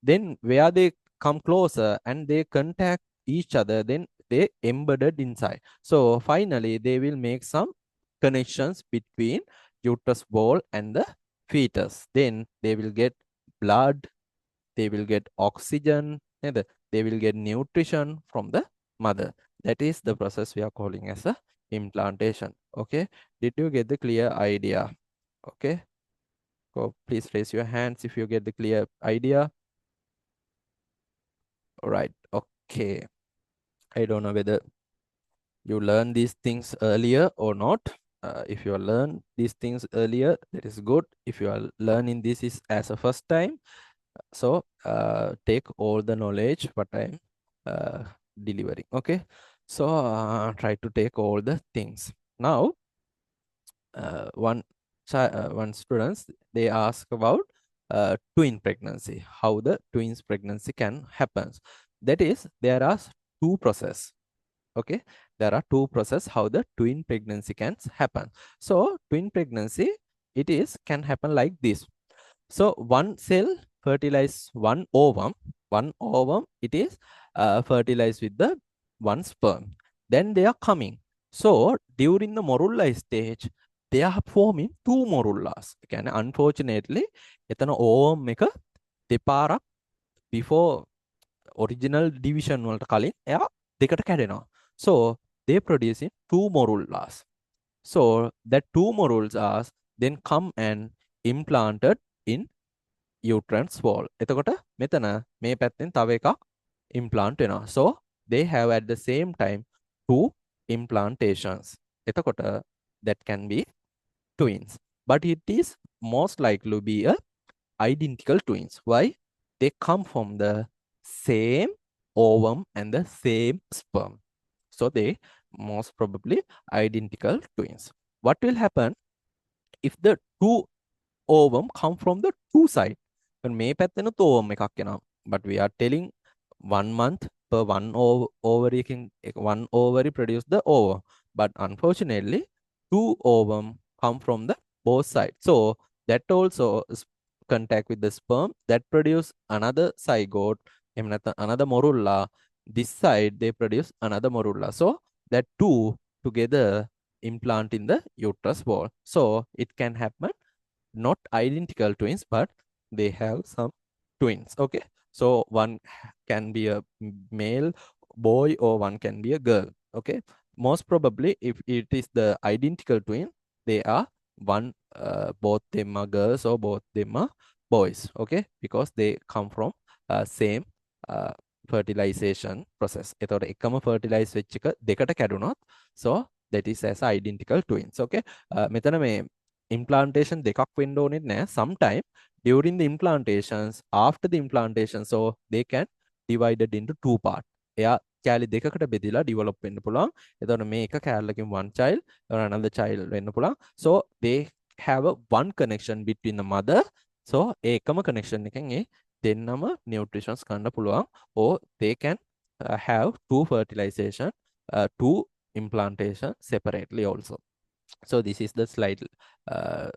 then where they come closer and they contact each other, then they embedded inside. So finally they will make some connections between uterus wall and the fetus. Then they will get blood, they will get oxygen, and they will get nutrition from the mother. That is the process we are calling as a implantation. Okay, did you get the clear idea? Okay, so please raise your hands if you get the clear idea. All right. Okay, I don't know whether you learn these things earlier or not. If you learn these things earlier, that is good. If you are learning this is as a first time, so take all the knowledge what I'm delivering. Okay, so try to take all the things. Now one students, they ask about twin pregnancy, how the twins pregnancy can happen. That is, there are two process. Okay, there are two processes how the twin pregnancy can happen. So twin pregnancy, it is can happen like this. So one cell fertilize one ovum it is fertilized with the one sperm. Then they are coming. So during the morula stage, they are forming two morullas. Again, unfortunately, එතන ovum එක දෙපාරක් before original division වලට කලින් එයා දෙකට කැඩෙනවා. So they producing two morullas. So that two morullas then come and implanted in uterine wall. එතකොට මෙතන මේ පැත්තෙන් තව එකක් implant වෙනවා. So they have at the same time two implantations. එතකොට that can be twins. But it is most likely to be a identical twins. Why? They come from the same ovum and the same sperm. So they most probably identical twins. What will happen if the two ovum come from the two side? And මේ පැත්තෙනුත් ovum එකක් එනවා. But we are telling 1 month per ovary can one ovary produce the ovum. But unfortunately, two ovum come from the both sides. So that also is contact with the sperm that produce another zygote, another morula. This side they produce another morula. So that two together implant in the uterus wall. So it can happen not identical twins, but they have some twins. Okay, so one can be a male boy or one can be a girl. Okay, most probably if it is the identical twin, they are one both them are girls or both them are boys. Okay, because they come from same uh, fertilization process. එතකොට එකම fertilize වෙච්ච එක දෙකට කැඩුනොත් so that is as identical twins. Okay, මෙතන මේ implantation දෙකක් වෙන්න ඕනෙත් නෑ. Sometime during the implantations, after the implantation, so they can divided into two part. එයා කෑලි දෙකකට බෙදලා develop වෙන්න පුළුවන්. එතකොට මේ එක කෑල්ලකින් one child or another child වෙන්න පුළුවන්. So they have a one connection between the mother. So ඒකම connection එකෙන් ඒ දෙන්නම nutritions ගන්න පුළුවන්. Or they can have two fertilization, two implantation separately also. So this is the slide uh,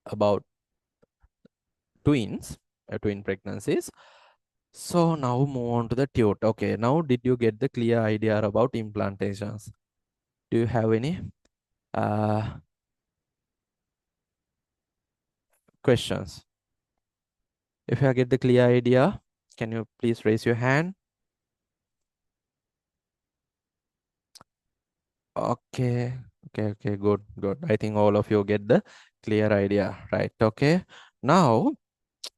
about twins, twin pregnancies. So now move on to the tute. Okay, now did you get the clear idea about implantations? Do you have any questions? If you get the clear idea, can you please raise your hand? Okay, okay, good. I think all of you get the clear idea, right? Okay. Now,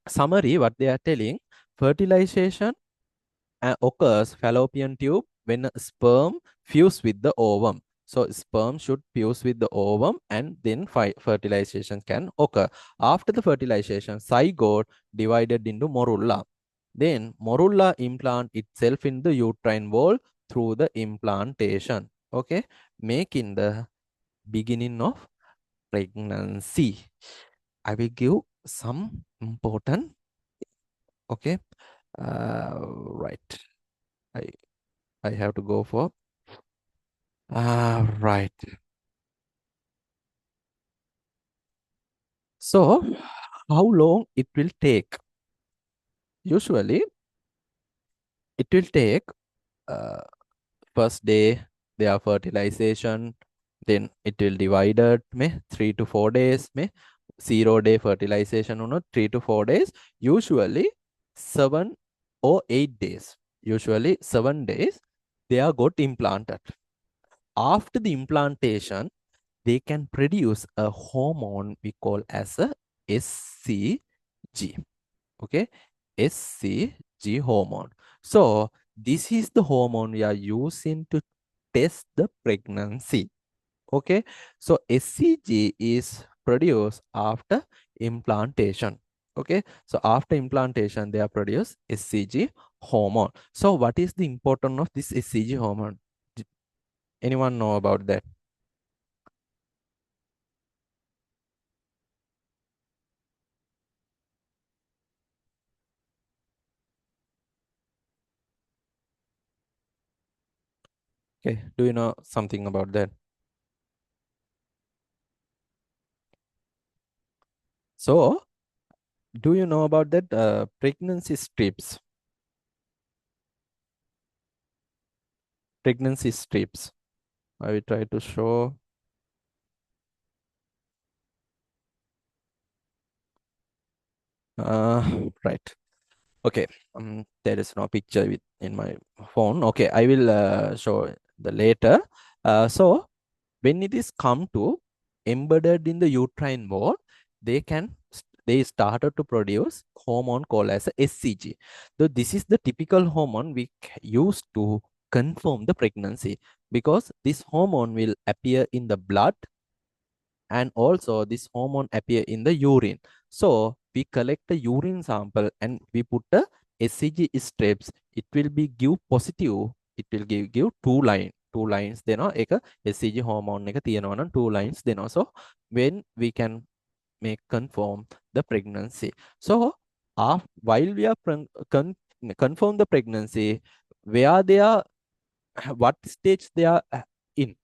summary, what they are telling, fertilization occurs fallopian tube when a sperm fuse with the ovum. So sperm should fuse with the ovum and then fertilization can occur. After the fertilization, zygote divided into morula. Then morula implant itself in the uterine wall through the implantation. Okay, making the beginning of pregnancy. I will give some important. Okay, right. I have to go for right. So how long it will take? Usually it will take uh, first day their fertilization, then it will divided में 3 to 4 days में 0 day fertilization उन्होंने 3 to 4 days, usually 7 or 8 days. Usually 7 days they are got implanted. After the implantation, they can produce a hormone we call as a SCG. Okay, SCG hormone. So this is the hormone we are using to test the pregnancy. Okay, so SCG is produced after implantation. Okay, so after implantation they are produced SCG hormone. So what is the importance of this SCG hormone? Anyone know about that? Okay, do you know something about that? So, do you know about that pregnancy strips? Pregnancy strips. I will try to show. Right. Okay. There is no picture with in my phone. Okay, I will show the later. So when it is come to embedded in the uterine wall, they started to produce hormone called as a SCG. So this is the typical hormone we use to confirm the pregnancy, because this hormone will appear in the blood, and also this hormone appear in the urine. So we collect the urine sample and we put the SCG strips. It will be give positive. It will give two lines දෙනවා. එක SCG hormone එක තියෙනවා නම් two lines දෙනවා. So when we can make confirm the pregnancy. So while we are confirm the pregnancy, where they are, what stage they are in,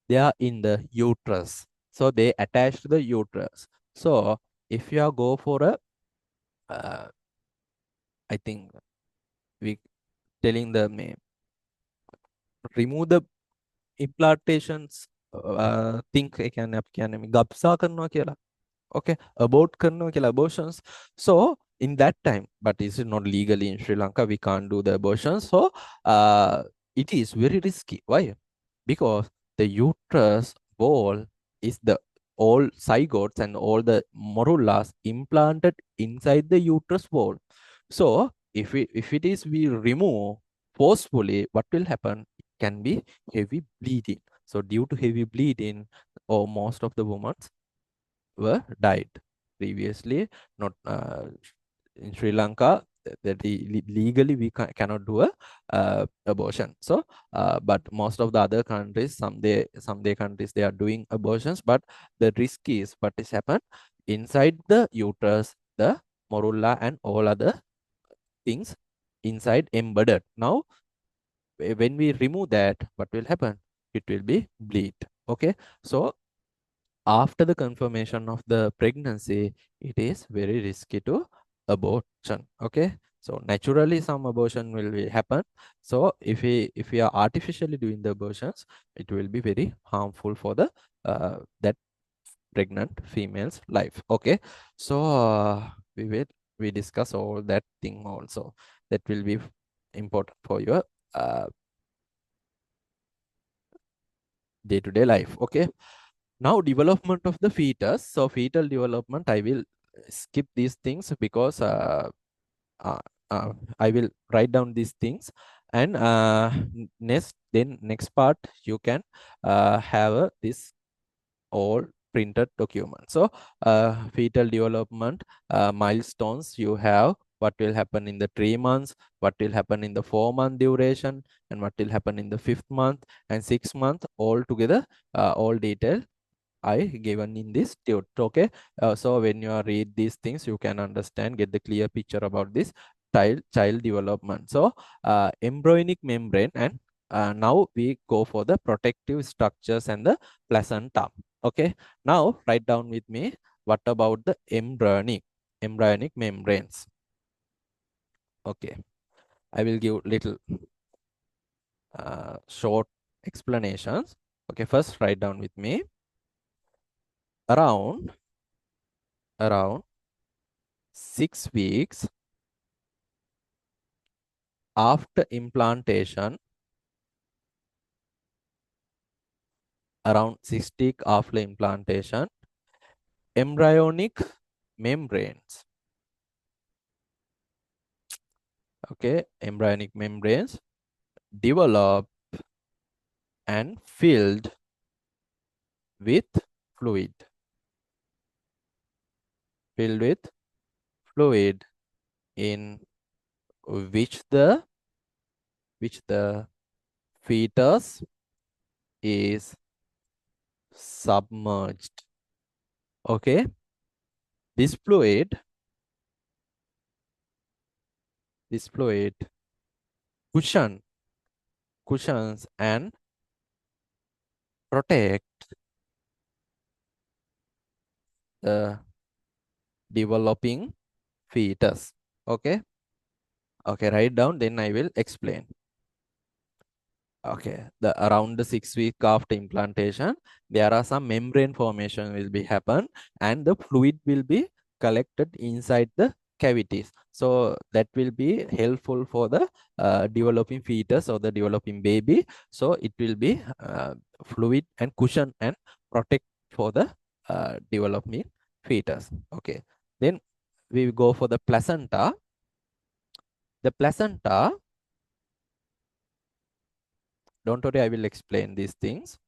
they are in the uterus. So they attach to the uterus. So if you are go for a, I think we telling the remove the implantations, think එකන්නේ අපි කියන්නේ ගබ්සා කරනවා කියලා. Okay, abort කරනවා කියලා, abortions. So in that time, but it's not legally in Sri Lanka, we can't do the abortions. So it is very risky. Why? Because the uterus wall is the all zygotes and all the morullas implanted inside the uterus wall. So if it is we remove forcefully, what will happen? It can be heavy bleeding. So due to heavy bleeding, or most of the women were died previously. Not in Sri Lanka, that legally we cannot do a abortion. So but most of the other countries, some countries, they are doing abortions, but the risk is what is happened inside the uterus, the morula and all other things inside embedded. Now when we remove that, what will happen? It will be bleed. Okay, so after the confirmation of the pregnancy, it is very risky to abortion. Okay, so naturally some abortion will happen. So if we are artificially doing the abortions, it will be very harmful for the that pregnant female's life. Okay, so we discuss all that thing also. That will be important for your uh, day-to-day life. Okay, now development of the fetus. So fetal development, I will skip these things because uh, I will write down these things, and next part you can have this all printed document. So fetal development milestones you have, what will happen in the 3 months, what will happen in the 4 month duration, and what will happen in the 5th month and 6th month, all together, all detail I given in this tute. Okay, so when you are read these things, you can understand, get the clear picture about this child development. So embryonic membrane, and now we go for the protective structures and the placenta. Okay, now write down with me, what about the embryonic membranes? Okay, I will give little short explanations. Okay, first write down with me, around 6 weeks after implantation, around 6 weeks after implantation, embryonic membranes, okay, embryonic membranes develop and filled with fluid, filled with fluid in which the fetus is submerged. Okay, this fluid cushions and protect the developing fetus. Okay. Okay, write down, then I will explain. Okay, the around the 6 week after implantation, there are some membrane formation will be happen, and the fluid will be collected inside the cavities. So that will be helpful for the developing fetus or the developing baby. So it will be fluid and cushion and protect for the developing fetus. Okay, then we will go for the placenta. The placenta, don't worry, I will explain these things.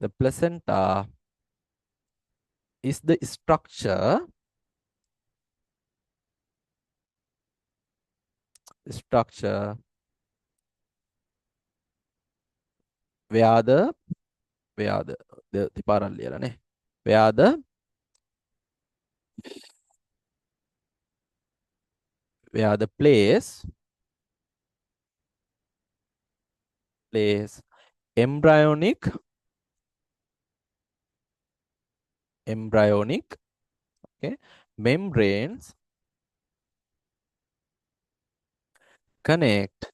The placenta is the structure where the පාරක් ලියලා නේ, where the place embryonic okay, membranes connect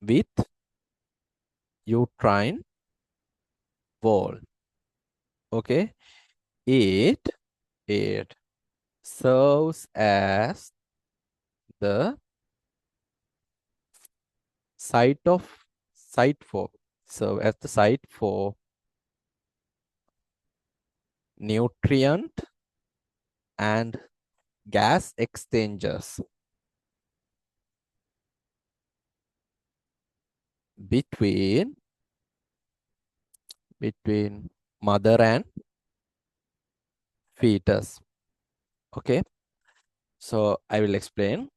with uterine wall. Okay, it serves as the site for nutrient and gas exchanges between mother and fetus. Okay, so I will explain,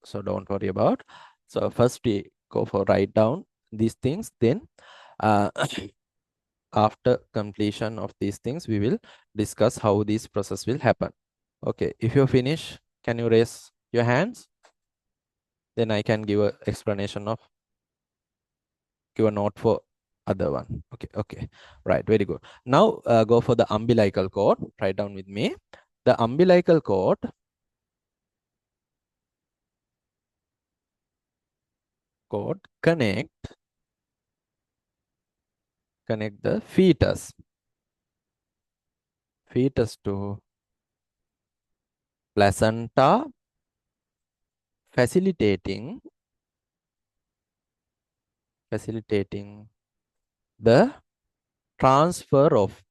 so don't worry about. So first we go for write down these things, then uh, after completion of these things we will discuss how this process will happen. Okay, if you finish, can you raise your hands, then I can give a explanation of give a note for other one. Okay, right, very good. Now go for the umbilical cord. Write down with me. The umbilical cord connect the fetus to placenta, facilitating the transfer of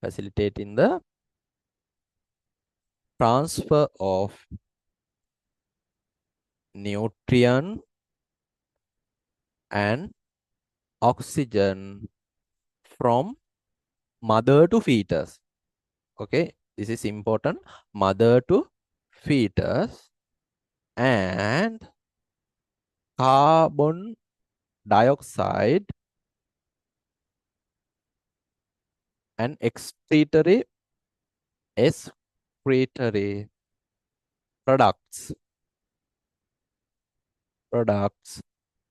facilitating the transfer of nutrient and oxygen from mother to fetus. Okay, this is important. Mother to fetus, and carbon dioxide and excretory products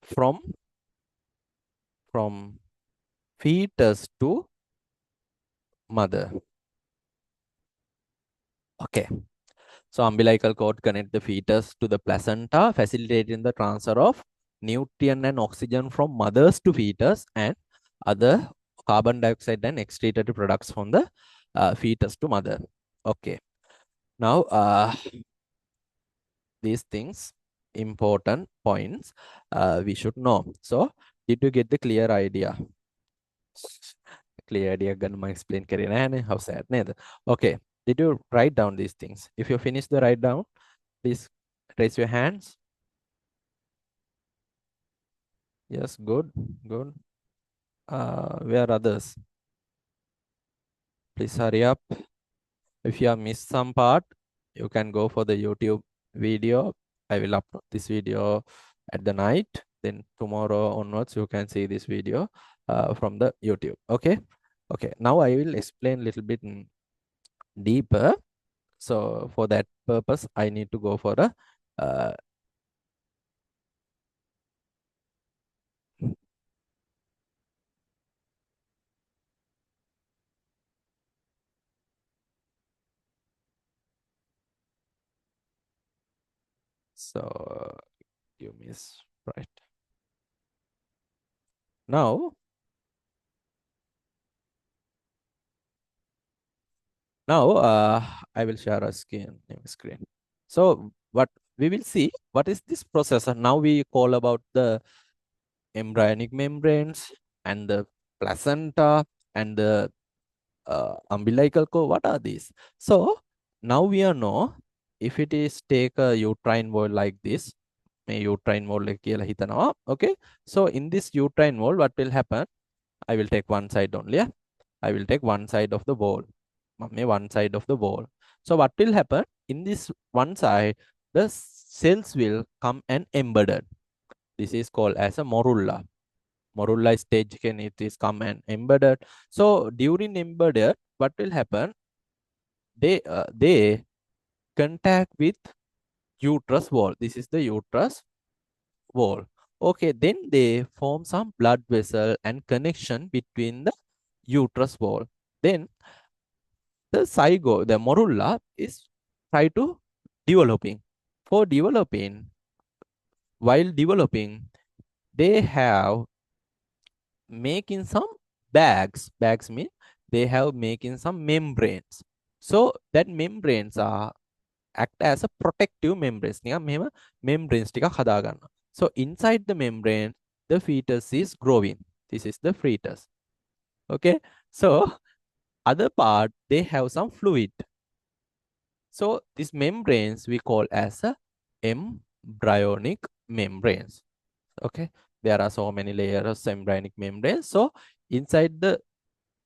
from fetus to mother. Okay, so umbilical cord connect the fetus to the placenta, facilitating the transfer of nutrient and oxygen from mothers to fetus and other carbon dioxide and excretory products from the fetus to mother. Okay, now these things, important points we should know. So did you get the clear idea? Clear idea gonna explain karena how sad neda. Okay, did you write down these things? If you finish the write down, please raise your hands. Yes, good. Where are others? Please hurry up. If you have missed some part, you can go for the YouTube video. I will upload this video at the night. Then tomorrow onwards, you can see this video from the YouTube. Okay. Now I will explain a little bit deeper. So for that purpose, I need to go for a so give me right now. I will share a screen. So what we will see, what is this process? Now we call about the embryonic membranes and the placenta and the umbilical cord. What are these? So now we are know if it is take a uterine wall like this, may uterine wall like කියලා හිතනවා. Okay. So in this uterine wall, what will happen? I will take one side only. Yeah? I will take one side of the wall. One side of the wall. So what will happen? In this one side, the cells will come and embedded. This is called as a morula. Morula stage can it is come and embedded. So during embedded, what will happen? They contact with uterus wall. This is the uterus wall. Okay, then they form some blood vessel and connection between the uterus wall. Then the zygote, the morula is try to developing. For developing, while developing, they have making some bags. Bags mean they have making some membranes. So that membranes are act as a protective membranes. Membranes ටිකක් හදා ගන්නවා. So inside the membrane, the fetus is growing. This is the fetus. Okay. So other part, they have some fluid. So these membranes we call as a embryonic membranes. Okay. There are so many layers of embryonic membranes. So inside the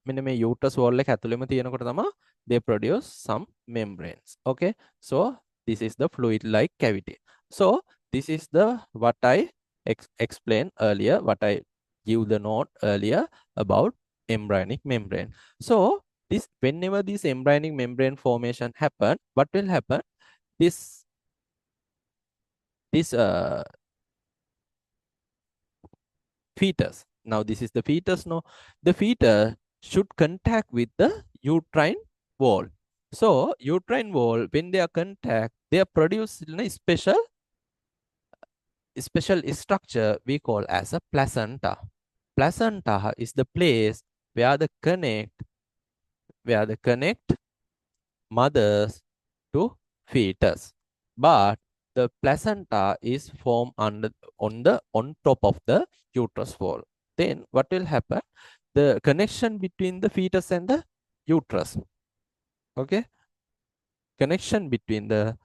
මෙන්න මේ uterus wall එක ඇතුළෙම තියෙනකොට තමයි they produce some membranes. Okay. So this is the fluid like cavity. So this is the what I explained earlier, what I give the note earlier about embryonic membrane. So this whenever this embryonic membrane formation happen, what will happen? This fetus. Now this is the fetus. No, the fetus should contact with the uterine wall. So uterine wall, when they are contact, they are produced in a special structure we call as a placenta. Placenta is the place where the connect mothers to fetus. But the placenta is formed on top of the uterus wall. Then what will happen? The connection between the fetus and the uterus. Okay. Connection between the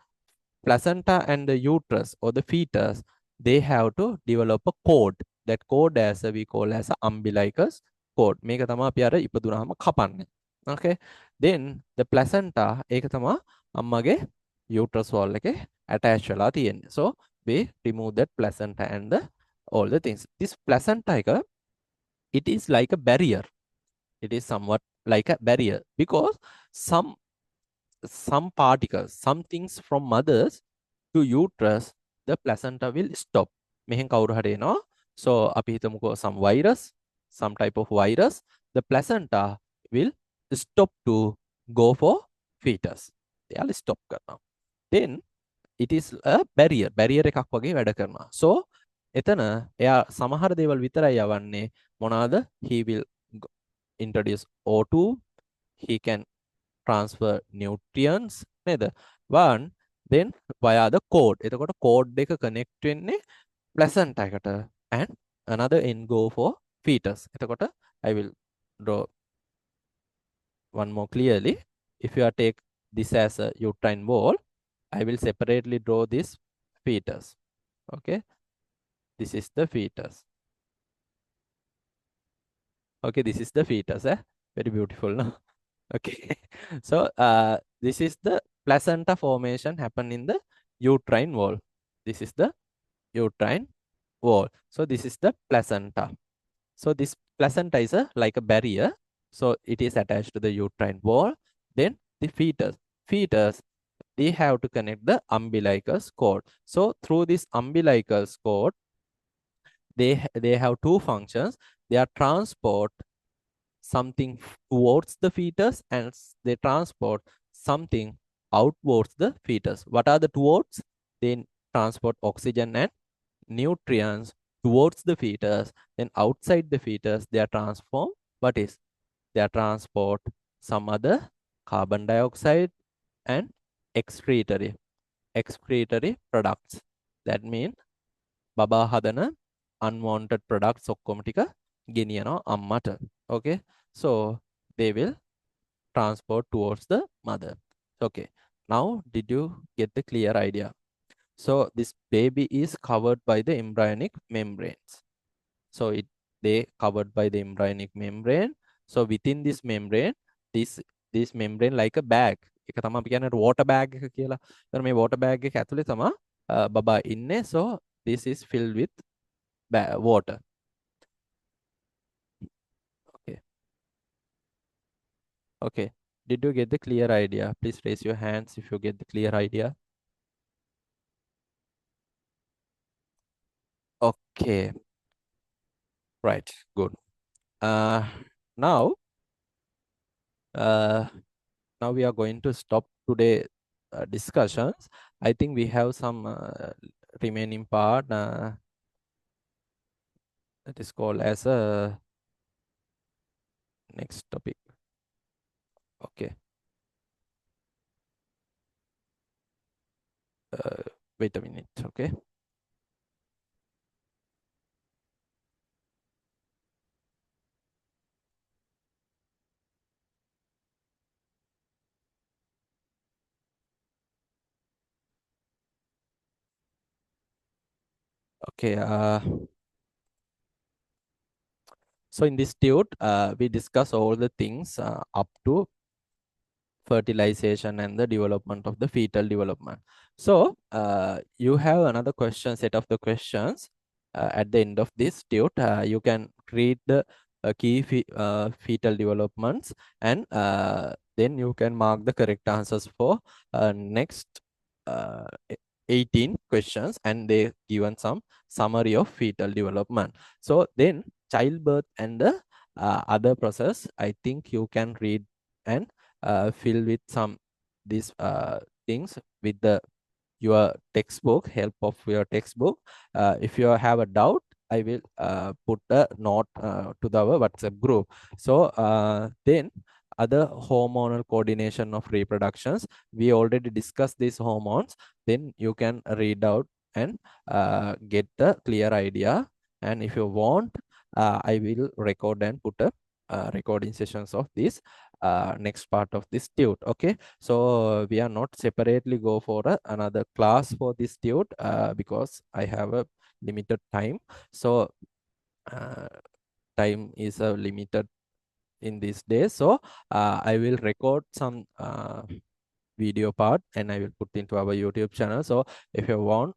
placenta and the uterus or the fetus, they have to develop a cord. That cord as we call as a umbilicus cord. මේක තමයි අපි අර ඉපදුනහම කපන්නේ. Okay. Then the placenta ඒක තමයි අම්මගේ uterus wall එකේ attach වෙලා තියෙන්නේ. So we remove that placenta and all the things. This placenta එක, it is like a barrier. It is somewhat like a barrier because some particles, some things from mothers to uterus, the placenta will stop. මෙහෙන් කවුරු හරි එනවා. So අපි හිතමුකෝ some type of virus, the placenta will stop to go for fetus. එයාලා stop කරනවා. Then it is a barrier එකක් වගේ වැඩ කරනවා. So එතන එයා සමහර දේවල් විතරයි යවන්නේ. මොනවාද? He will introduce O2, he can transfer nutrients නේද? One, then via the cord. එතකොට cord එක connect වෙන්නේ placenta එකට and another end go for fetus. එතකොට I will draw one more clearly. If you are take this as a uterine wall, I will separately draw this fetus. Okay. This is the fetus. Okay, this is the fetus. Very beautiful, no? Okay. So this is the placenta formation happen in the uterine wall. This is the uterine wall. So this is the placenta. So this placenta is like a barrier. So it is attached to the uterine wall. Then the fetus. Fetus they have to connect the umbilicus cord. So through this umbilicus cord, they have two functions. They are transport something towards the fetus, and they transport something outwards the fetus. What are the towards? They transport oxygen and nutrients towards the fetus. Then outside the fetus, they are transformed. What is? They are transport some other carbon dioxide and excretory products. That means බබා හදන unwanted products ඔක්කොම ටික ගෙනියනවා අම්මට. Okay, so they will transport towards the mother. Okay, now did you get the clear idea? So this baby is covered by the embryonic membranes. So they covered by the embryonic membrane. So within this membrane, this membrane like a bag. එක තමයි අපි කියන්නේ water bag එක කියලා. එතන මේ water bag එක ඇතුලේ තමයි බබා ඉන්නේ. So this is filled with water. Okay. Okay. Did you get the clear idea? Please raise your hands if you get the clear idea. Okay. Right. Good. Now, now we are going to stop today discussions. I think we have some remaining part that is called as a next topic. Okay. Wait a minute. Okay. Okay. So in this tute, we discuss all the things up to fertilization and the development of the fetal development. So you have another question, set of the questions at the end of this tute. You can read the key fetal developments, and then you can mark the correct answers for next uh, 18 questions, and they given some summary of fetal development. So then childbirth and the other process, I think you can read and fill with some these things with the your textbook, help of your textbook. If you have a doubt, I will put a note to the our WhatsApp group. So then other hormonal coordination of reproductions, we already discussed these hormones. Then you can read out and get the clear idea. And if you want, I will record and put a recording sessions of this next part of this tute. Okay, so we are not separately go for another class for this tute because I have a limited time. So time is a limited in these days, so I will record some video part and I will put into our YouTube channel. So if you want,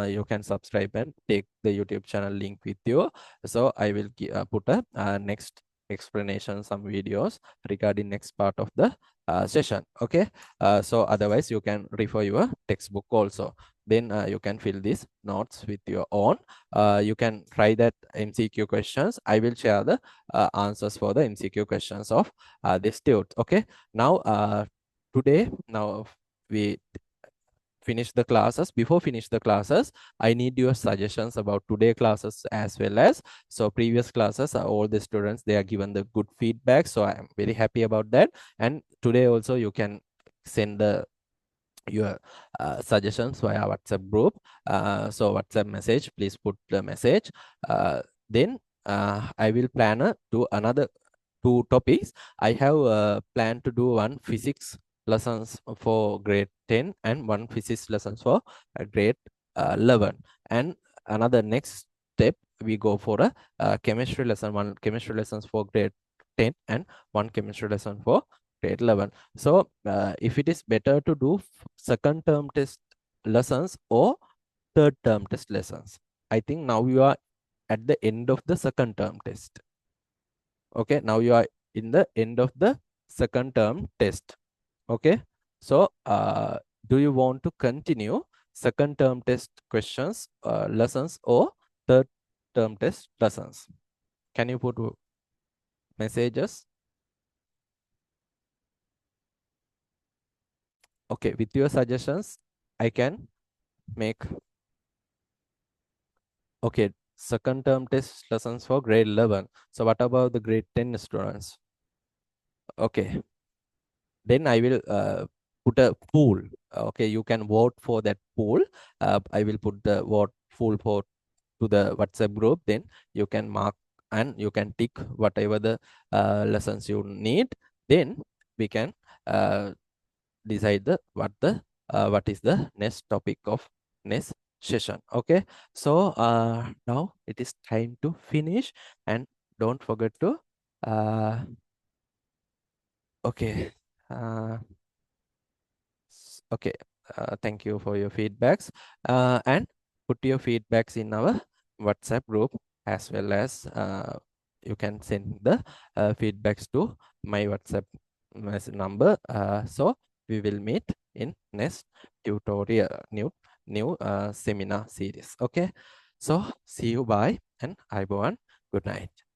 you can subscribe and take the YouTube channel link with you. So I will put a next explanation, some videos regarding next part of the session. Okay, so otherwise you can refer your textbook also. Then you can fill these notes with your own. You can try that MCQ questions. I will share the answers for the MCQ questions of this tute. Okay, now today, now we finish the classes. Before finish the classes, I need your suggestions about today classes as well as so previous classes. All the students, they are given the good feedback, so I am very happy about that. And today also you can send the your suggestions via WhatsApp group. So WhatsApp message, please put the message. Then I will plan to another two topics. I have planned to do one physics lessons for grade 10 and one physics lessons for grade 11. And another next step, we go for a chemistry lesson, one chemistry lessons for grade 10 and one chemistry lesson for grade 11. So if it is better to do second term test lessons or third term test lessons, I think now you are at the end of the second term test. Okay, now you are in the end of the second term test. Okay, so do you want to continue second term test questions, lessons, or third term test lessons? Can you put messages? Okay, with your suggestions, I can make. Okay, second term test lessons for grade 11. So what about the grade 10 students? Okay, then I will put a pool. Okay, you can vote for that pool. I will put the vote pool for to the WhatsApp group. Then you can mark and you can tick whatever the lessons you need. Then we can decide the what is the next topic of next session. Okay, so now it is time to finish, and don't forget to okay okay, thank you for your feedbacks, and put your feedbacks in our WhatsApp group, as well as you can send the feedbacks to my WhatsApp number. So we will meet in next tutorial, new seminar series. Okay, so see you, bye, and everyone, good night.